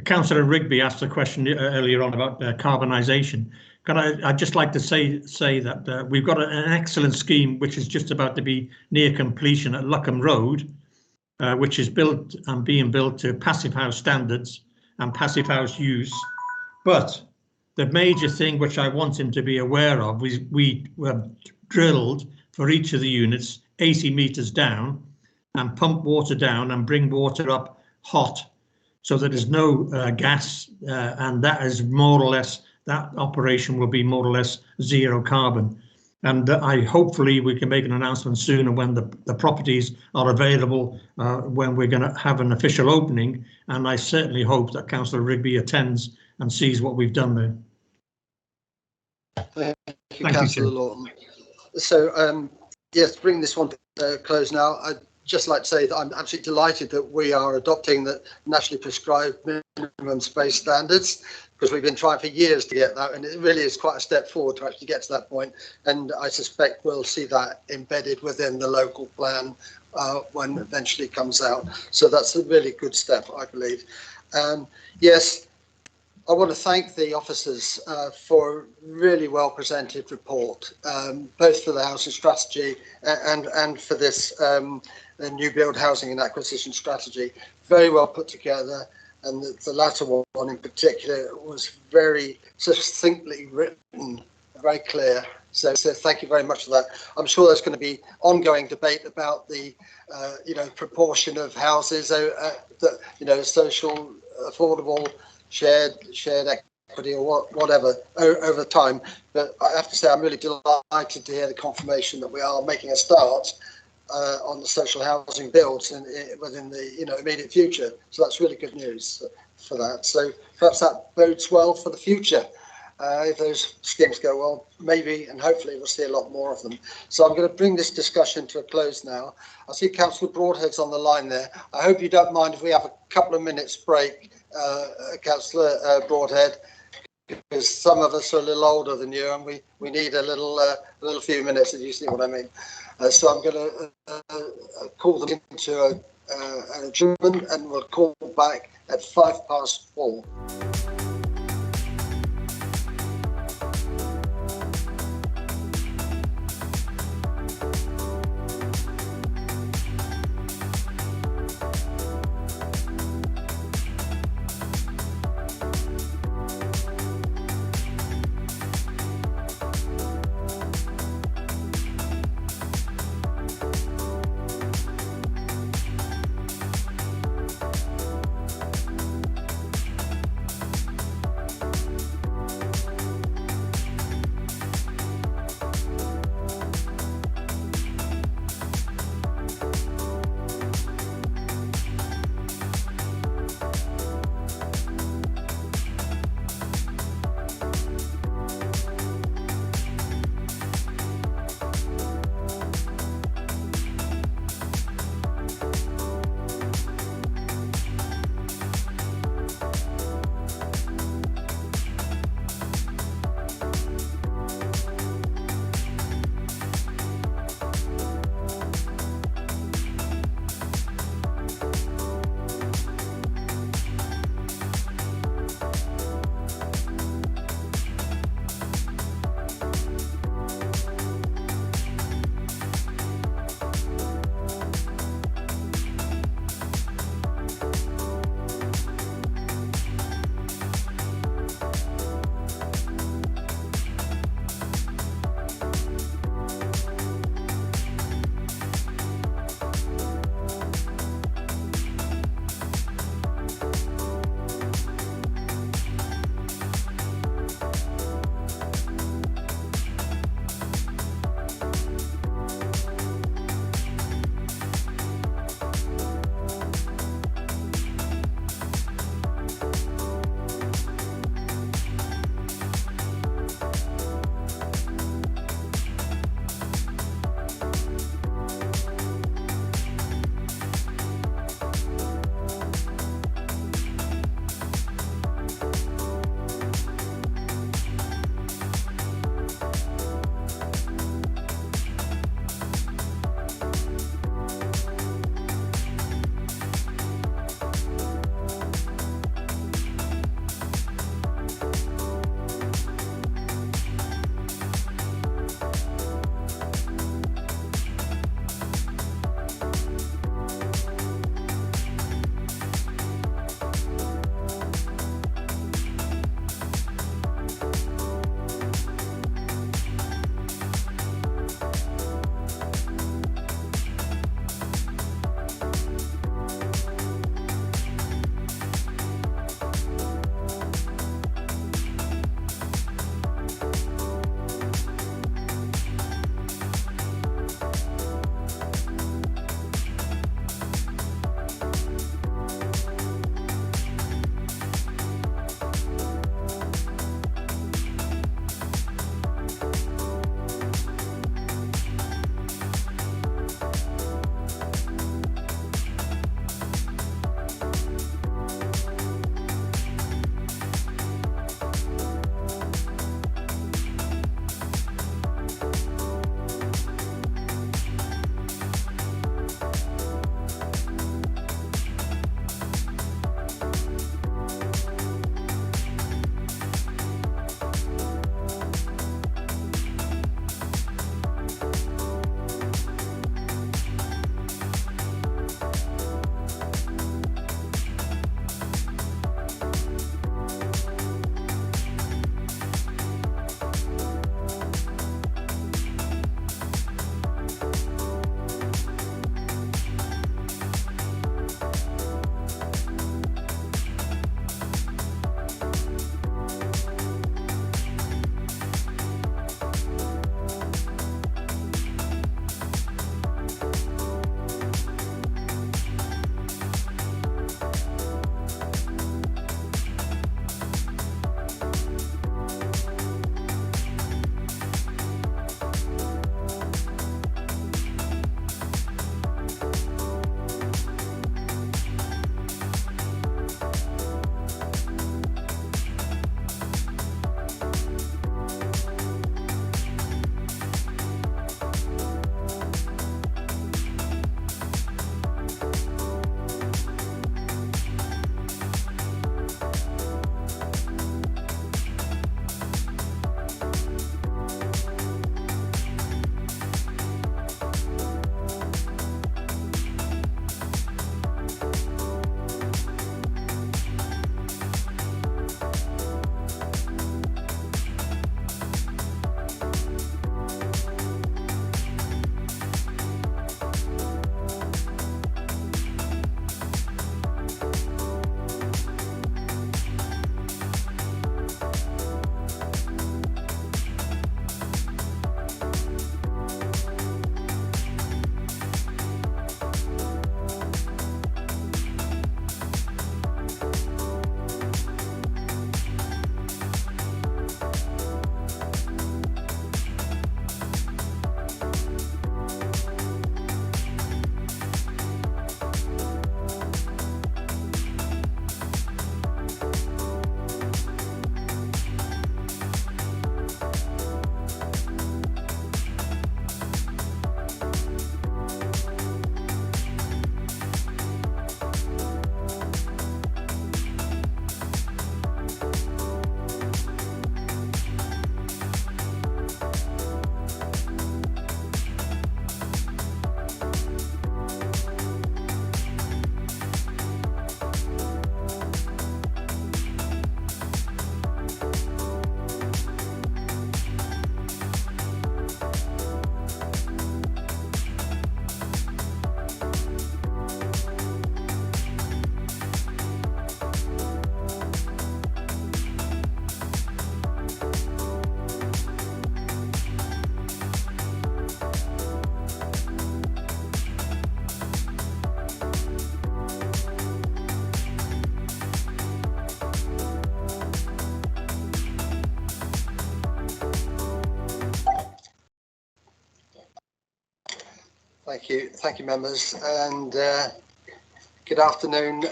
Councillor Rigby asked a question earlier on about carbonisation. I'd just like to say that we've got an excellent scheme which is just about to be near completion at Luckham Road, which is built and being built to passive house standards and passive house use. But the major thing which I want him to be aware of, we drilled for each of the units 80 metres down and pump water down and bring water up hot, so that there's no gas, and that is more or less, that operation will be more or less zero carbon. And hopefully we can make an announcement sooner when the properties are available, when we're going to have an official opening. And I certainly hope that Councillor Rigby attends and sees what we've done there. Thank you, Councillor Lawton. So, yes, bring this one to a close now. I'd just like to say that I'm absolutely delighted that we are adopting the nationally prescribed minimum space standards, because we've been trying for years to get that, and it really is quite a step forward to actually get to that point. And I suspect we'll see that embedded within the local plan when eventually comes out. So that's a really good step, I believe. Yes, I want to thank the officers for a really well presented report, both for the housing strategy and for this new build housing and acquisition strategy. Very well put together, and the latter one in particular was very succinctly written, very clear. So thank you very much for that. I'm sure there's going to be ongoing debate about the proportion of houses that social, affordable, shared equity or whatever over time. But I have to say I'm really delighted to hear the confirmation that we are making a start, on the social housing builds within the immediate future. So that's really good news for that. So perhaps that bodes well for the future. If those schemes go well, maybe and hopefully we'll see a lot more of them. So I'm going to bring this discussion to a close now. I see Councillor Broadhead's on the line there. I hope you don't mind if we have a couple of minutes break, Councillor Broadhead, because some of us are a little older than you and we need a little few minutes, if you see what I mean. So I'm going to call them into an adjournment and we'll call back at 4:05. Thank you, members, and good afternoon,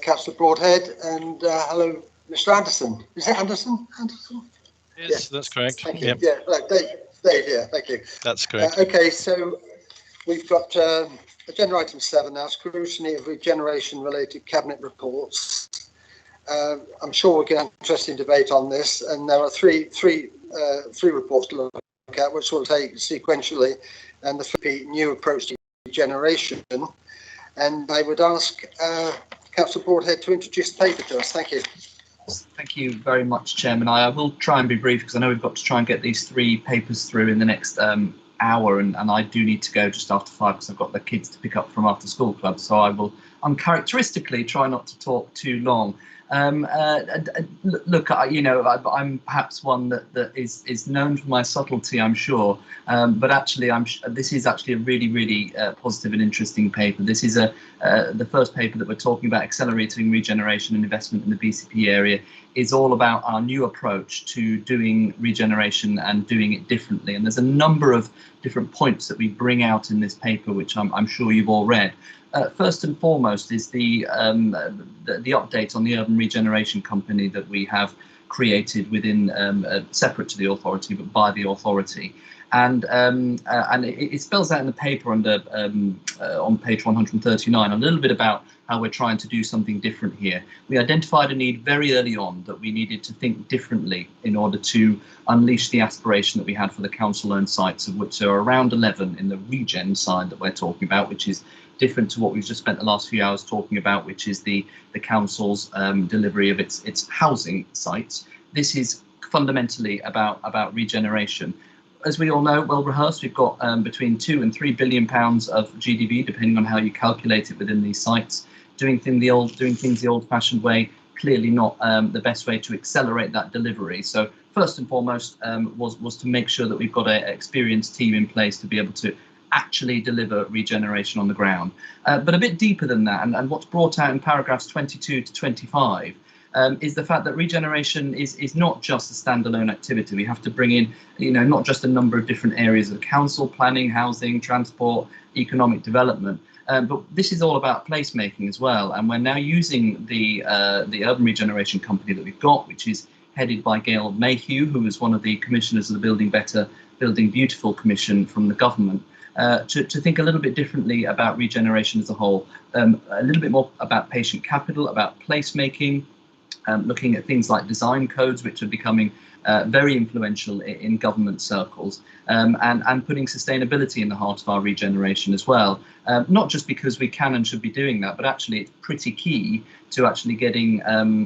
Councillor Broadhead, and hello, Mr. Anderson. Is it Anderson? Yes, that's correct. Thank you. Yep. Yeah, right, Dave, yeah, thank you. That's correct. Okay, so we've got agenda item 7 now, scrutiny of regeneration-related cabinet reports. I'm sure we'll get an interesting debate on this, and there are three reports to look at, which we'll take sequentially, and the new approach to regeneration. And I would ask Councillor Broadhead to introduce the paper to us. Thank you. Thank you very much, Chairman. I will try and be brief because I know we've got to try and get these 3 papers through in the next hour, and I do need to go just after 5 because I've got the kids to pick up from after school club. So I will uncharacteristically try not to talk too long. Look, I'm perhaps one that is known for my subtlety, I'm sure, but actually, this is actually a really positive and interesting paper. This is the first paper that we're talking about, accelerating regeneration and investment in the BCP area, is all about our new approach to doing regeneration and doing it differently. And there's a number of different points that we bring out in this paper, which I'm sure you've all read. First and foremost is the update on the urban regeneration company that we have created within, separate to the authority, but by the authority. And it spells out in the paper under on page 139 a little bit about how we're trying to do something different here. We identified a need very early on that we needed to think differently in order to unleash the aspiration that we had for the council-owned sites, of which there are around 11 in the regen side that we're talking about, which is different to what we've just spent the last few hours talking about, which is the council's delivery of its housing sites. This is fundamentally about regeneration. As we all know, well rehearsed, we've got between £2 and £3 billion of GDV, depending on how you calculate it within these sites. Doing things the old-fashioned way, clearly not the best way to accelerate that delivery. So first and foremost was to make sure that we've got an experienced team in place to be able to actually deliver regeneration on the ground. But a bit deeper than that, and what's brought out in paragraphs 22 to 25, is the fact that regeneration is not just a standalone activity. We have to bring in, not just a number of different areas of council, planning, housing, transport, economic development, but this is all about placemaking as well. And we're now using the urban regeneration company that we've got, which is headed by Gail Mayhew, who is one of the commissioners of the Building Better, Building Beautiful Commission from the government. To think a little bit differently about regeneration as a whole, a little bit more about patient capital, about placemaking, looking at things like design codes, which are becoming very influential in government circles, and putting sustainability in the heart of our regeneration as well. Not just because we can and should be doing that, but actually it's pretty key to actually getting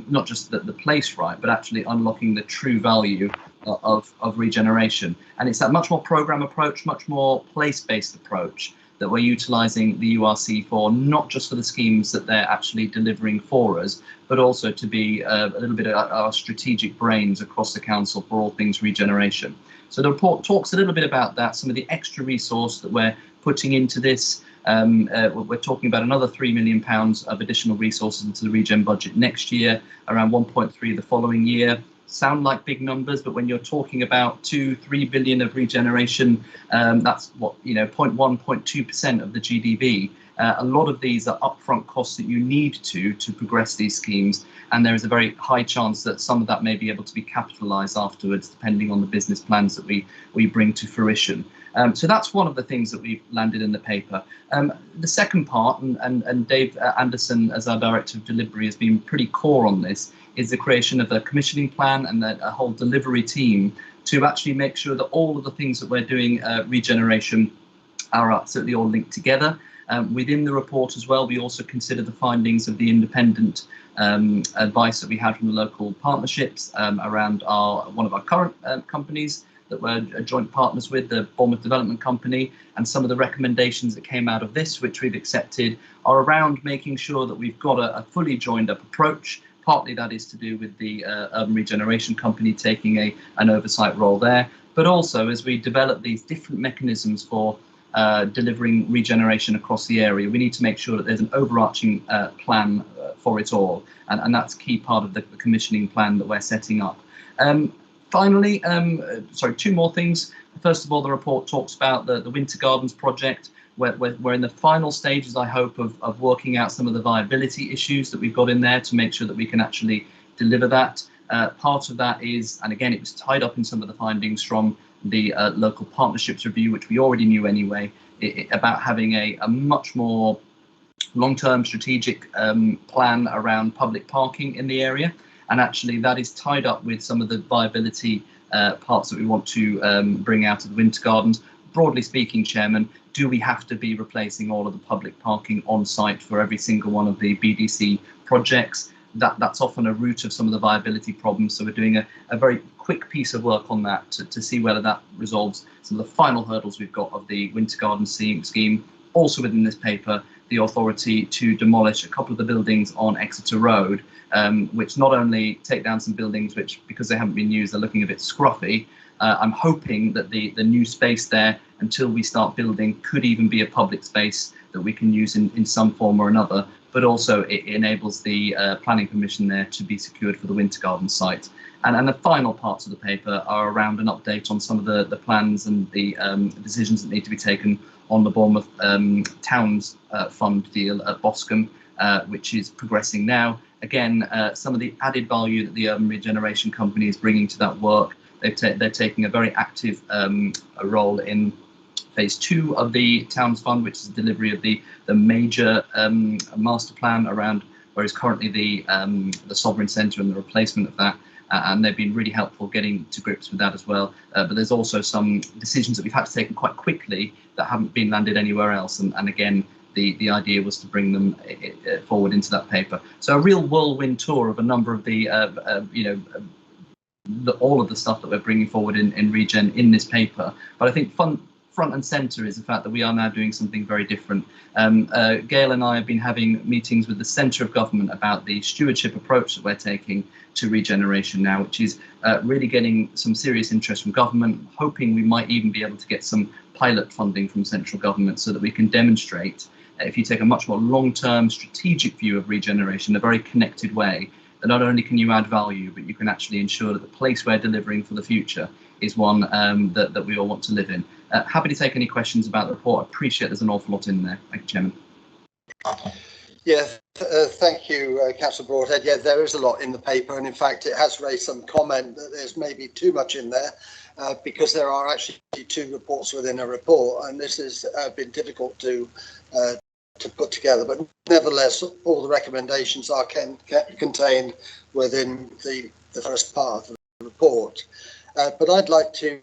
not just the place right, but actually unlocking the true value of regeneration. And it's that much more program approach, much more place-based approach that we're utilising the URC for, not just for the schemes that they're actually delivering for us, but also to be a little bit of our strategic brains across the council for all things regeneration. So the report talks a little bit about that, some of the extra resource that we're putting into this. We're talking about another £3 million of additional resources into the regen budget next year, around 1.3 the following year. Sound like big numbers, but when you're talking about 2-3 billion of regeneration, that's what 0.1, 0.2% of the GDV. A lot of these are upfront costs that you need to progress these schemes, and there is a very high chance that some of that may be able to be capitalised afterwards, depending on the business plans that we bring to fruition. So that's one of the things that we've landed in the paper. The second part, and Dave Anderson as our Director of Delivery has been pretty core on this, is the creation of a commissioning plan and a whole delivery team to actually make sure that all of the things that we're doing regeneration are absolutely all linked together. Within the report as well, we also consider the findings of the independent advice that we had from the local partnerships around one of our current companies that we're joint partners with, the Bournemouth Development Company, and some of the recommendations that came out of this, which we've accepted, are around making sure that we've got a fully joined up approach. Partly that is to do with the Urban Regeneration Company taking an oversight role there, but also as we develop these different mechanisms for delivering regeneration across the area, we need to make sure that there's an overarching plan for it all, and that's a key part of the commissioning plan that we're setting up. Finally, sorry, 2 more things. First of all, the report talks about the Winter Gardens project. We're in the final stages, I hope, of working out some of the viability issues that we've got in there to make sure that we can actually deliver that. Part of that is, and again, it was tied up in some of the findings from the local partnerships review, which we already knew anyway, about having a much more long-term strategic plan around public parking in the area. And actually that is tied up with some of the viability parts that we want to bring out of the Winter Gardens. Broadly speaking, Chairman, do we have to be replacing all of the public parking on site for every single one of the BDC projects? That's often a root of some of the viability problems. So we're doing a very quick piece of work on that to see whether that resolves some of the final hurdles we've got of the Winter Garden scheme. Also within this paper, the authority to demolish a couple of the buildings on Exeter Road, which not only take down some buildings which, because they haven't been used, are looking a bit scruffy. I'm hoping that the new space there, until we start building, could even be a public space that we can use in some form or another, but also it enables the planning permission there to be secured for the Winter Garden site. And the final parts of the paper are around an update on some of the plans and the decisions that need to be taken on the Bournemouth Towns Fund deal at Boscombe, which is progressing now. Again, some of the added value that the Urban Regeneration Company is bringing to that work. They're taking a very active role in phase 2 of the Towns Fund, which is the delivery of the major master plan around where is currently the Sovereign Centre and the replacement of that. And they've been really helpful getting to grips with that as well. But there's also some decisions that we've had to take quite quickly that haven't been landed anywhere else. And again, the idea was to bring them forward into that paper. So a real whirlwind tour of a number of the, all of the stuff that we're bringing forward in Regen in this paper. But I think front and centre is the fact that we are now doing something very different. Gail and I have been having meetings with the centre of government about the stewardship approach that we're taking to regeneration now, which is really getting some serious interest from government, hoping we might even be able to get some pilot funding from central government so that we can demonstrate, if you take a much more long-term strategic view of regeneration, a very connected way, that not only can you add value, but you can actually ensure that the place we're delivering for the future is one that we all want to live in. Happy to take any questions about the report. I appreciate there's an awful lot in there. Thank you, Chairman. Yeah, thank you, Councillor Broadhead. Yeah, there is a lot in the paper, and in fact, it has raised some comment that there's maybe too much in there because there are actually 2 reports within a report, and this has been difficult to put together. But nevertheless, all the recommendations are contained within the first part of the report. But I'd like to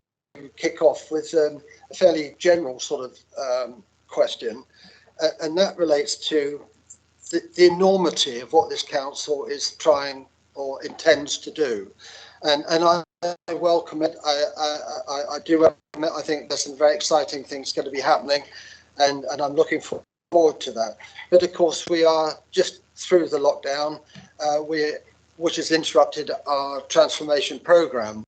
kick off with a fairly general sort of question, and that relates to the enormity of what this council is trying or intends to do. And I welcome it. I do welcome it. I think there's some very exciting things going to be happening, and I'm looking forward to that. But of course, we are just through the lockdown, which has interrupted our transformation programme.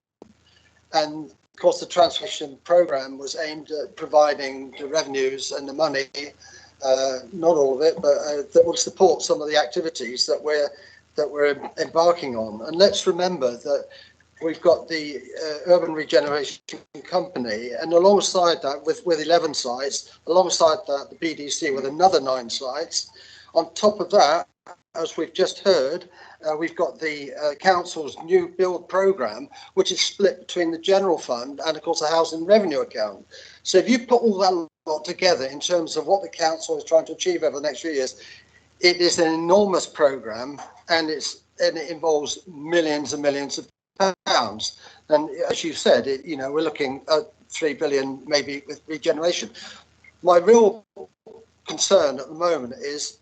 And of course, the transformation programme was aimed at providing the revenues and the money, not all of it, but that will support some of the activities that we're embarking on. And let's remember that we've got the Urban Regeneration Company, and alongside that, with 11 sites, alongside that, the BDC with another 9 sites. On top of that, as we've just heard, we've got the council's new build programme, which is split between the general fund and, of course, the housing revenue account. So if you put all that lot together in terms of what the council is trying to achieve over the next few years, it is an enormous programme, and it involves millions and millions of pounds. And as you said, we're looking at 3 billion maybe with regeneration. My real concern at the moment is,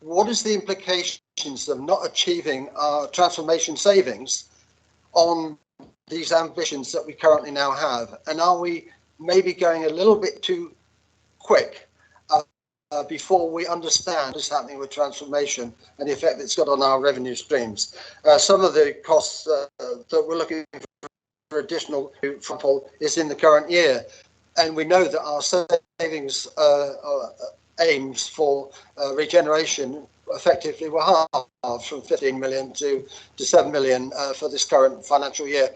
what is the implications of not achieving our transformation savings on these ambitions that we currently now have? And are we maybe going a little bit too quick before we understand what's happening with transformation and the effect it's got on our revenue streams? Some of the costs that we're looking for additional is in the current year. And we know that our savings aims for regeneration effectively were halved from 15 million to 7 million for this current financial year,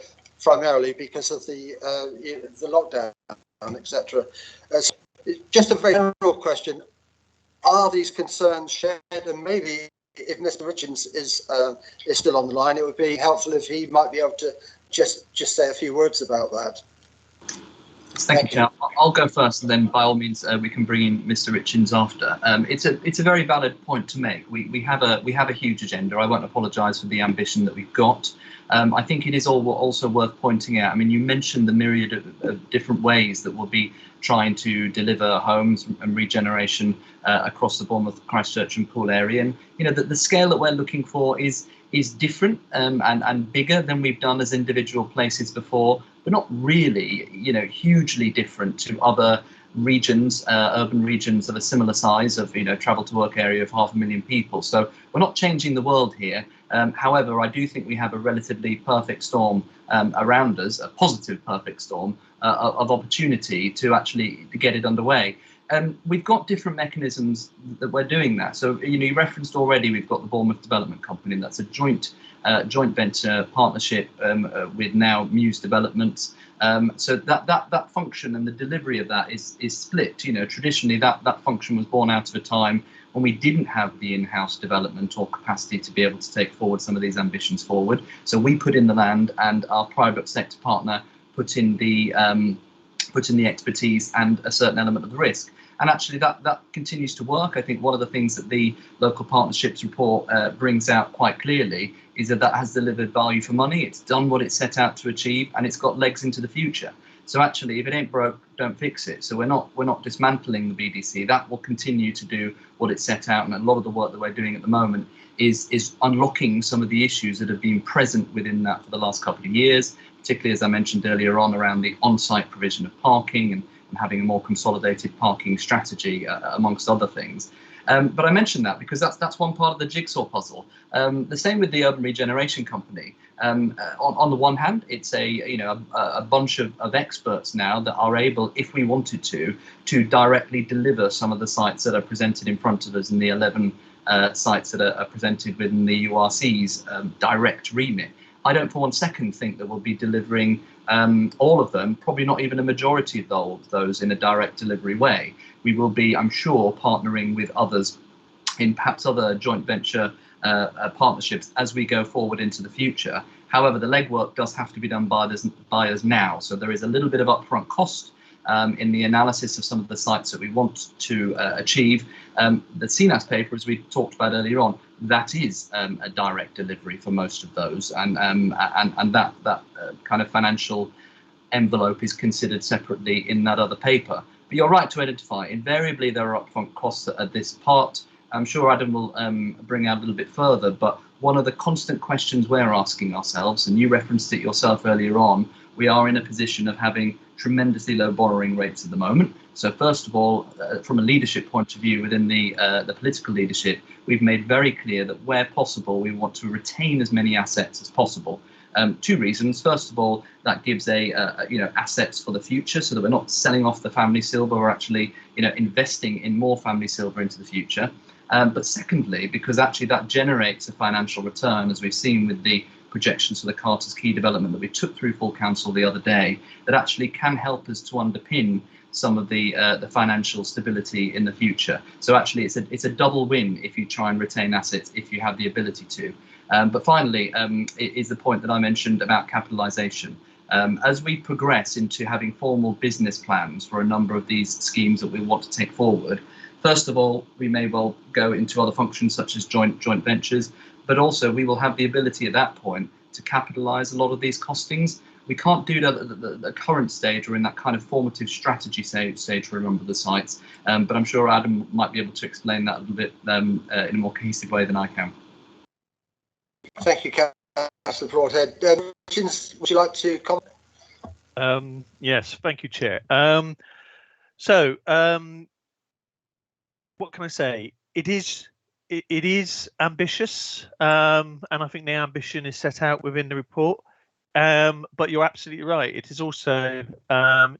primarily because of the lockdown, etc. Just a very general question. Are these concerns shared? And maybe if Mr. Richards is still on the line, it would be helpful if he might be able to just say a few words about that. Thank you, Chair. I'll go first, and then by all means we can bring in Mr. Richards after. It's a very valid point to make. We have a huge agenda. I won't apologise for the ambition that we've got. I think it is also worth pointing out. I mean, you mentioned the myriad of different ways that we'll be trying to deliver homes and regeneration across the Bournemouth, Christchurch and Poole area, and you know the scale that we're looking for is different and bigger than we've done as individual places before. We're not really, you know, hugely different to other regions, urban regions of a similar size, of, you know, travel to work area of 500,000 people. So we're not changing the world here. However, I do think we have a relatively perfect storm around us, a positive perfect storm of opportunity to actually get it underway. We've got different mechanisms that we're doing that. So, you know, you referenced already, we've got the Bournemouth Development Company. That's a joint venture partnership with now Muse Developments. So that function and the delivery of that is split. You know, traditionally that function was born out of a time when we didn't have the in-house development or capacity to be able to take forward some of these ambitions forward. So we put in the land, and our private sector partner put in the expertise and a certain element of the risk. And actually that continues to work. I think one of the things that the local partnerships report brings out quite clearly is that has delivered value for money. It's done what it set out to achieve, and it's got legs into the future. So actually, if it ain't broke, don't fix it. So we're not dismantling the BDC. That will continue to do what it set out, and a lot of the work that we're doing at the moment is unlocking some of the issues that have been present within that for the last couple of years, particularly as I mentioned earlier around the on-site provision of parking and having a more consolidated parking strategy, amongst other things. But I mentioned that because that's one part of the jigsaw puzzle. The same with the Urban Regeneration Company. On the one hand, it's a bunch of experts now that are able, if we wanted to directly deliver some of the sites that are presented in front of us in the 11 sites that are presented within the URC's direct remit. I don't for one second think that we'll be delivering all of them, probably not even a majority of those in a direct delivery way. We will be, I'm sure, partnering with others in perhaps other joint venture partnerships as we go forward into the future. However, the legwork does have to be done by us now. So there is a little bit of upfront cost in the analysis of some of the sites that we want to achieve. The CNAS paper, as we talked about earlier on, that is a direct delivery for most of those, and that kind of financial envelope is considered separately in that other paper. But you're right to identify, invariably there are upfront costs at this part. I'm sure Adam will bring out a little bit further, but one of the constant questions we're asking ourselves, and you referenced it yourself earlier on, we are in a position of having tremendously low borrowing rates at the moment. So first of all, from a leadership point of view within the political leadership, we've made very clear that where possible, we want to retain as many assets as possible. Two reasons. First of all, that gives assets for the future, so that we're not selling off the family silver, we're actually investing in more family silver into the future. But secondly, because actually that generates a financial return, as we've seen with the projections for the Carter's Quay development that we took through full council the other day, that actually can help us to underpin some of the financial stability in the future. So actually it's a double win if you try and retain assets, if you have the ability to. But finally, it is the point that I mentioned about capitalisation. As we progress into having formal business plans for a number of these schemes that we want to take forward, first of all, we may well go into other functions such as joint ventures, but also we will have the ability at that point to capitalise a lot of these costings. We can't do that at the current stage or in that kind of formative strategy stage for a number of the sites, but I'm sure Adam might be able to explain that a little bit in a more cohesive way than I can. Thank you, Councillor Broadhead. Richards, would you like to comment? Yes, thank you, Chair. What can I say? It is ambitious, and I think the ambition is set out within the report. But you're absolutely right. It is also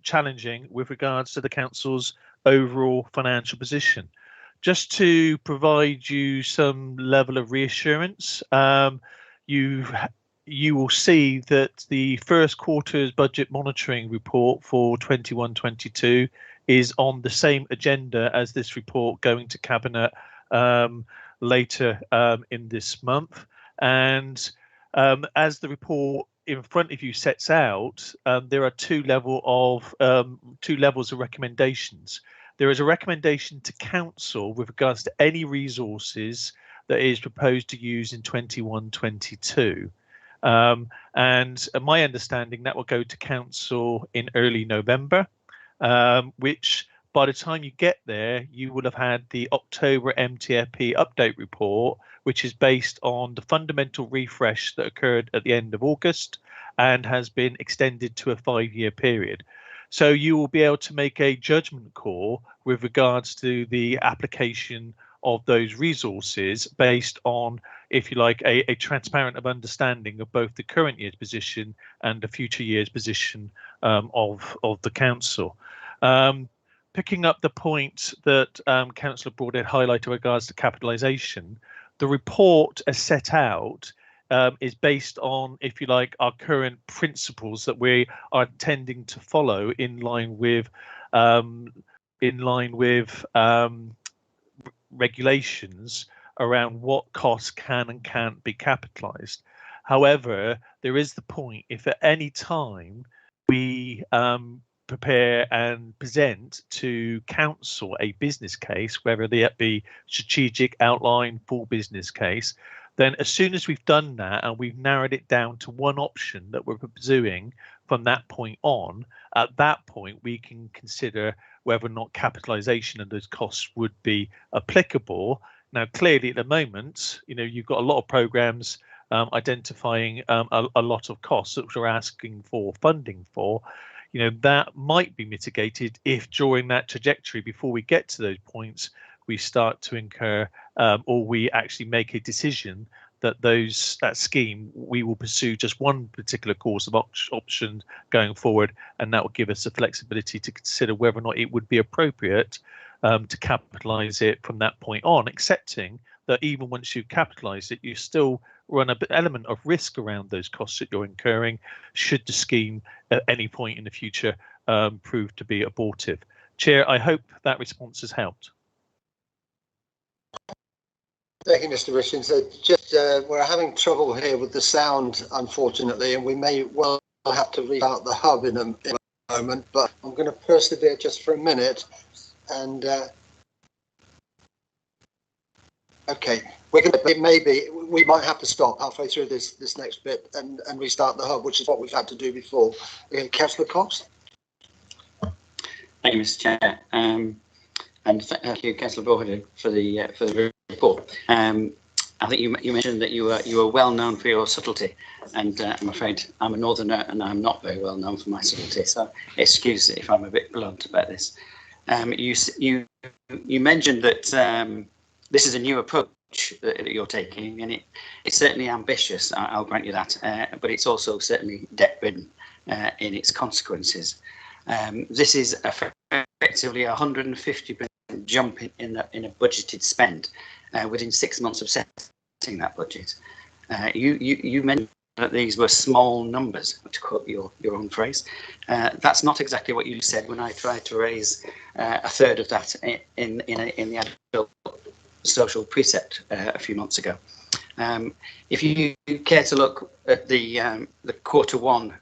challenging with regards to the council's overall financial position. Just to provide you some level of reassurance, you will see that the first quarter's budget monitoring report for 21-22 is on the same agenda as this report going to Cabinet later in this month. And as the report in front of you sets out, there are two levels of recommendations. There is a recommendation to Council with regards to any resources that is proposed to use in 21-22. And my understanding that will go to Council in early November, which by the time you get there, you will have had the October MTFP update report, which is based on the fundamental refresh that occurred at the end of August and has been extended to a 5-year period. So you will be able to make a judgment call with regards to the application of those resources based on, if you like, a transparent of understanding of both the current year's position and the future year's position of the council. Picking up the point that Councillor Broadhead highlighted with regards to capitalisation, the report as set out is based on, if you like, our current principles that we are intending to follow in line with regulations around what costs can and can't be capitalised. However, there is the point, if at any time we prepare and present to council a business case, whether that be strategic, outline, full business case, then as soon as we've done that and we've narrowed it down to one option that we're pursuing from that point on, at that point we can consider whether or not capitalisation of those costs would be applicable. Now, clearly at the moment, you know, you've got a lot of programmes identifying a lot of costs that we're asking for funding for. You know, that might be mitigated if during that trajectory, before we get to those points, we start to incur or we actually make a decision that that scheme, we will pursue just one particular course of option going forward, and that will give us the flexibility to consider whether or not it would be appropriate to capitalise it from that point on, accepting that even once you capitalise it, you still run an element of risk around those costs that you're incurring should the scheme at any point in the future prove to be abortive. Chair, I hope that response has helped. Thank you, Mr. Richards. We're having trouble here with the sound, unfortunately, and we may well have to restart the hub in a moment, but I'm going to persevere just for a minute. And okay, we might have to stop halfway through this next bit and restart the hub, which is what we've had to do before. Councillor Cox. Thank you, Mr. Chair, and thank you, Councillor Broadhead, for the report. I think you mentioned that you were well known for your subtlety, and I'm afraid I'm a northerner and I'm not very well known for my subtlety. So excuse if I'm a bit blunt about this. You mentioned that this is a new approach that you're taking, and it's certainly ambitious. I'll grant you that, but it's also certainly debt-ridden in its consequences. This is effectively a 150% jump in a budgeted spend within 6 months of setting that budget. You mentioned that these were small numbers, to quote your own phrase. That's not exactly what you said when I tried to raise a third of that in the adult social precept a few months ago. If you care to look at the Q1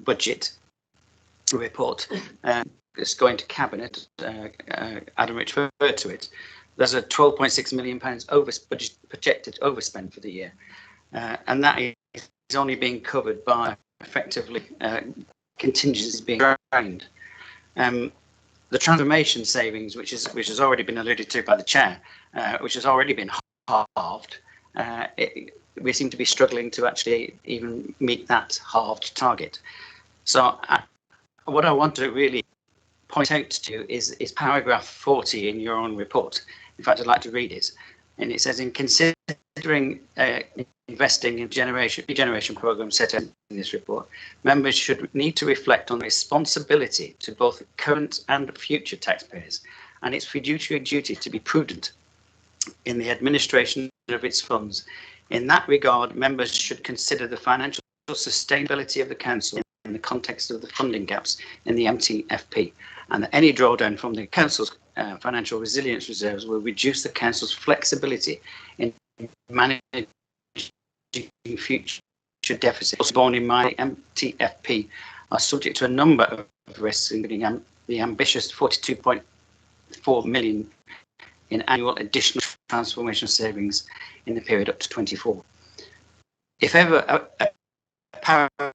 budget report that's going to Cabinet, Adam Rich referred to it, there's a £12.6 million projected overspend for the year, and that is only being covered by effectively contingencies being drained. The transformation savings, which has already been alluded to by the chair, which has already been halved, we seem to be struggling to actually even meet that halved target. So what I want to really point out to is paragraph 40 in your own report. In fact, I'd like to read it. And it says, in considering investing in regeneration programs set out in this report, members should need to reflect on the responsibility to both current and future taxpayers and its fiduciary duty to be prudent in the administration of its funds. In that regard, members should consider the financial sustainability of the council the context of the funding gaps in the MTFP, and that any drawdown from the Council's financial resilience reserves will reduce the Council's flexibility in managing future deficits. Also, borne in mind, MTFP are subject to a number of risks, including the ambitious 42.4 million in annual additional transformation savings in the period up to 24. If ever a paragraph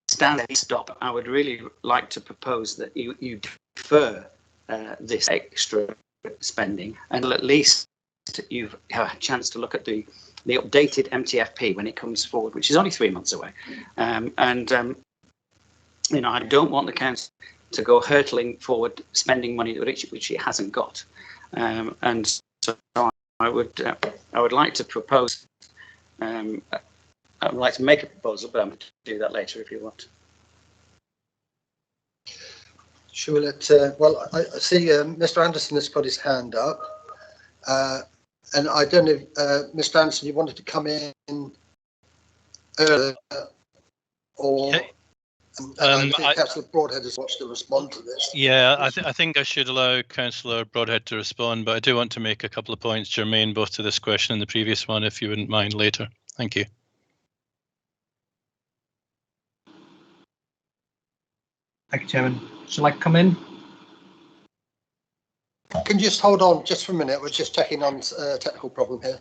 stands stop, I would really like to propose that you defer this extra spending until at least you've had a chance to look at the updated MTFP when it comes forward, which is only 3 months away. You know, I don't want the council to go hurtling forward spending money which it hasn't got. And so I would like to propose. I would like to make a proposal, but I'm going to do that later if you want. Should we let? Well, I see Mr. Anderson has put his hand up, and I don't know, Mr. Anderson, you wanted to come in earlier, or? Yeah. I think Councillor Broadhead has watched to respond to this. Yeah, I think I should allow Councillor Broadhead to respond, but I do want to make a couple of points germane both to this question and the previous one, if you wouldn't mind later. Thank you. Thank you, Chairman. Shall I come in? Can you just hold on just for a minute? We're just checking on a technical problem here.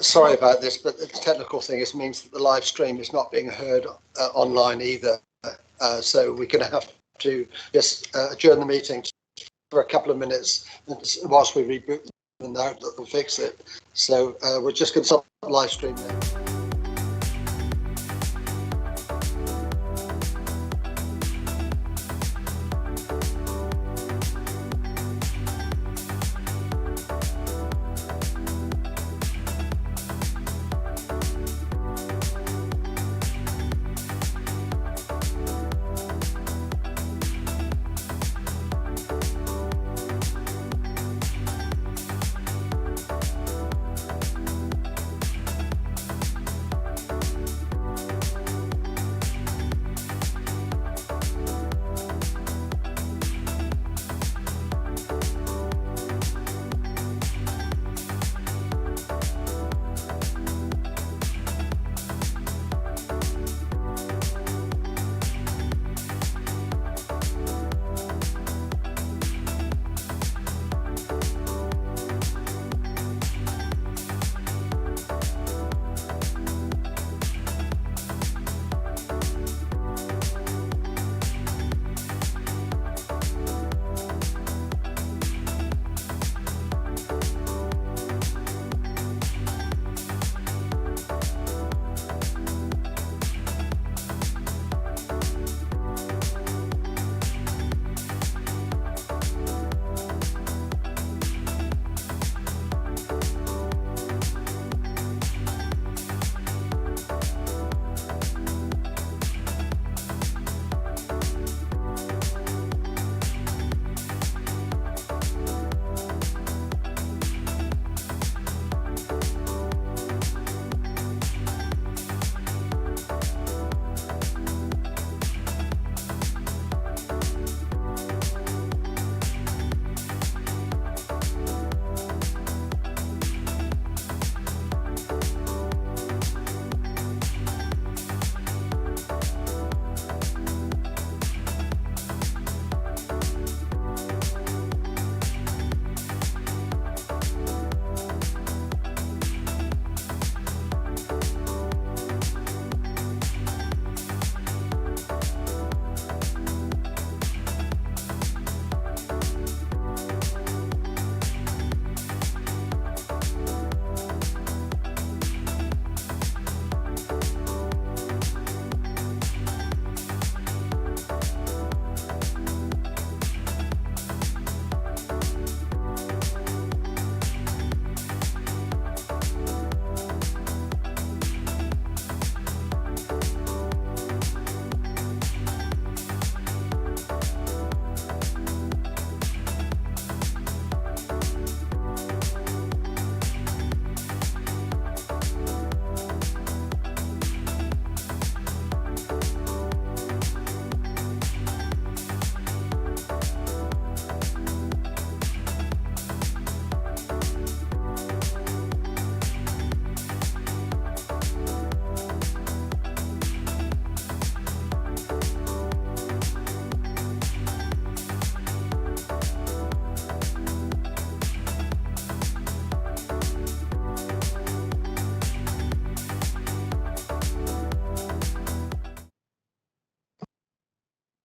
Sorry about this, but the technical thing means that the live stream is not being heard online either. So we're going to have to just adjourn the meeting for a couple of minutes whilst we reboot and that will fix it. So we're just going to stop the live stream now.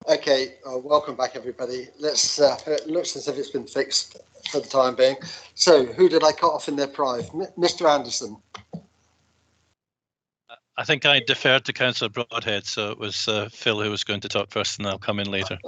Okay, welcome back, everybody. It looks as if it's been fixed for the time being. So, who did I cut off in their pride? Mr. Anderson. I think I deferred to Councillor Broadhead, so it was Phil who was going to talk first, and I'll come in later.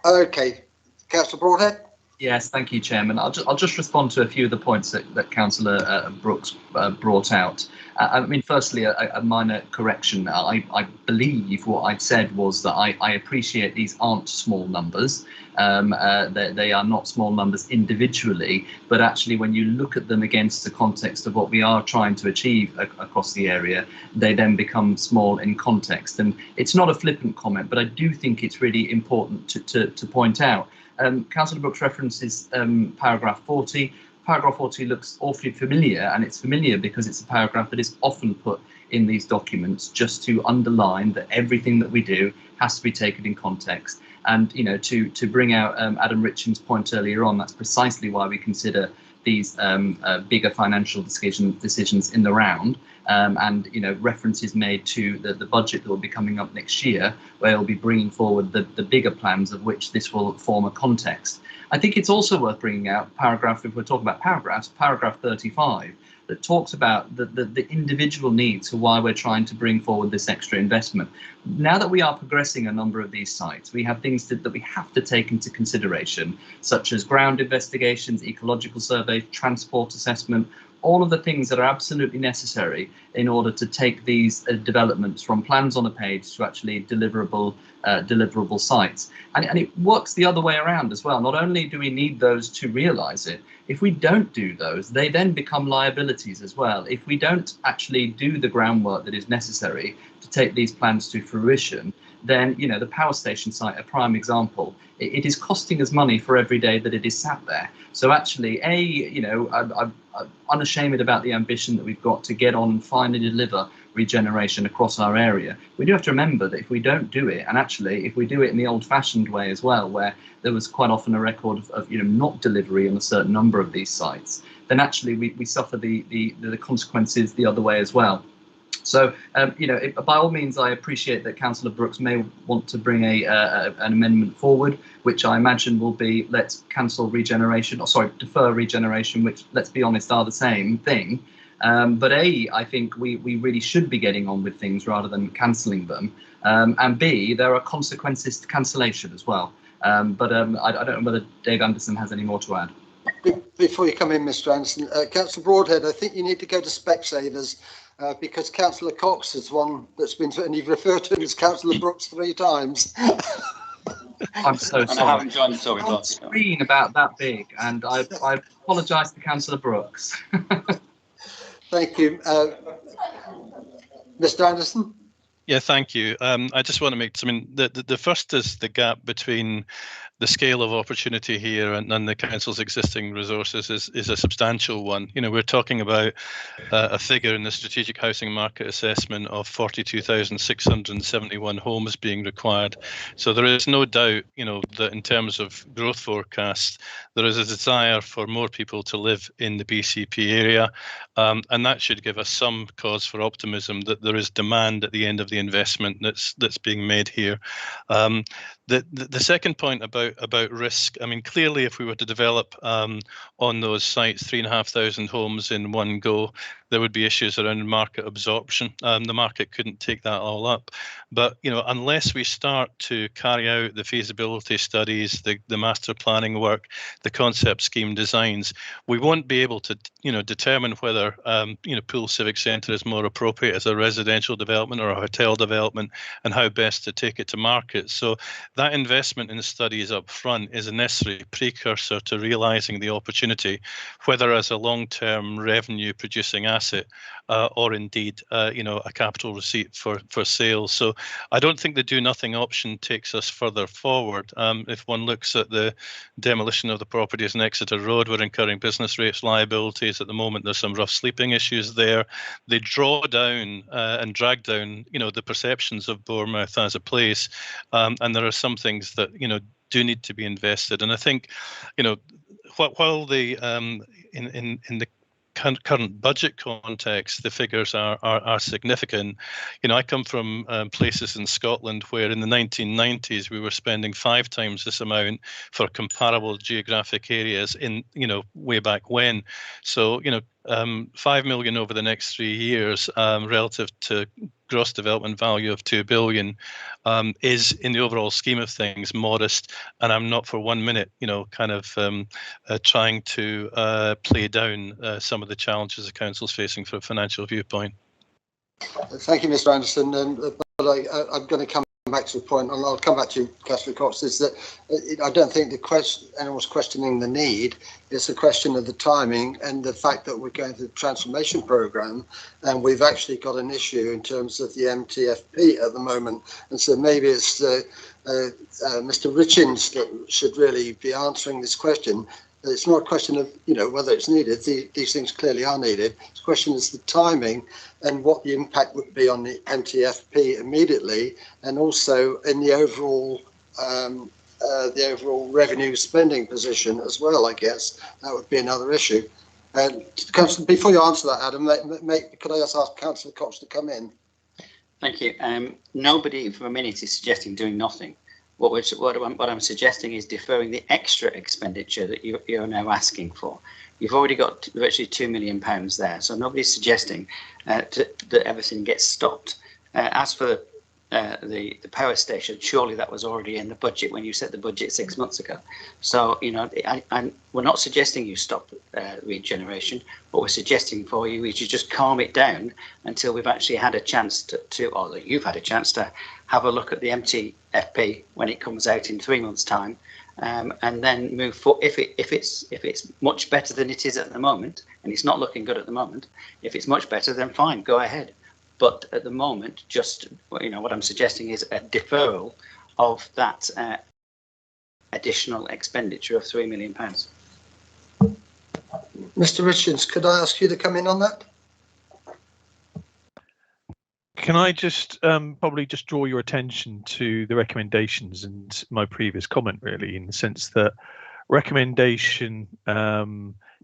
Okay, Councillor Broadhead. Yes, thank you, Chairman. I'll just respond to a few of the points that Councillor Brooks brought out. I mean, firstly, a minor correction. I believe what I'd said was that I appreciate these aren't small numbers. They are not small numbers individually, but actually when you look at them against the context of what we are trying to achieve across the area, they then become small in context. And it's not a flippant comment, but I do think it's really important to point out. Councillor Brooks references paragraph 40. Paragraph 40 looks awfully familiar, and it's familiar because it's a paragraph that is often put in these documents just to underline that everything that we do has to be taken in context. And, you know, to bring out Adam Richard's point earlier on, that's precisely why we consider these bigger financial decisions in the round. And, you know, references made to the budget that will be coming up next year, where we'll be bringing forward the bigger plans of which this will form a context. I think it's also worth bringing out paragraph, if we're talking about paragraphs, paragraph 35, that talks about the individual needs for why we're trying to bring forward this extra investment. Now that we are progressing a number of these sites, we have things that we have to take into consideration, such as ground investigations, ecological surveys, transport assessment, all of the things that are absolutely necessary in order to take these developments from plans on a page to actually deliverable sites. And it works the other way around as well. Not only do we need those to realise it, if we don't do those, they then become liabilities as well. If we don't actually do the groundwork that is necessary to take these plans to fruition, then, you know, the power station site, a prime example, it is costing us money for every day that it is sat there. So actually, you know, I'm unashamed about the ambition that we've got to get on and finally deliver regeneration across our area. We do have to remember that if we don't do it, and actually if we do it in the old-fashioned way as well, where there was quite often a record of you know, not delivery on a certain number of these sites, then actually we suffer the consequences the other way as well. So, you know, by all means, I appreciate that Councillor Brooks may want to bring an amendment forward, which I imagine will be let's cancel regeneration, or sorry, defer regeneration, which, let's be honest, are the same thing. But I think we really should be getting on with things rather than cancelling them. And B, there are consequences to cancellation as well. I don't know whether Dave Anderson has any more to add. Before you come in, Mr. Anderson, Councillor Broadhead, I think you need to go to Specsavers because Councillor Cox is one that's been, and you've referred to him as Councillor Brooks 3 times. I'm so sorry. I haven't joined the talking party. Screen about that big, and I apologise to Councillor Brooks. Thank you. Mr. Anderson? Yeah, thank you. I just want to make, I mean, the first is the gap between the scale of opportunity here and the council's existing resources is a substantial one. You know, we're talking about a figure in the strategic housing market assessment of 42,671 homes being required. So there is no doubt, you know, that in terms of growth forecasts, there is a desire for more people to live in the BCP area, and that should give us some cause for optimism that there is demand at the end of the investment that's being made here. The second point about risk, I mean, clearly if we were to develop on those sites 3,500 homes in one go, there would be issues around market absorption. The market couldn't take that all up. But, you know, unless we start to carry out the feasibility studies, the master planning work, the concept scheme designs, we won't be able to, you know, determine whether, you know, Poole Civic Centre is more appropriate as a residential development or a hotel development and how best to take it to market. So that investment in studies up front is a necessary precursor to realising the opportunity, whether as a long-term revenue producing asset or indeed, you know, a capital receipt for sales. So I don't think the do nothing option takes us further forward. If one looks at the demolition of the properties in Exeter Road, we're incurring business rates liabilities. At the moment, there's some rough sleeping issues there. They draw down and drag down, you know, the perceptions of Bournemouth as a place. And there are some things that, you know, do need to be invested. And I think, you know, while the in the current budget context, the figures are significant. You know, I come from places in Scotland where in the 1990s we were spending 5 times this amount for comparable geographic areas in, you know, way back when. So, you know, 5 million over the next 3 years relative to gross development value of 2 billion is, in the overall scheme of things, modest. And I'm not for 1 minute, you know, kind of trying to play down some of the challenges the council's facing from a financial viewpoint. Thank you, Mr. Anderson. But I'm going to come back to the point, and I'll come back to you, Councillor Cox, is that I don't think anyone's questioning the need. It's a question of the timing and the fact that we're going through the transformation programme, and we've actually got an issue in terms of the MTFP at the moment. And so maybe it's Mr. Richins that should really be answering this question. It's not a question of, you know, whether it's needed. These things clearly are needed. It's a question is the timing and what the impact would be on the MTFP immediately, and also in the overall revenue spending position as well. I guess that would be another issue. And before you answer that, Adam, could I just ask Councillor Cox to come in? Thank you. Nobody for a minute is suggesting doing nothing. What I'm suggesting is deferring the extra expenditure that you're now asking for. You've already got virtually £2 million there, so nobody's suggesting that everything gets stopped. As for the power station, surely that was already in the budget when you set the budget 6 months ago. So, you know, we're not suggesting you stop regeneration. What we're suggesting for you is you just calm it down until we've actually had a chance or that you've had a chance to have a look at the MTFP when it comes out in 3 months' time, and then move forward. If it's much better than it is at the moment, and it's not looking good at the moment, if it's much better, then fine, go ahead. But at the moment, just, you know, what I'm suggesting is a deferral of that additional expenditure of £3 million. Mr. Richards, could I ask you to come in on that? Can I just probably just draw your attention to the recommendations and my previous comment, really, in the sense that recommendation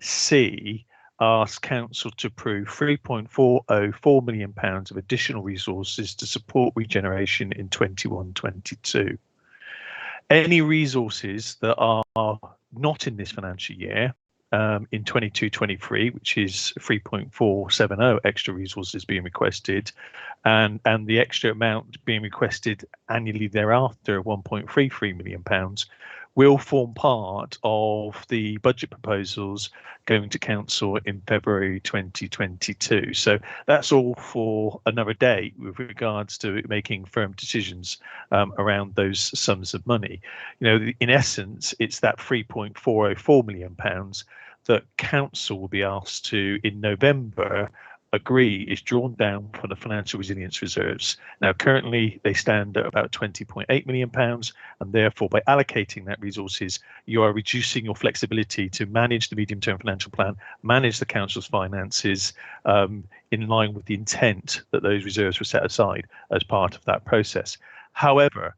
C asks council to approve £3.404 million of additional resources to support regeneration in 21-22. Any resources that are not in this financial year in 22-23, which is 3.470 extra resources being requested, and the extra amount being requested annually thereafter of £1.33 million, will form part of the budget proposals going to council in February 2022. So that's all for another day with regards to making firm decisions around those sums of money. You know, in essence, it's that £3.404 million that council will be asked to, in November, agree is drawn down from the financial resilience reserves. Now, currently they stand at about £20.8 million, and therefore by allocating that resources, you are reducing your flexibility to manage the medium-term financial plan, manage the council's finances in line with the intent that those reserves were set aside as part of that process. However,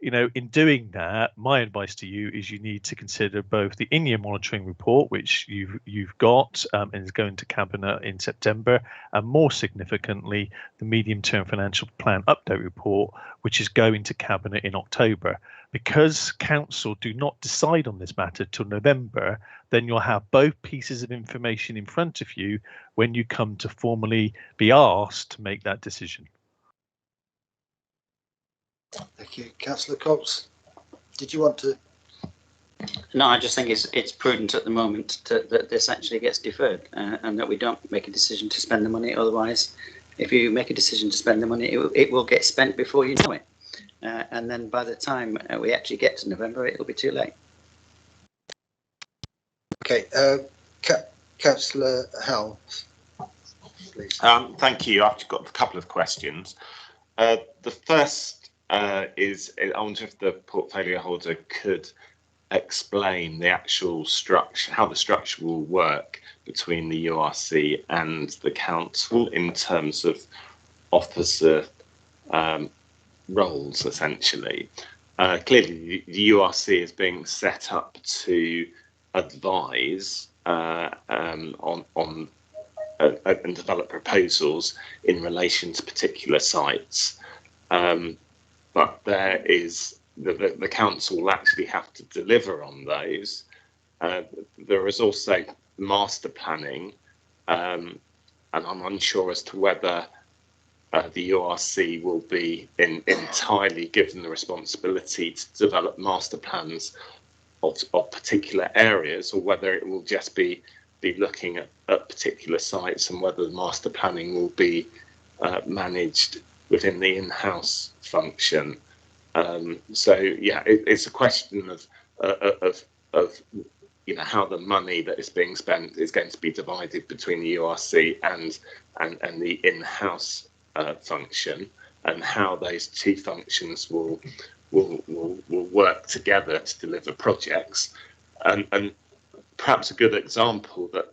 you know, in doing that, my advice to you is you need to consider both the in-year monitoring report, which you've got and is going to Cabinet in September, and more significantly, the medium-term financial plan update report, which is going to Cabinet in October. Because council do not decide on this matter till November, then you'll have both pieces of information in front of you when you come to formally be asked to make that decision. Thank you. Councillor Cox, did you want to? No, I just think it's prudent at the moment that this actually gets deferred and that we don't make a decision to spend the money. Otherwise, if you make a decision to spend the money, it will get spent before you know it. And then by the time we actually get to November, it'll be too late. Okay. Councillor Howell, please. Thank you. I've got a couple of questions. The first is, I wonder if the portfolio holder could explain the actual structure, how the structure will work between the URC and the council in terms of officer roles, essentially. Clearly, the URC is being set up to advise on and develop proposals in relation to particular sites. But there is the council will actually have to deliver on those. There is also master planning, and I'm unsure as to whether the URC will be entirely given the responsibility to develop master plans of particular areas, or whether it will just be looking at particular sites, and whether the master planning will be managed within the in-house function. So yeah, it's a question of how the money that is being spent is going to be divided between the URC and the in-house function, and how those two functions will work together to deliver projects. And perhaps a good example that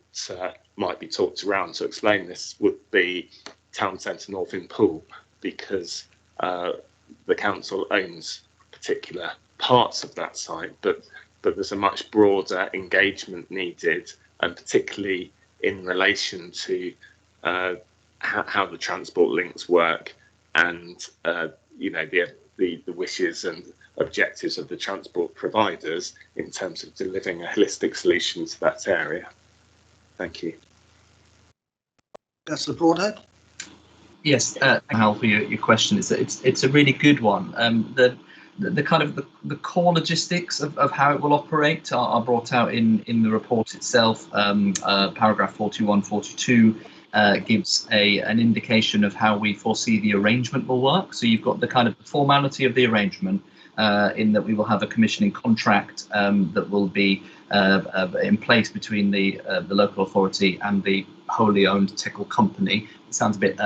might be talked around to explain this would be Town Centre North in Poole, because the council owns particular parts of that site, but there's a much broader engagement needed, and particularly in relation to how the transport links work, and the wishes and objectives of the transport providers in terms of delivering a holistic solution to that area. Thank you. That's the Broadhead. Yes, Hal, for your question. It's a really good one. The kind of the core logistics of how it will operate are brought out in the report itself. Paragraph 41, 42 gives an indication of how we foresee the arrangement will work. So you've got the kind of formality of the arrangement, in that we will have a commissioning contract that will be in place between the local authority and the wholly owned technical company. It sounds a bit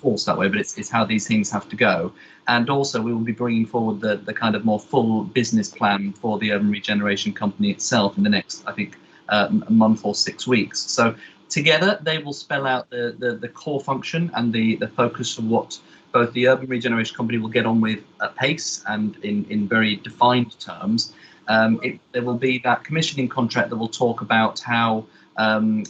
forced that way, but it's how these things have to go. And also we will be bringing forward the kind of more full business plan for the urban regeneration company itself in the next, I think, a month or 6 weeks. So together they will spell out the core function and the focus of what both the urban regeneration company will get on with at pace and in very defined terms. There will be that commissioning contract that will talk about how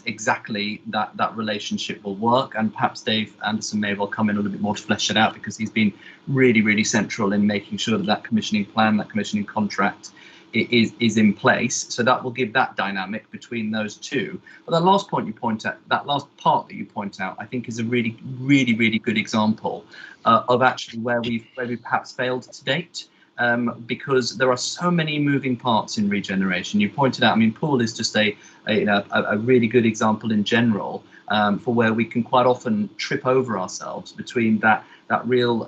exactly that relationship will work, and perhaps Dave Anderson may well come in a little bit more to flesh it out, because he's been really central in making sure that commissioning plan, that commissioning contract is in place. So that will give that dynamic between those two. But that last point you point out, that last part that you point out, I think is a really good example of actually where we've perhaps failed to date. Because there are so many moving parts in regeneration. You pointed out, I mean, Poole is just a really good example in general for where we can quite often trip over ourselves between that real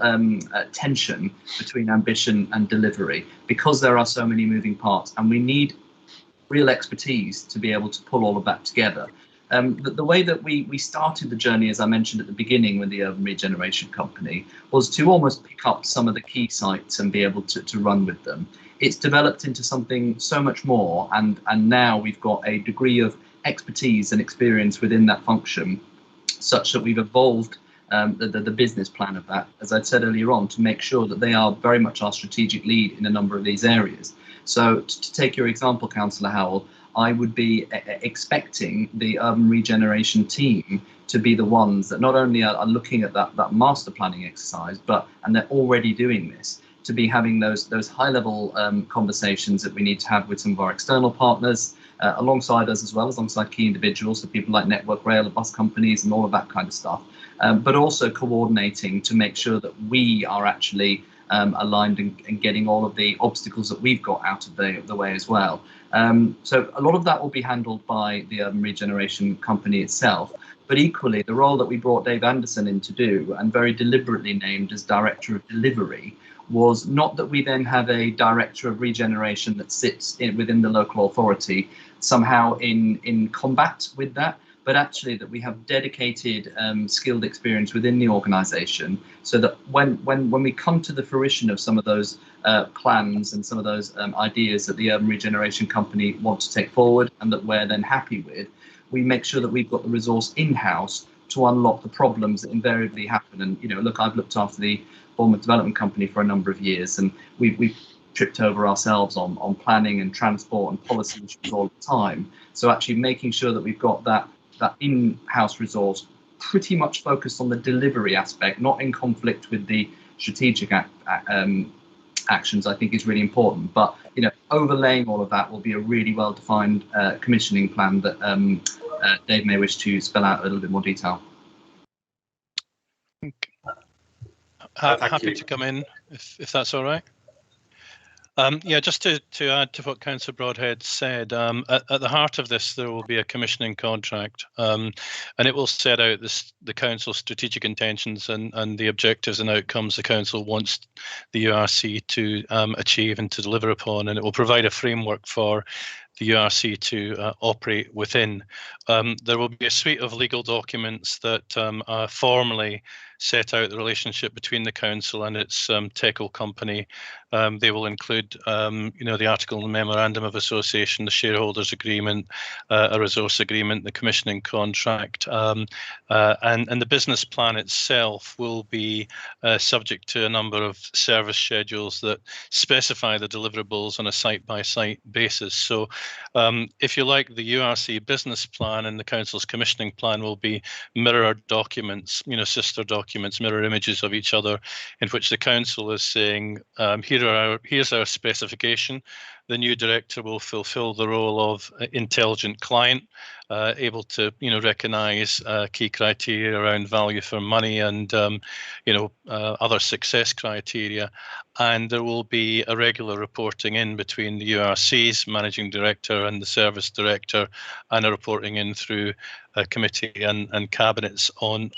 tension between ambition and delivery, because there are so many moving parts, and we need real expertise to be able to pull all of that together. The way that we started the journey, as I mentioned at the beginning with the Urban Regeneration Company, was to almost pick up some of the key sites and be able to run with them. It's developed into something so much more, and now we've got a degree of expertise and experience within that function, such that we've evolved the business plan of that, as I'd said earlier on, to make sure that they are very much our strategic lead in a number of these areas. So to take your example, Councillor Howell, I would be expecting the urban regeneration team to be the ones that not only are looking at that master planning exercise, and they're already doing this, to be having those high level conversations that we need to have with some of our external partners, alongside us as well, alongside key individuals, so people like Network Rail, bus companies and all of that kind of stuff, but also coordinating to make sure that we are actually aligned and getting all of the obstacles that we've got out of the way as well. So a lot of that will be handled by the Urban Regeneration Company itself, but equally the role that we brought Dave Anderson in to do, and very deliberately named as Director of Delivery, was not that we then have a Director of Regeneration that sits within the local authority somehow in combat with that, but actually that we have dedicated skilled experience within the organisation, so that when we come to the fruition of some of those plans and some of those ideas that the Urban Regeneration Company want to take forward and that we're then happy with, we make sure that we've got the resource in-house to unlock the problems that invariably happen. And look, I've looked after the Bournemouth Development Company for a number of years, and we've tripped over ourselves on planning and transport and policy issues all the time. So actually making sure that we've got that in-house resource pretty much focused on the delivery aspect, not in conflict with the strategic actions, I think is really important. But overlaying all of that will be a really well-defined commissioning plan that Dave may wish to spell out a little bit more detail. Happy to come in if that's all right. Yeah, just to add to what Councillor Broadhead said, at the heart of this there will be a commissioning contract, and it will set out the Council's strategic intentions and the objectives and outcomes the Council wants the URC to achieve and to deliver upon, and it will provide a framework for the URC to operate within. There will be a suite of legal documents that formally set out the relationship between the Council and its TECO company. They will include, the Article and Memorandum of Association, the Shareholders Agreement, a Resource Agreement, the Commissioning Contract, and the business plan itself will be subject to a number of service schedules that specify the deliverables on a site-by-site basis. So, if you like, the URC business plan and the Council's commissioning plan will be mirror documents, sister documents, mirror images of each other, in which the Council is saying, here's our specification. The new director will fulfil the role of intelligent client, able to recognise key criteria around value for money and other success criteria. And there will be a regular reporting in between the URC's managing director and the service director, and a reporting in through a committee and cabinets on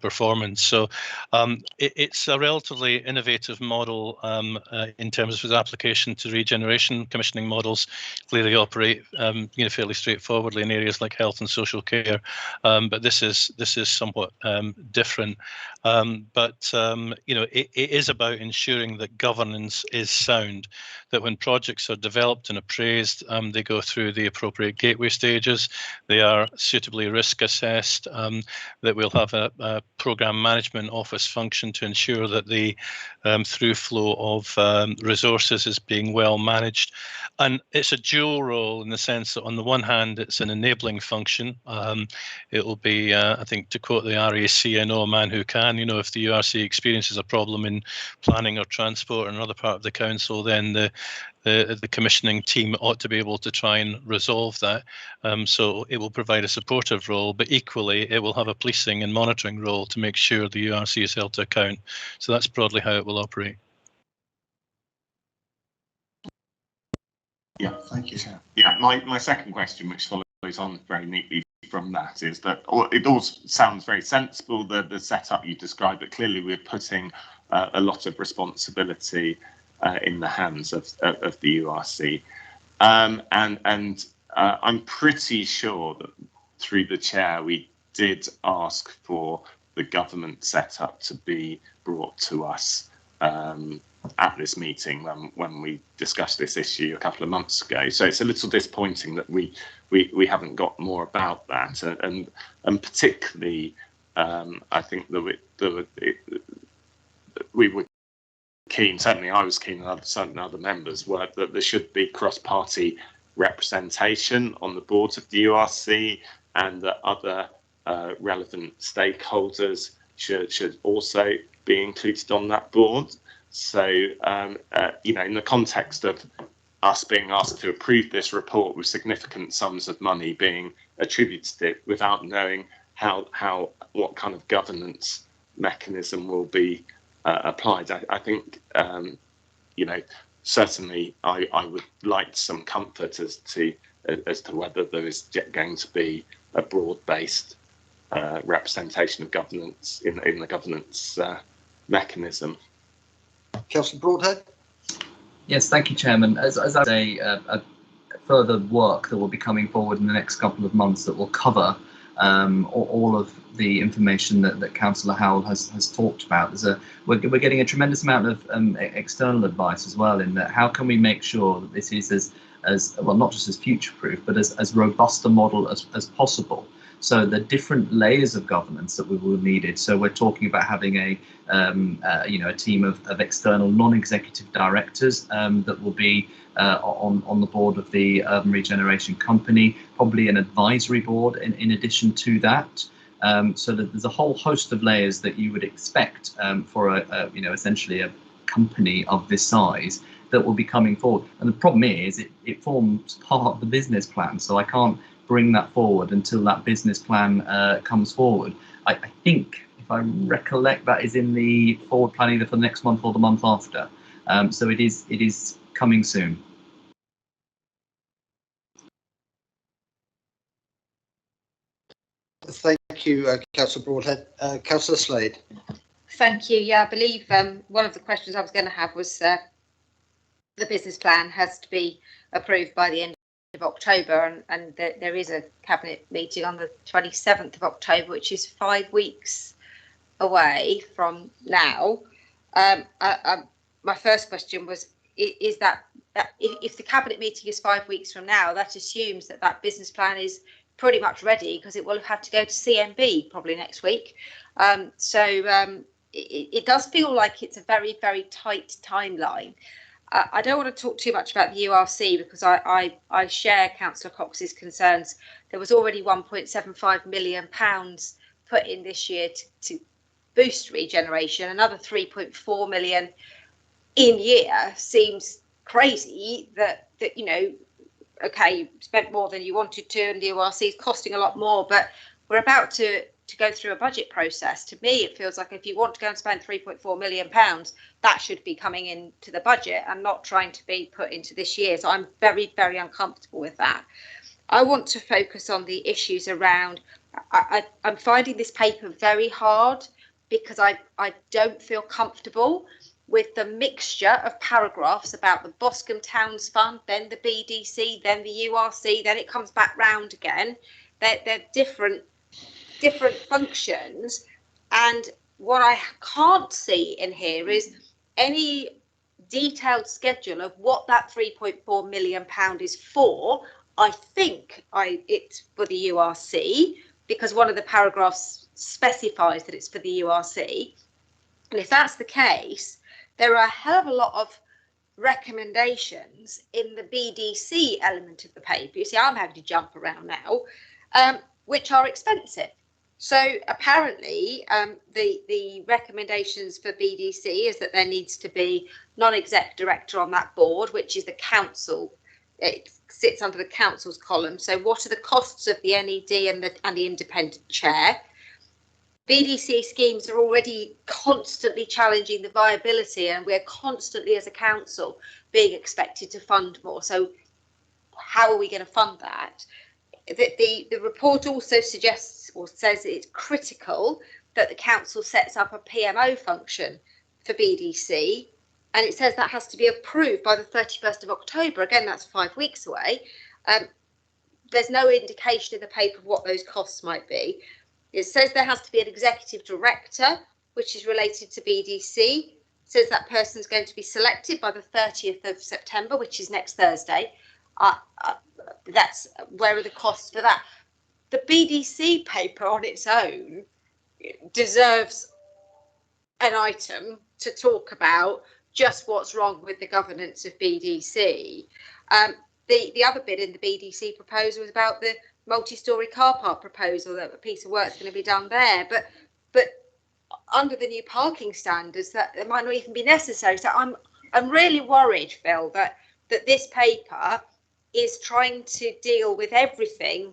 performance. So it's a relatively innovative model in terms of its application to regeneration commissioning models. Clearly operate fairly straightforwardly in areas like health and social care, but this is somewhat different. It is about ensuring that governance is sound, that when projects are developed and appraised, they go through the appropriate gateway stages, they are suitably risk assessed, that we'll have a programme management office function to ensure that the through flow of resources is being well managed. And it's a dual role in the sense that on the one hand, it's an enabling function. It will be, I think, to quote the RAC, I know a man who can, if the URC experiences a problem in planning or transport in another part of the council, then the commissioning team ought to be able to try and resolve that. So it will provide a supportive role, but equally it will have a policing and monitoring role to make sure the URC is held to account. So that's broadly how it will operate. Yeah, thank you, sir. Yeah, my second question, which follows on very neatly from that, is that it all sounds very sensible, the setup you described, but clearly we're putting a lot of responsibility in the hands of the URC. And I'm pretty sure that through the chair, we did ask for the government setup to be brought to us at this meeting when we discussed this issue a couple of months ago. So it's a little disappointing that we haven't got more about that, and particularly I think that we were keen, certainly I was keen, and certain other members were, that there should be cross-party representation on the boards of the URC, and that other relevant stakeholders should also be included on that board. So, in the context of us being asked to approve this report with significant sums of money being attributed to it without knowing what kind of governance mechanism will be applied, I think, certainly I would like some comfort as to whether there is going to be a broad-based representation of governance in the governance mechanism. Councillor Broadhead. Yes, thank you, Chairman. As I say, a further work that will be coming forward in the next couple of months that will cover all of the information that Councillor Howell has talked about. We're getting a tremendous amount of external advice as well, in that how can we make sure that this is as well, not just as future-proof, but as robust a model as possible. So the different layers of governance that we will needed. So we're talking about having a team of external non-executive directors that will be on the board of the Urban Regeneration Company, probably an advisory board in addition to that. So that there's a whole host of layers that you would expect for essentially a company of this size that will be coming forward. And the problem is it forms part of the business plan, so I can't bring that forward until that business plan comes forward. I think, if I recollect, that is in the forward plan either for the next month or the month after. So it is coming soon. Thank you, Councillor Broadhead. Councillor Slade. Thank you. Yeah, I believe one of the questions I was going to have was the business plan has to be approved by the end of October, and there is a cabinet meeting on the 27th of October, which is 5 weeks away from now. My first question was, is that if the cabinet meeting is 5 weeks from now, that assumes that business plan is pretty much ready, because it will have had to go to CMB probably next week. It does feel like it's a very, very tight timeline. I don't want to talk too much about the URC, because I share Councillor Cox's concerns. There was already £1.75 million put in this year to boost regeneration. Another 3.4 million in year seems crazy that okay, you spent more than you wanted to, and the URC is costing a lot more, but we're about to go through a budget process. To me, it feels like if you want to go and spend £3.4 million, that should be coming into the budget and not trying to be put into this year. So I'm very, very uncomfortable with that. I want to focus on the issues around, I'm finding this paper very hard, because I don't feel comfortable with the mixture of paragraphs about the Boscombe Towns Fund, then the BDC, then the URC, then it comes back round again. They're different functions, and what I can't see in here is any detailed schedule of what that £3.4 million is for. I think it's for the URC, because one of the paragraphs specifies that it's for the URC. And if that's the case, there are a hell of a lot of recommendations in the BDC element of the paper. You see, I'm having to jump around now, which are expensive. So apparently the recommendations for BDC is that there needs to be non-exec director on that board, which is the council. It sits under the council's column. So what are the costs of the NED and the independent chair? BDC schemes are already constantly challenging the viability, and we're constantly as a council being expected to fund more. So how are we going to fund that? The report also suggests or says it's critical that the council sets up a PMO function for BDC, and it says that has to be approved by the 31st of October. Again, that's 5 weeks away. There's no indication in the paper of what those costs might be. It says there has to be an executive director, which is related to BDC. It says that person's going to be selected by the 30th of September, which is next Thursday. That's where are the costs for that? The BDC paper on its own deserves an item to talk about just what's wrong with the governance of BDC. The other bit in the BDC proposal was about the multi-storey car park proposal, that a piece of work is going to be done there, but under the new parking standards that it might not even be necessary. So I'm really worried, Phil, that this paper is trying to deal with everything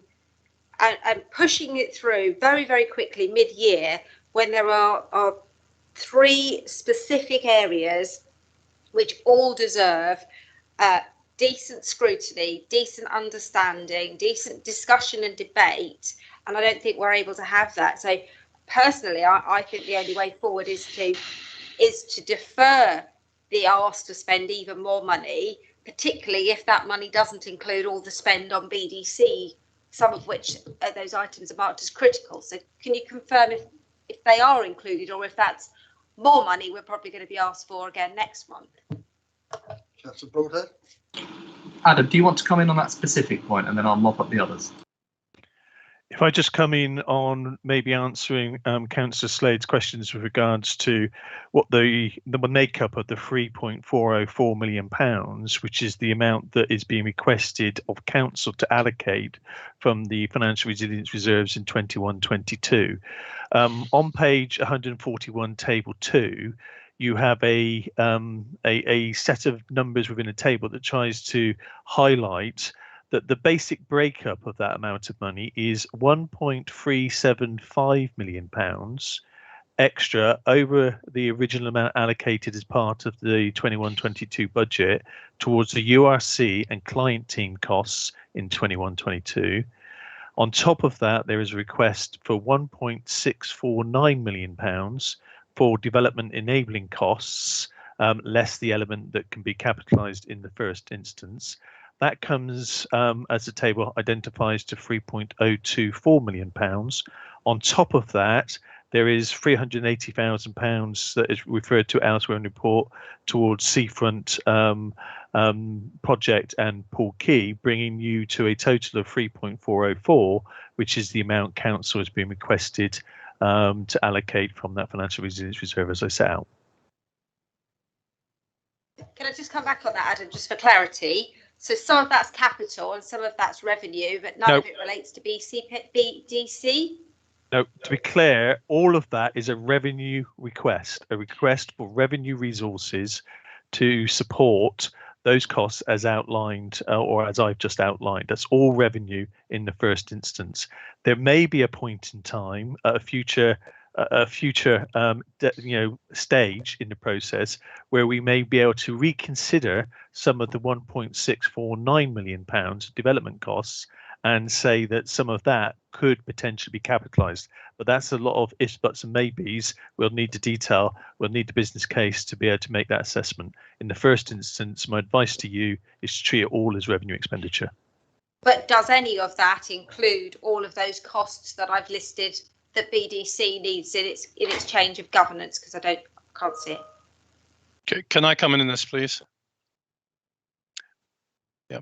and pushing it through very, very quickly mid-year, when there are 3 specific areas which all deserve decent scrutiny, decent understanding, decent discussion and debate, and I don't think we're able to have that. So personally, I think the only way forward is to defer the ask to spend even more money, particularly if that money doesn't include all the spend on BDC, some of which those items are marked as critical. So can you confirm if they are included, or if that's more money we're probably going to be asked for again next month? Councillor Broadhead. Adam, do you want to come in on that specific point, and then I'll mop up the others? If I just come in on maybe answering Councillor Slade's questions with regards to what the makeup of the £3.404 million, which is the amount that is being requested of council to allocate from the financial resilience reserves in 21-22. On page 141, table 2, you have a set of numbers within a table that tries to highlight that the basic breakup of that amount of money is £1.375 million extra over the original amount allocated as part of the 21-22 budget towards the URC and client team costs in 21-22. On top of that, there is a request for £1.649 million for development enabling costs, less the element that can be capitalised in the first instance. That comes, as the table identifies, to £3.024 million. On top of that, there is £380,000 that is referred to elsewhere in the report towards Seafront project and Pool Quay, bringing you to a total of 3.404, which is the amount council has been requested to allocate from that financial resilience reserve, as I set out. Can I just come back on that, Adam, just for clarity? So some of that's capital and some of that's revenue, but none of it relates to BDC? No, to be clear, all of that is a revenue request, a request for revenue resources to support those costs as outlined, or as I've just outlined. That's all revenue in the first instance. There may be a point in time, a future stage in the process where we may be able to reconsider some of the £1.649 million development costs and say that some of that could potentially be capitalised. But that's a lot of ifs, buts and maybes. We'll need the detail, we'll need the business case to be able to make that assessment. In the first instance, my advice to you is to treat it all as revenue expenditure. But does any of that include all of those costs that I've listed that BDC needs in its change of governance? Because I can't see it. Can I come in this, please? Yeah.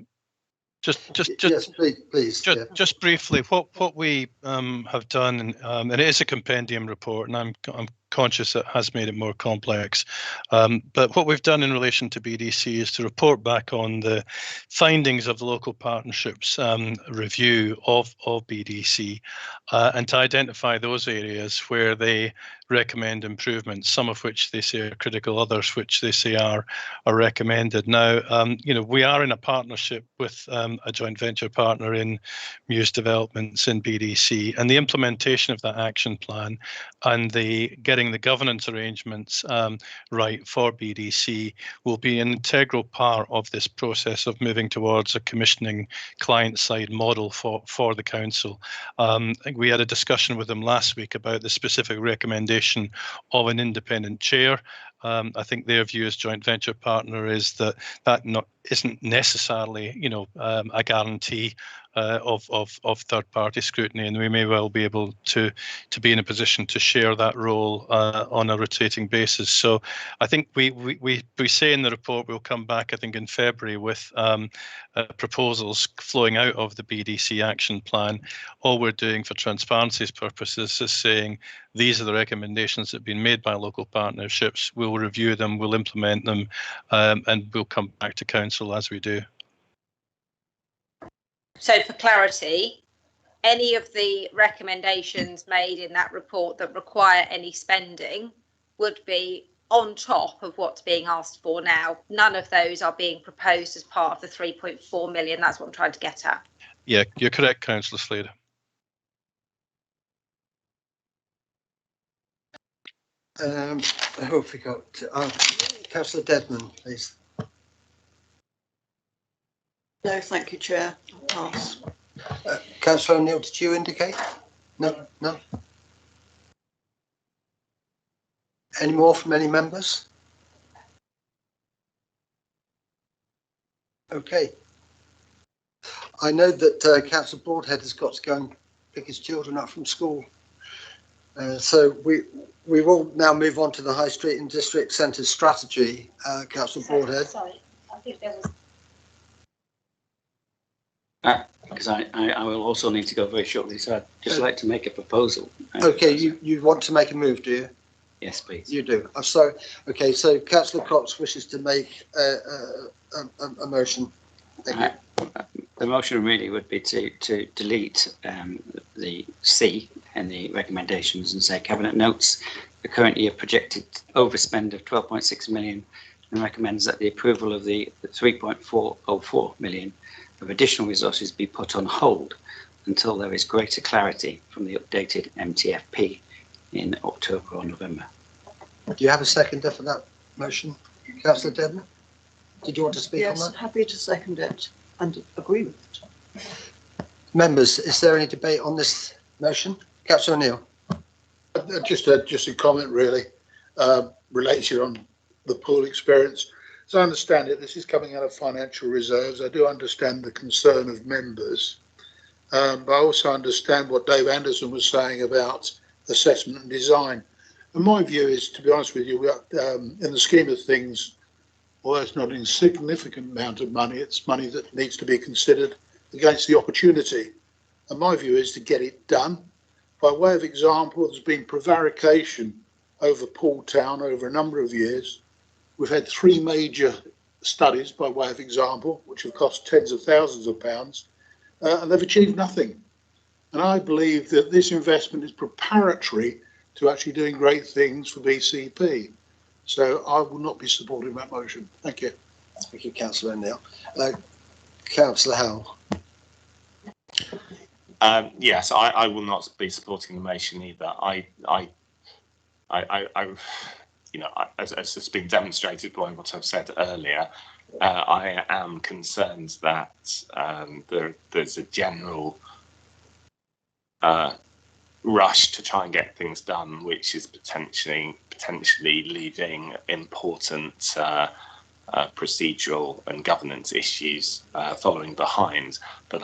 Yes, please. Just briefly, what we have done, and it is a compendium report, and I'm conscious it has made it more complex. But what we've done in relation to BDC is to report back on the findings of the local partnerships review of BDC and to identify those areas where they recommend improvements, some of which they say are critical, others which they say are recommended. Now, we are in a partnership with a joint venture partner in Muse Developments in BDC, and the implementation of that action plan and the getting the governance arrangements right for BDC will be an integral part of this process of moving towards a commissioning client-side model for the council. I think we had a discussion with them last week about the specific recommendation of an independent chair. I think their view as joint venture partner is that isn't necessarily, a guarantee of third-party scrutiny, and we may well be able to be in a position to share that role on a rotating basis. So I think we say in the report we'll come back, I think, in February with proposals flowing out of the BDC action plan. All we're doing for transparency's purposes is saying these are the recommendations that have been made by local partnerships. We'll review them, we'll implement them, and we'll come back to council as we do. So for clarity, any of the recommendations made in that report that require any spending would be on top of what's being asked for now. None of those are being proposed as part of the 3.4 million. That's what I'm trying to get at. Yeah, you're correct, Councillor Slade. Who have we got? Councillor Dedman, please. No, thank you, Chair. I'll pass. Councillor O'Neill, did you indicate? No. Any more from any members? Okay. I know that Councillor Broadhead has got to go and pick his children up from school. So we will now move on to the High Street and District Centre strategy. Councillor Broadhead. Sorry, I think there was. because I will also need to go very shortly. So I'd just like to make a proposal. Okay, you want to make a move, do you? Yes, please. You do. I'm sorry. Okay, so Councillor Cox wishes to make a motion. Thank you. The motion really would be to delete the C and the recommendations and say Cabinet notes the current year projected overspend of 12.6 million and recommends that the approval of the 3.404 million of additional resources be put on hold until there is greater clarity from the updated MTFP in October or November. Do you have a seconder for that motion, Councillor Devlin? Did you want to speak on Yes, that? happy to second it and agree with it. Members, is there any debate on this motion? Councillor O'Neill. Just a comment really, related on the pool experience. As I understand it, this is coming out of financial reserves. I do understand the concern of members, but I also understand what Dave Anderson was saying about assessment and design. And my view is, to be honest with you, in the scheme of things, although it's not an insignificant amount of money, it's money that needs to be considered against the opportunity. And my view is to get it done. By way of example, there's been prevarication over Poole Town over a number of years. We've had 3 major studies, by way of example, which have cost tens of thousands of pounds, and they've achieved nothing. And I believe that this investment is preparatory to actually doing great things for BCP. So I will not be supporting that motion. Thank you. Thank you, Councillor O'Neill. Councillor Howell. Yes, I will not be supporting the motion either. You know, as has been demonstrated by what I've said earlier, I am concerned that there's a general rush to try and get things done, which is potentially leaving important procedural and governance issues following behind. But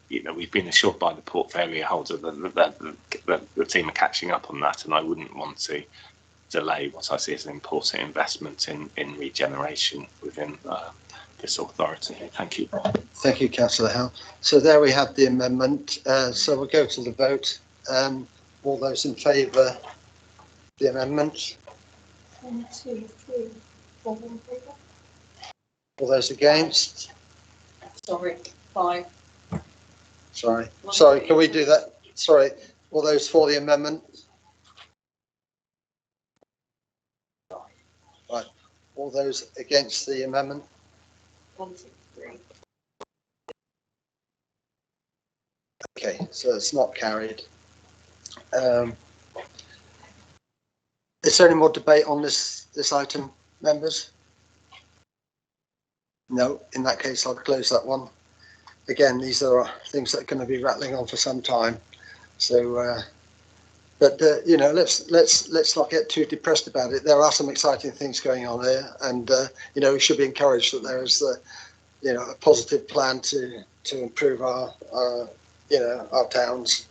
you know, we've been assured by the portfolio holder that the team are catching up on that, and I wouldn't want to delay what I see as an important investment in regeneration within this authority. Thank you. Thank you, Councillor Howell. So there we have the amendment. So we'll go to the vote. All those in favour of the amendment? 1, 2, 3, 4 in favour. All those against? Sorry, 5. Sorry, can we do that? Sorry, all those for the amendment? Right, all those against the amendment? 1, 2, 3. Okay, so it's not carried. Is there any more debate on this item, members? No, in that case, I'll close that one. Again, these are things that are going to be rattling on for some time. So, you know, let's not get too depressed about it. There are some exciting things going on there, and you know, we should be encouraged that there is you know, a positive plan to improve our you know, our towns.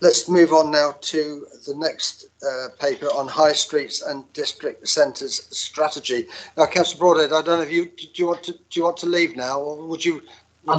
Let's move on now to the next paper on high streets and district centres strategy. Now, Councillor Broadhead, I don't know if do you want to leave now, or would you like?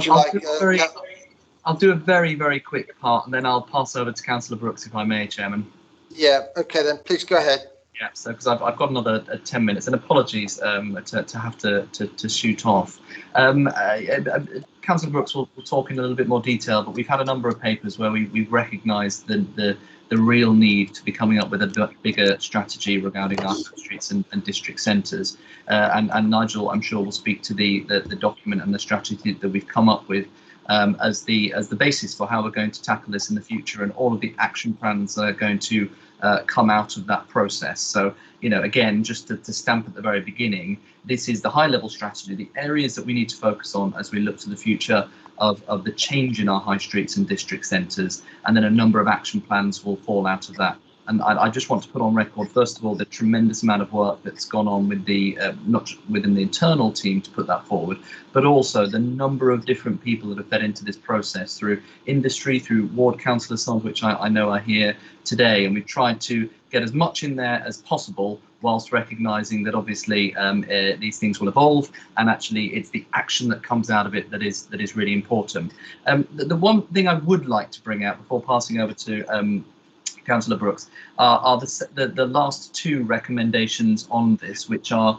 I'll do a very quick part, and then I'll pass over to Councillor Brooks, if I may, Chairman. Yeah. Okay, then please go ahead. Yeah. So because I've got another 10 minutes, and apologies to have to shoot off. Councillor Brooks will talk in a little bit more detail, but we've had a number of papers where we've recognised the real need to be coming up with a bigger strategy regarding our streets and district centres. And Nigel, I'm sure, will speak to the document and the strategy that we've come up with as the basis for how we're going to tackle this in the future, and all of the action plans that are going to come out of that process. So, you know, again, just to stamp at the very beginning, this is the high-level strategy, the areas that we need to focus on as we look to the future of the change in our high streets and district centres, and then a number of action plans will fall out of that. And I just want to put on record, first of all, the tremendous amount of work that's gone on with the not just within the internal team to put that forward, but also the number of different people that have fed into this process through industry, through ward councillors, some of which I know are here today. And we've tried to get as much in there as possible, whilst recognising that obviously these things will evolve, and actually it's the action that comes out of it that is really important. The one thing I would like to bring out before passing over to Councillor Brooks are the last two recommendations on this, which are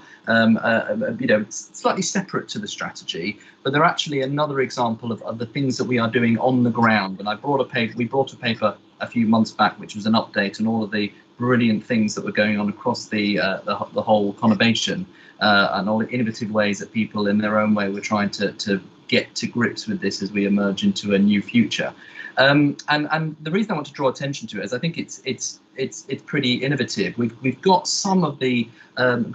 slightly separate to the strategy, but they're actually another example of the things that we are doing on the ground. And we brought a paper a few months back, which was an update on all of the brilliant things that were going on across the whole conurbation, and all the innovative ways that people in their own way were trying to get to grips with this as we emerge into a new future. And the reason I want to draw attention to it is I think it's pretty innovative. We've got some of the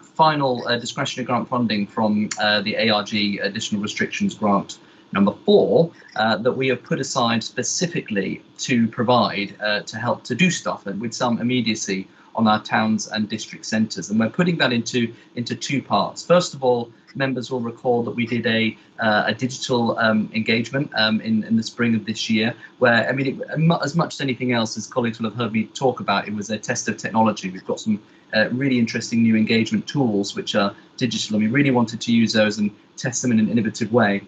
final discretionary grant funding from the ARG Additional Restrictions Grant number 4 that we have put aside specifically to provide to help to do stuff and with some immediacy on our towns and district centres, and we're putting that into two parts. First of all, members will recall that we did a digital engagement in the spring of this year, where, I mean, as much as anything else, as colleagues will have heard me talk about, it was a test of technology. We've got some really interesting new engagement tools which are digital, and we really wanted to use those and test them in an innovative way.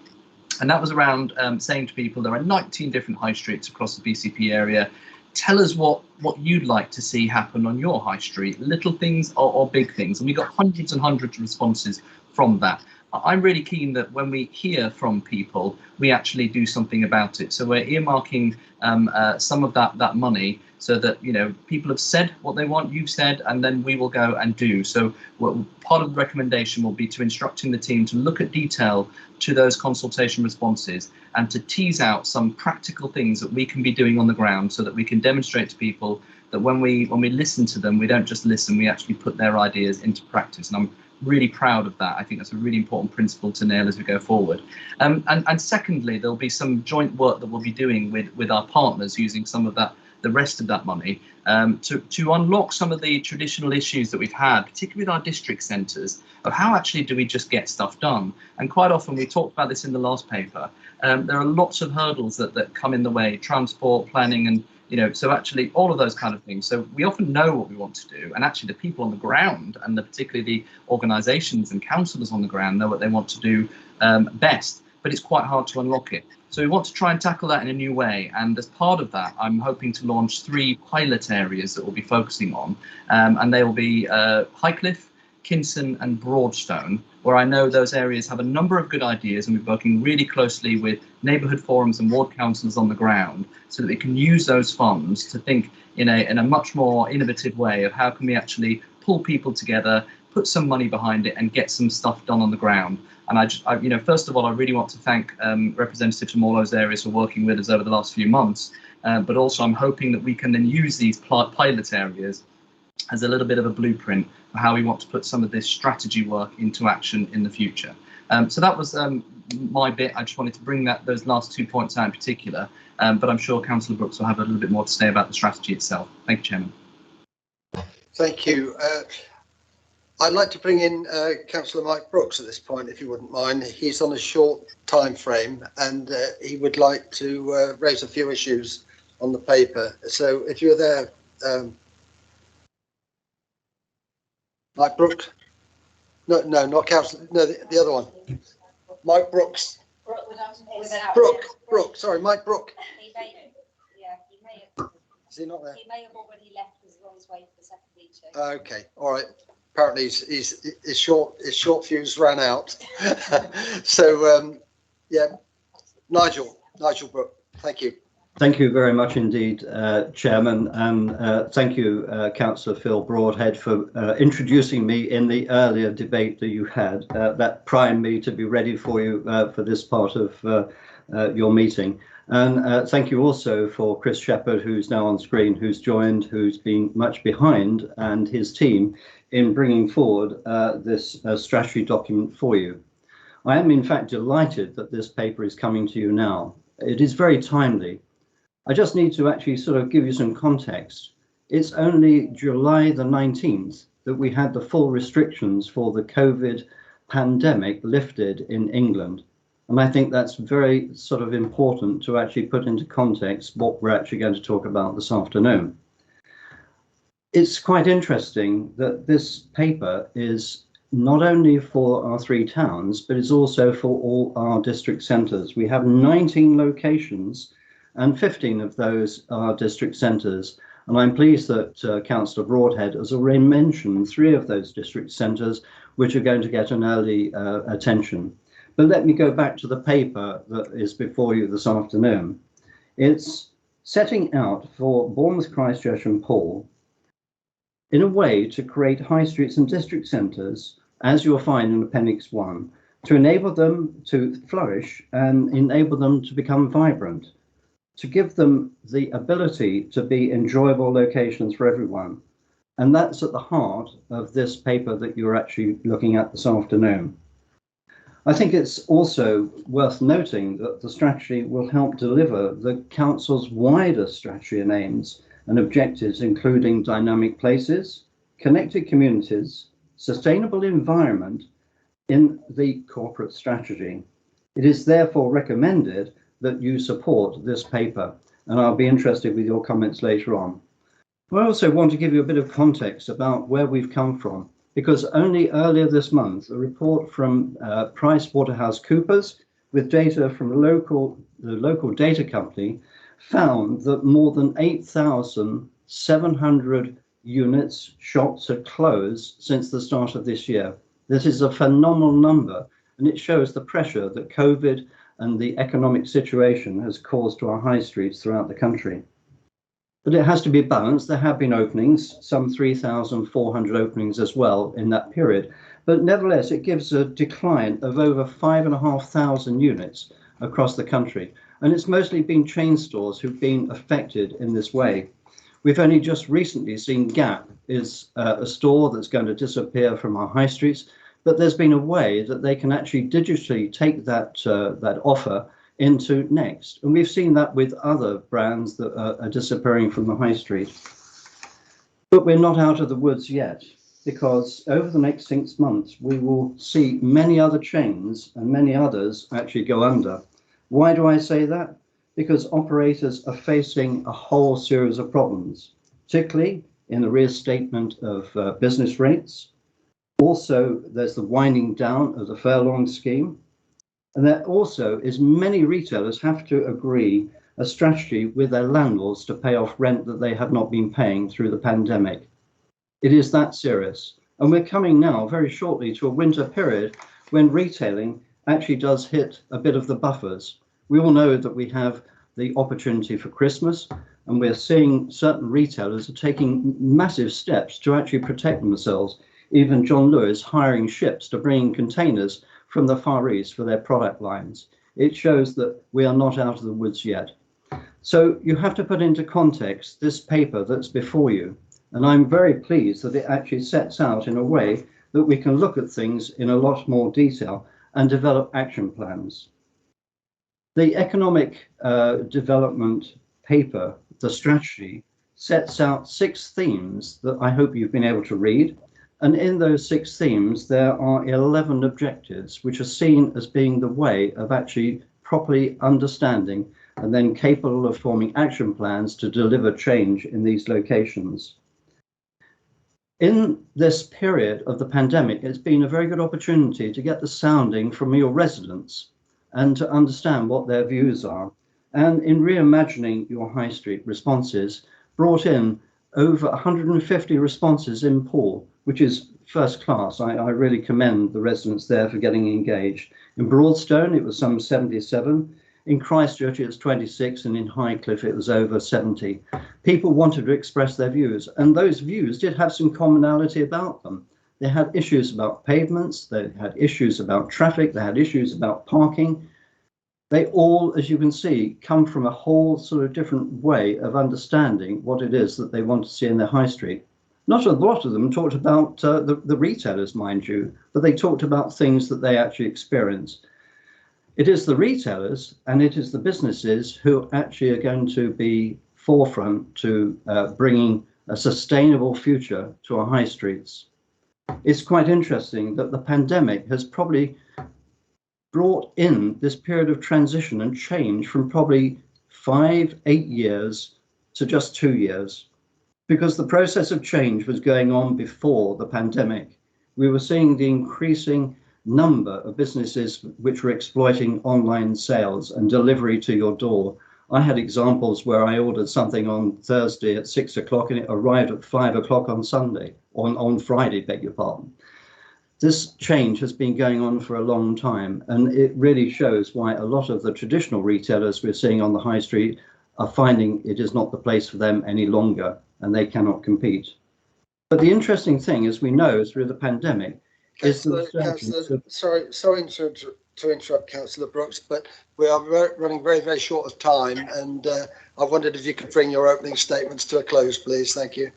And that was around saying to people, there are 19 different high streets across the BCP area. Tell us what you'd like to see happen on your high street, little things or big things. And we got hundreds and hundreds of responses from that. I'm really keen that when we hear from people, we actually do something about it. So we're earmarking some of that money so that, you know, people have said what they want, you've said, and then we will go and do. So part of the recommendation will be to instructing the team to look at detail to those consultation responses and to tease out some practical things that we can be doing on the ground so that we can demonstrate to people that when we listen to them, we don't just listen, we actually put their ideas into practice. And I'm really proud of that. I think that's a really important principle to nail as we go forward. And secondly, there'll be some joint work that we'll be doing with our partners using some of the rest of that money to unlock some of the traditional issues that we've had, particularly with our district centres, of how actually do we just get stuff done. And quite often, we talked about this in the last paper, there are lots of hurdles that come in the way, transport, planning, and so actually all of those kind of things. So we often know what we want to do, and actually the people on the ground, and particularly the organisations and councillors on the ground, know what they want to do best, but it's quite hard to unlock it. So we want to try and tackle that in a new way, and as part of that, I'm hoping to launch 3 pilot areas that we'll be focusing on, and they will be Highcliffe, Kinson and Broadstone, where I know those areas have a number of good ideas, and we're working really closely with neighbourhood forums and ward councillors on the ground so that we can use those funds to think in a much more innovative way of how can we actually pull people together, put some money behind it and get some stuff done on the ground. And I first of all, I really want to thank representatives from all those areas for working with us over the last few months, but also I'm hoping that we can then use these pilot areas as a little bit of a blueprint for how we want to put some of this strategy work into action in the future. So that was my bit. I just wanted to bring those last 2 points out in particular, but I'm sure Councillor Brooks will have a little bit more to say about the strategy itself. Thank you, Chairman. Thank you. I'd like to bring in Councillor Mike Brooks at this point, if you wouldn't mind. He's on a short time frame and he would like to raise a few issues on the paper. So if you're there, Mike Brooks? No, not Councillor. No, the other one. Mike Brooks. Brooke. Sorry, Mike Brooks. Is he not there? He may have already left because he's on his way to the second meeting. Okay, all right. Apparently his short fuse ran out. So yeah, Nigel Brooks. Thank you. Thank you very much indeed, Chairman, and thank you, Councillor Phil Broadhead, for introducing me in the earlier debate that you had. That primed me to be ready for you for this part of your meeting. And thank you also for Chris Shepherd, who's now on screen, who's joined, who's been much behind, and his team in bringing forward this strategy document for you. I am in fact delighted that this paper is coming to you now. It is very timely. I just need to actually sort of give you some context. It's only July the 19th that we had the full restrictions for the COVID pandemic lifted in England. And I think that's very sort of important to actually put into context what we're actually going to talk about this afternoon. it's quite interesting that this paper is not only for our 3 towns, but it's also for all our district centres. We have 19 locations and 15 of those are district centres. And I'm pleased that Councillor Broadhead has already mentioned 3 of those district centres, which are going to get an early attention. But let me go back to the paper that is before you this afternoon. It's setting out for Bournemouth, Christchurch and Poole in a way to create high streets and district centres, as you'll find in Appendix 1, to enable them to flourish and enable them to become vibrant, to give them the ability to be enjoyable locations for everyone. And that's at the heart of this paper that you're actually looking at this afternoon. I think it's also worth noting that the strategy will help deliver the Council's wider strategy and aims and objectives, including dynamic places, connected communities, sustainable environment in the corporate strategy. It is therefore recommended that you support this paper, and I'll be interested with your comments later on. I also want to give you a bit of context about where we've come from, because only earlier this month, a report from PricewaterhouseCoopers with data from the local data company found that more than 8,700 units, shops had closed since the start of this year. This is a phenomenal number, and it shows the pressure that COVID and the economic situation has caused to our high streets throughout the country. But it has to be balanced. There have been openings, some 3,400 openings as well in that period. But nevertheless, it gives a decline of over 5,500 units across the country. And it's mostly been chain stores who've been affected in this way. We've only just recently seen Gap is a store that's going to disappear from our high streets, but there's been a way that they can actually digitally take that offer into Next. And we've seen that with other brands that are disappearing from the high street. But we're not out of the woods yet, because over the next 6 months, we will see many other chains and many others actually go under. Why do I say that? Because operators are facing a whole series of problems, particularly in the reinstatement of business rates. Also, there's the winding down of the furlong scheme. And there also is many retailers have to agree a strategy with their landlords to pay off rent that they have not been paying through the pandemic. It is that serious. And we're coming now very shortly to a winter period when retailing actually does hit a bit of the buffers. We all know that we have the opportunity for Christmas, and we're seeing certain retailers are taking massive steps to actually protect themselves. Even John Lewis hiring ships to bring in containers from the Far East for their product lines. It shows that we are not out of the woods yet. So you have to put into context this paper that's before you. And I'm very pleased that it actually sets out in a way that we can look at things in a lot more detail and develop action plans. The economic development paper, the strategy, sets out 6 themes that I hope you've been able to read. And in those 6 themes, there are 11 objectives, which are seen as being the way of actually properly understanding and then capable of forming action plans to deliver change in these locations. In this period of the pandemic, it's been a very good opportunity to get the sounding from your residents and to understand what their views are. And in reimagining your high street responses, brought in over 150 responses in Poole, which is first class. I really commend the residents there for getting engaged. In Broadstone, it was some 77. In Christchurch, it was 26, and in Highcliffe, it was over 70. People wanted to express their views, and those views did have some commonality about them. They had issues about pavements, they had issues about traffic, they had issues about parking. They all, as you can see, come from a whole sort of different way of understanding what it is that they want to see in their high street. Not a lot of them talked about the retailers, mind you, but they talked about things that they actually experience. It is the retailers and it is the businesses who actually are going to be forefront to bringing a sustainable future to our high streets. It's quite interesting that the pandemic has probably brought in this period of transition and change from probably 5-8 years to just 2 years. because the process of change was going on before the pandemic. We were seeing the increasing number of businesses which were exploiting online sales and delivery to your door. I had examples where I ordered something on Thursday at 6 o'clock and it arrived at 5 o'clock on Sunday, on Friday, beg your pardon. This change has been going on for a long time, and it really shows why a lot of the traditional retailers we're seeing on the high street are finding it is not the place for them any longer, and they cannot compete. But the interesting thing, as we know through the pandemic, is the Councillor, sorry to interrupt, Councillor Brooks, but we are running very, very short of time, and I wondered if you could bring your opening statements to a close, please. Thank you.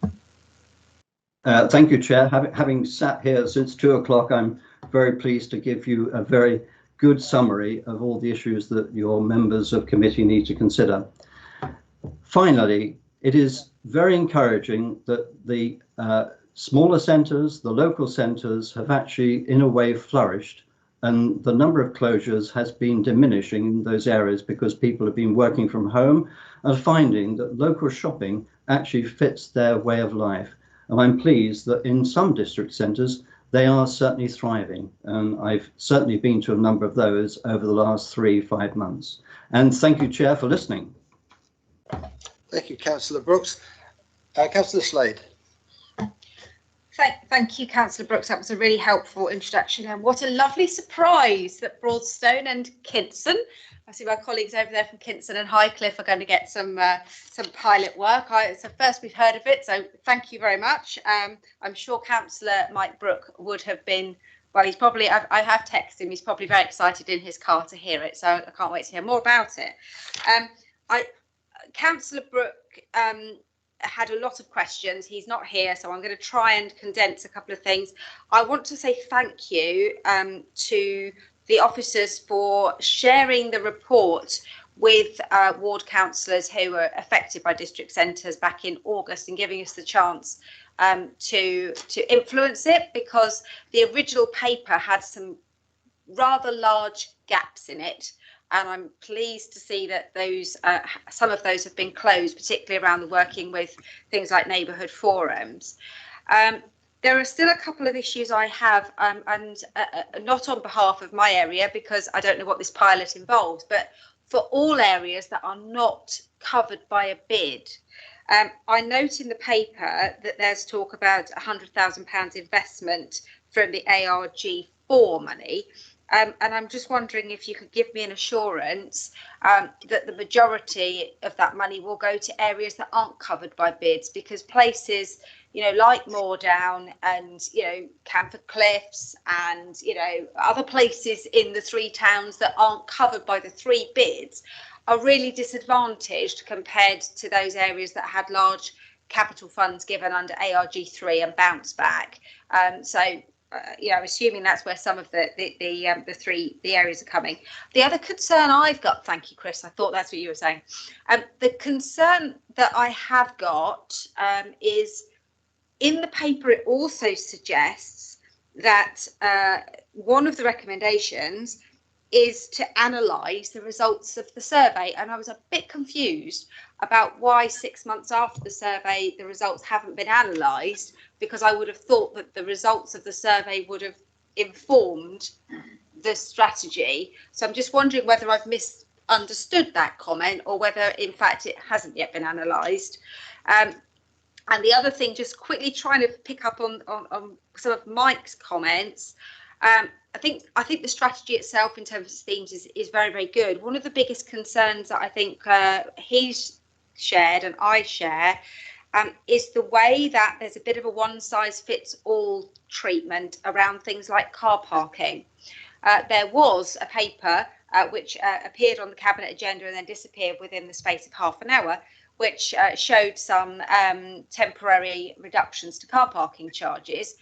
Thank you, Chair. Having sat here since 2 o'clock, I'm very pleased to give you a very good summary of all the issues that your members of committee need to consider. Finally, it is very encouraging that the smaller centres, the local centres, have actually in a way flourished, and the number of closures has been diminishing in those areas because people have been working from home and finding that local shopping actually fits their way of life. And I'm pleased that in some district centres, they are certainly thriving. And I've certainly been to a number of those over the last 3-5 months. And thank you, Chair, for listening. Thank you, Councillor Brooks. Councillor Slade. Thank you, Councillor Brooks. That was a really helpful introduction. And what a lovely surprise that Broadstone and Kinston, I see my colleagues over there from Kinston and Highcliffe are going to get some pilot work. It's the first we've heard of it, so thank you very much. I'm sure Councillor Mike Brooke would have been, well, he's probably, I have texted him, he's probably very excited in his car to hear it, so I can't wait to hear more about it. Councillor Brooke had a lot of questions. He's not here, so I'm going to try and condense a couple of things. I want to say thank you to the officers for sharing the report with ward councillors who were affected by district centres back in August and giving us the chance to influence it, because the original paper had some rather large gaps in it. And I'm pleased to see that those some of those have been closed, particularly around the working with things like neighbourhood forums. There are still a couple of issues I have, and not on behalf of my area, because I don't know what this pilot involves, but for all areas that are not covered by a bid. I note in the paper that there's talk about £100,000 investment from the ARG4 money. And I'm just wondering if you could give me an assurance that the majority of that money will go to areas that aren't covered by bids, because places, you know, like Moordown and, you know, Camford Cliffs and, you know, other places in the 3 towns that aren't covered by the 3 bids are really disadvantaged compared to those areas that had large capital funds given under ARG3 and bounce back. You know, assuming that's where some of the areas are coming. The other concern I've got, thank you, Chris, I thought that's what you were saying. The concern that I have got is in the paper, it also suggests that one of the recommendations is to analyse the results of the survey. And I was a bit confused about why 6 months after the survey, the results haven't been analysed, because I would have thought that the results of the survey would have informed the strategy. So I'm just wondering whether I've misunderstood that comment or whether, in fact, it hasn't yet been analysed. And the other thing, just quickly trying to pick up on some of Mike's comments, I think the strategy itself in terms of themes is very, very good. One of the biggest concerns that I think he's shared and I share is the way that there's a bit of a one-size-fits-all treatment around things like car parking. There was a paper which appeared on the cabinet agenda and then disappeared within the space of half an hour, which showed some temporary reductions to car parking charges,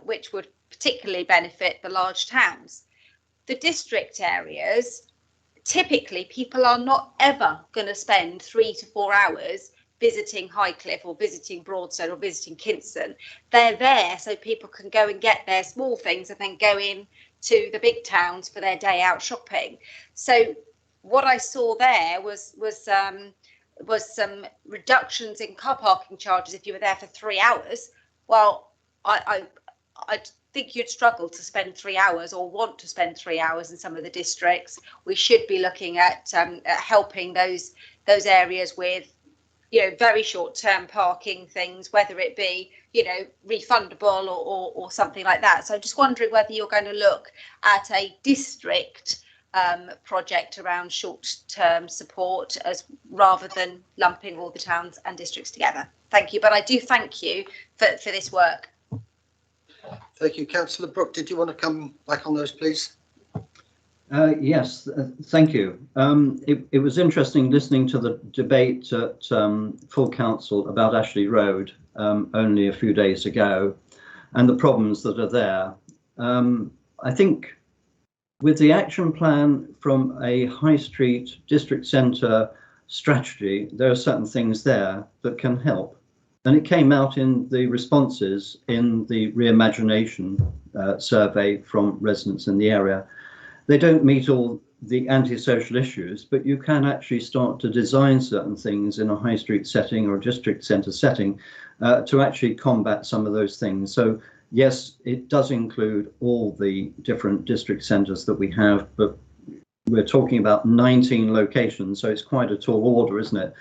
which would particularly benefit the large towns. The district areas, typically people are not ever going to spend 3 to 4 hours visiting Highcliffe or visiting Broadstone or visiting Kinston. They're there so people can go and get their small things and then go in to the big towns for their day out shopping. So what I saw there was was some reductions in car parking charges if you were there for 3 hours. Well, I think you'd struggle to spend 3 hours or want to spend 3 hours in some of the districts. We should be looking at helping those areas with, very short-term parking things, whether it be, refundable or something like that. So I'm just wondering whether you're going to look at a district project around short-term support rather than lumping all the towns and districts together. Thank you, but I do thank you for this work. Thank you. Councillor Brooke, did you want to come back on those, please? Yes, thank you. It was interesting listening to the debate at full council about Ashley Road only a few days ago and the problems that are there. I think with the action plan from a high street district centre strategy, there are certain things there that can help. And it came out in the responses in the reimagination survey from residents in the area. They don't meet all the antisocial issues, but you can actually start to design certain things in a high street setting or a district centre setting to actually combat some of those things. So yes, it does include all the different district centres that we have, but we're talking about 19 locations, so it's quite a tall order, isn't it,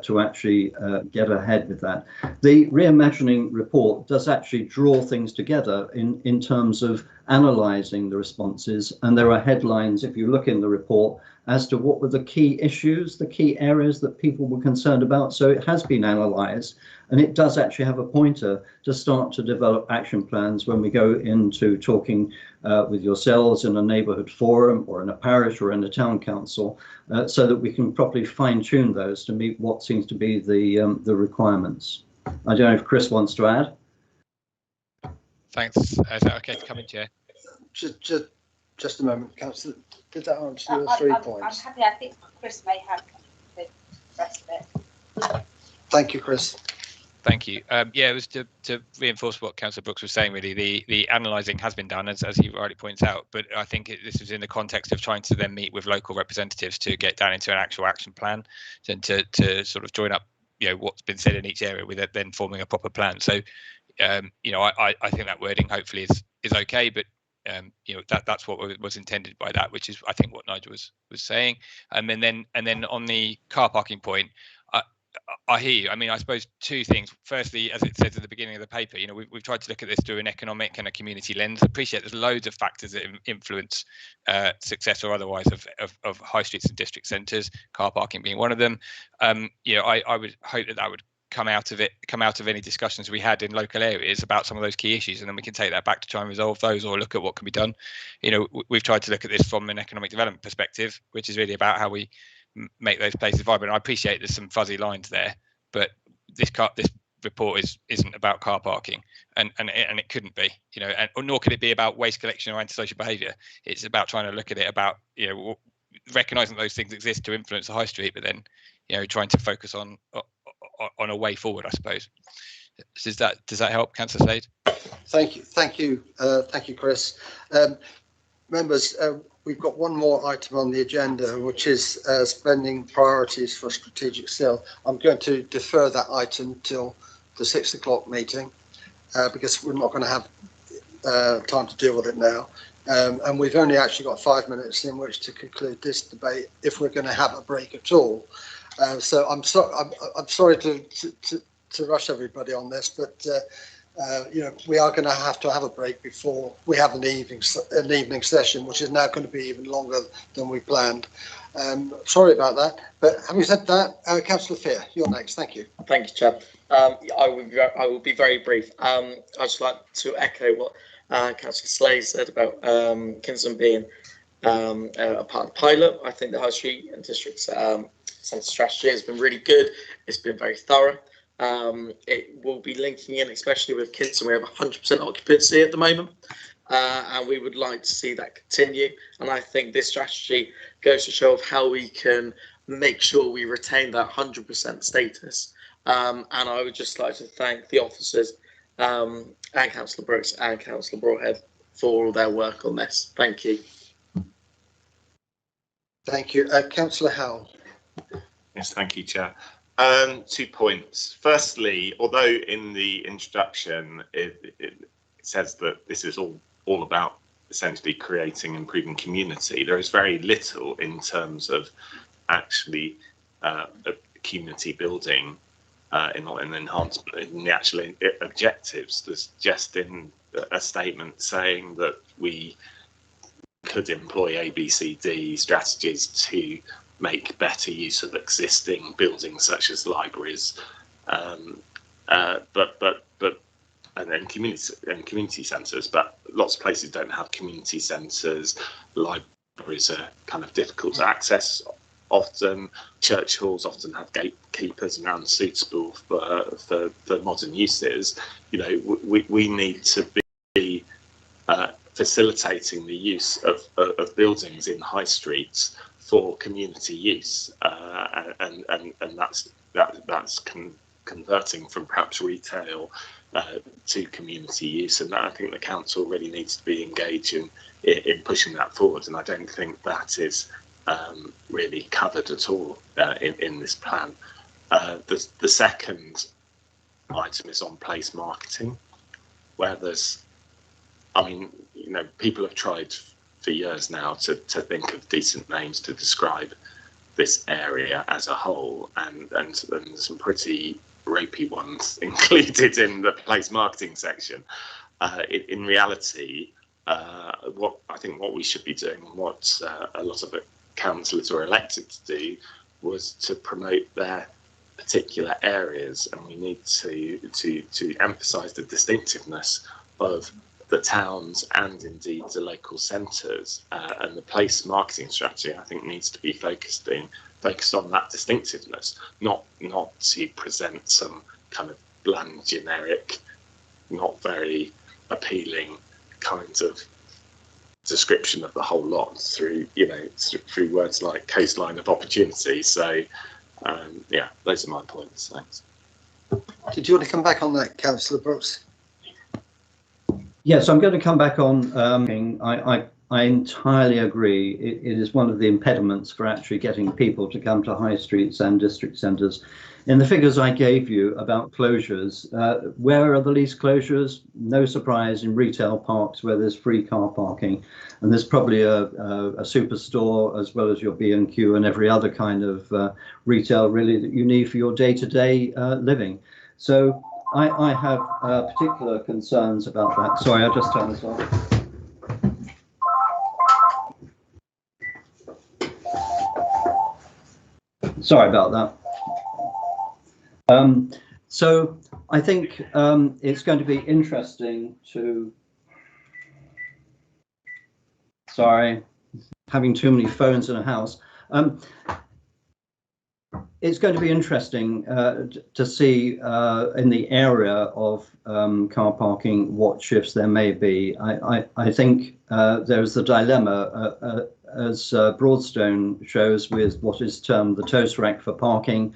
to actually get ahead with that. The reimagining report does actually draw things together in terms of analysing the responses, and there are headlines, if you look in the report, as to what were the key issues, the key areas that people were concerned about. So it has been analysed, and it does actually have a pointer to start to develop action plans when we go into talking with yourselves in a neighbourhood forum or in a parish or in a town council, so that we can properly fine-tune those to meet what seems to be the requirements. I don't know if Chris wants to add. Thanks. Is that okay to come in, Chair? Just a moment, Councillor. Did that answer your 3 points? I'm happy. I think Chris may have the rest of it. Thank you, Chris. Thank you. Yeah, it was to reinforce what Councillor Brooks was saying, really. The analysing has been done, as he rightly points out, but I think this was in the context of trying to then meet with local representatives to get down into an actual action plan and to sort of join up, what's been said in each area with it, then forming a proper plan. So, I think that wording hopefully is okay, but that's what was intended by that, which is I think what Nigel was saying. And then on the car parking point, I hear you. I mean, I suppose two things. Firstly, as it says at the beginning of the paper, we've tried to look at this through an economic and a community lens. I appreciate there's loads of factors that influence success or otherwise of high streets and district centres, car parking being one of them. I would hope that would come out of any discussions we had in local areas about some of those key issues, and then we can take that back to try and resolve those or look at what can be done. We've tried to look at this from an economic development perspective, which is really about how we make those places vibrant. I appreciate there's some fuzzy lines there, but this report isn't about car parking, and it couldn't be, nor could it be about waste collection or antisocial behaviour. It's about trying to look at it about recognising those things exist to influence the high street, but then trying to focus on a way forward, I suppose. Does that help, Councillor Slade? Thank you, Chris. Members, we've got one more item on the agenda, which is spending priorities for strategic sale. I'm going to defer that item till the 6 o'clock meeting because we're not going to have time to deal with it now. And we've only actually got 5 minutes in which to conclude this debate if we're going to have a break at all. So I'm sorry to rush everybody on this, but we are going to have a break before we have an evening session, which is now going to be even longer than we planned. Sorry about that, but having said that, Councillor Fear, you're next. Thank you. Thank you, Chair. I will be very brief. I'd just like to echo what Councillor Slade said about Kingston being a part of the pilot. I think the High Street and District Centre strategy has been really good. It's been very thorough. It will be linking in, especially with kids, and we have 100% occupancy at the moment, and we would like to see that continue. And I think this strategy goes to show of how we can make sure we retain that 100% status. And I would just like to thank the officers and Councillor Brooks and Councillor Broadhead for all their work on this. Thank you. Thank you. Councillor Howell. Yes, thank you, Chair. 2 points. Firstly, although in the introduction it says that this is all about essentially creating and improving community, there is very little in terms of actually community building in enhancement in the actual objectives. There's just in a statement saying that we could employ A, B, C, D strategies to make better use of existing buildings such as libraries, and then community centres. But lots of places don't have community centres. Libraries are kind of difficult to access. Often church halls often have gatekeepers and are unsuitable for modern uses. You know, we need to be facilitating the use of buildings in high streets for community use, and that's converting from perhaps retail to community use, and that, I think the council really needs to be engaged in pushing that forward, and I don't think that is really covered at all in this plan. The second item is on place marketing, where there's, I mean, you know, people have tried for years now to think of decent names to describe this area as a whole, and some pretty ropey ones included in the place marketing section. In reality, what we should be doing, and what a lot of councillors were elected to do, was to promote their particular areas, and we need to emphasise the distinctiveness of the towns and indeed the local centres, and the place marketing strategy, I think, needs to be focused on that distinctiveness, not to present some kind of bland, generic, not very appealing kind of description of the whole lot through words like coastline of opportunity. So yeah, those are my points. Thanks. Did you want to come back on that, Councillor Brooks? Yes, I'm going to come back on. I entirely agree. It is one of the impediments for actually getting people to come to high streets and district centres. In the figures I gave you about closures, where are the least closures? No surprise, in retail parks where there's free car parking, and there's probably a superstore as well as your B&Q and every other kind of retail really that you need for your day-to-day living. So I have particular concerns about that. Sorry, I just turned this off. Sorry about that. So I think it's going to be interesting to, sorry, having too many phones in a house. It's going to be interesting to see in the area of car parking what shifts there may be. I think there's the dilemma, as Broadstone shows, with what is termed the toast rack for parking.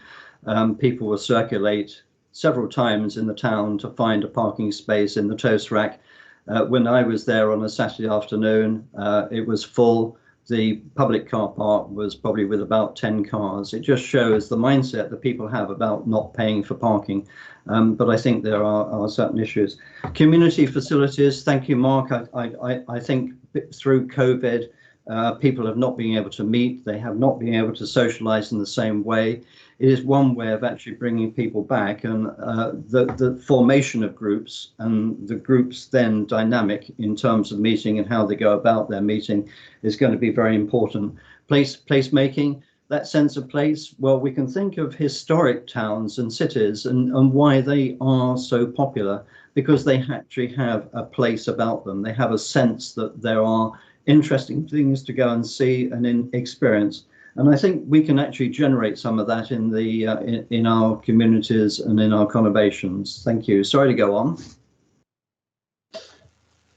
People will circulate several times in the town to find a parking space in the toast rack. When I was there on a Saturday afternoon, it was full. The public car park was probably with about 10 cars. It just shows the mindset that people have about not paying for parking. But I think there are certain issues. Community facilities, thank you, Mark. I think through COVID, people have not been able to meet. They have not been able to socialise in the same way. It is one way of actually bringing people back, and the formation of groups and the groups then dynamic in terms of meeting and how they go about their meeting is going to be very important. Place making, that sense of place, well, we can think of historic towns and cities and why they are so popular, because they actually have a place about them. They have a sense that there are interesting things to go and see and experience. And I think we can actually generate some of that in the in our communities and in our conurbations. Thank you. Sorry to go on.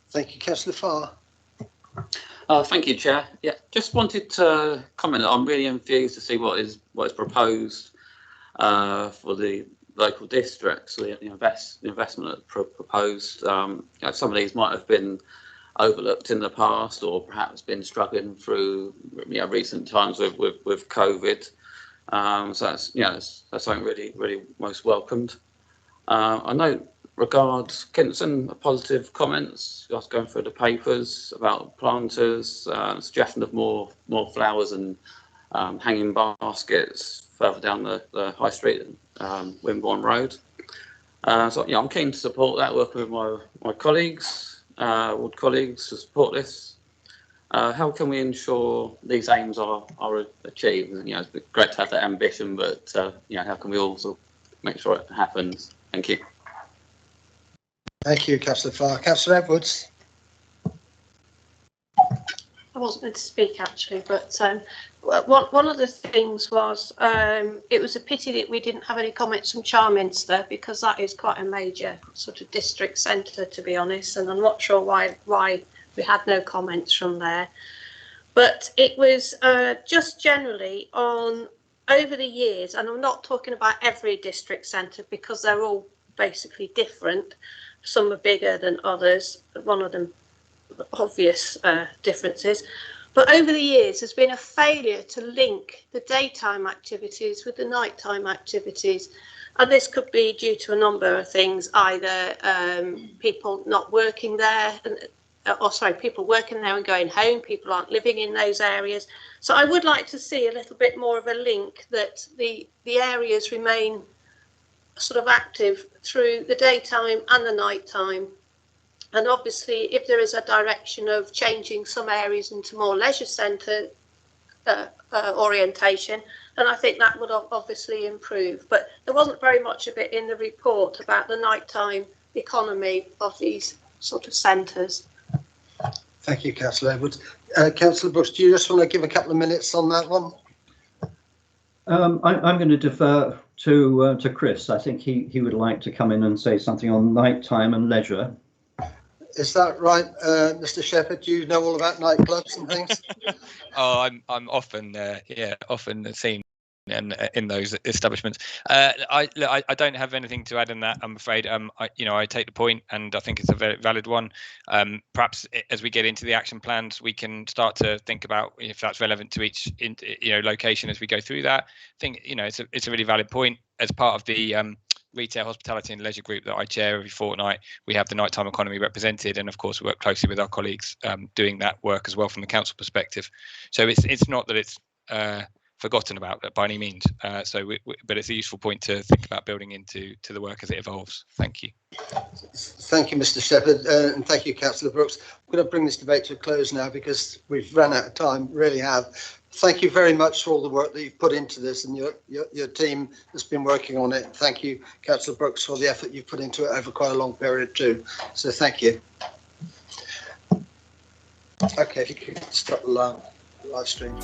Thank you, Councillor Farr. Thank you, Chair. Yeah, just wanted to comment. I'm really enthused to see what is proposed for the local districts. The investment that's proposed. Some of these might have been overlooked in the past, or perhaps been struggling through recent times with COVID. So that's that's something really most welcomed. I know regards Kinson positive comments. Just going through the papers about planters, suggestion of more flowers and hanging baskets further down the high street, Wimborne Road. So I'm keen to support that, working with my colleagues, ward colleagues, to support this. How can we ensure these aims are achieved? It's great to have that ambition, but how can we also make sure it happens? Thank you. Thank you, Councillor Farr. Councillor Edwards. I wasn't going to speak actually, but one of the things was it was a pity that we didn't have any comments from Charminster, because that is quite a major sort of district centre, to be honest, and I'm not sure why we had no comments from there. But it was just generally on over the years, and I'm not talking about every district centre because they're all basically different. Some are bigger than others, one of them obvious differences. But over the years, there's been a failure to link the daytime activities with the nighttime activities. And this could be due to a number of things, either people not working there, people working there and going home, people aren't living in those areas. So I would like to see a little bit more of a link that the areas remain sort of active through the daytime and the nighttime. And obviously, if there is a direction of changing some areas into more leisure centre orientation, then I think that would obviously improve. But there wasn't very much of it in the report about the nighttime economy of these sort of centres. Thank you, Councillor Edwards. Councillor Bush, do you just want to give a couple of minutes on that one? I'm going to defer to Chris. I think he would like to come in and say something on nighttime and leisure. Is that right, Mr. Shepherd? Do you know all about nightclubs and things? Oh, I'm often seen and in those establishments. I don't have anything to add on that, I'm afraid. I take the point, and I think it's a very valid one. Perhaps as we get into the action plans, we can start to think about if that's relevant to each location as we go through that. I think it's a really valid point. As part of the retail, hospitality and leisure group that I chair every fortnight, we have the nighttime economy represented, and of course we work closely with our colleagues doing that work as well from the council perspective. So it's not that it's forgotten about by any means. But it's a useful point to think about building into the work as it evolves. Thank you. Thank you, Mr. Shepherd, and thank you, Councillor Brooks. I'm going to bring this debate to a close now because we've run out of time, really have. Thank you very much for all the work that you've put into this, and your team has been working on it. Thank you, Councillor Brooks, for the effort you've put into it over quite a long period too. So thank you. Okay, if you could stop the live stream.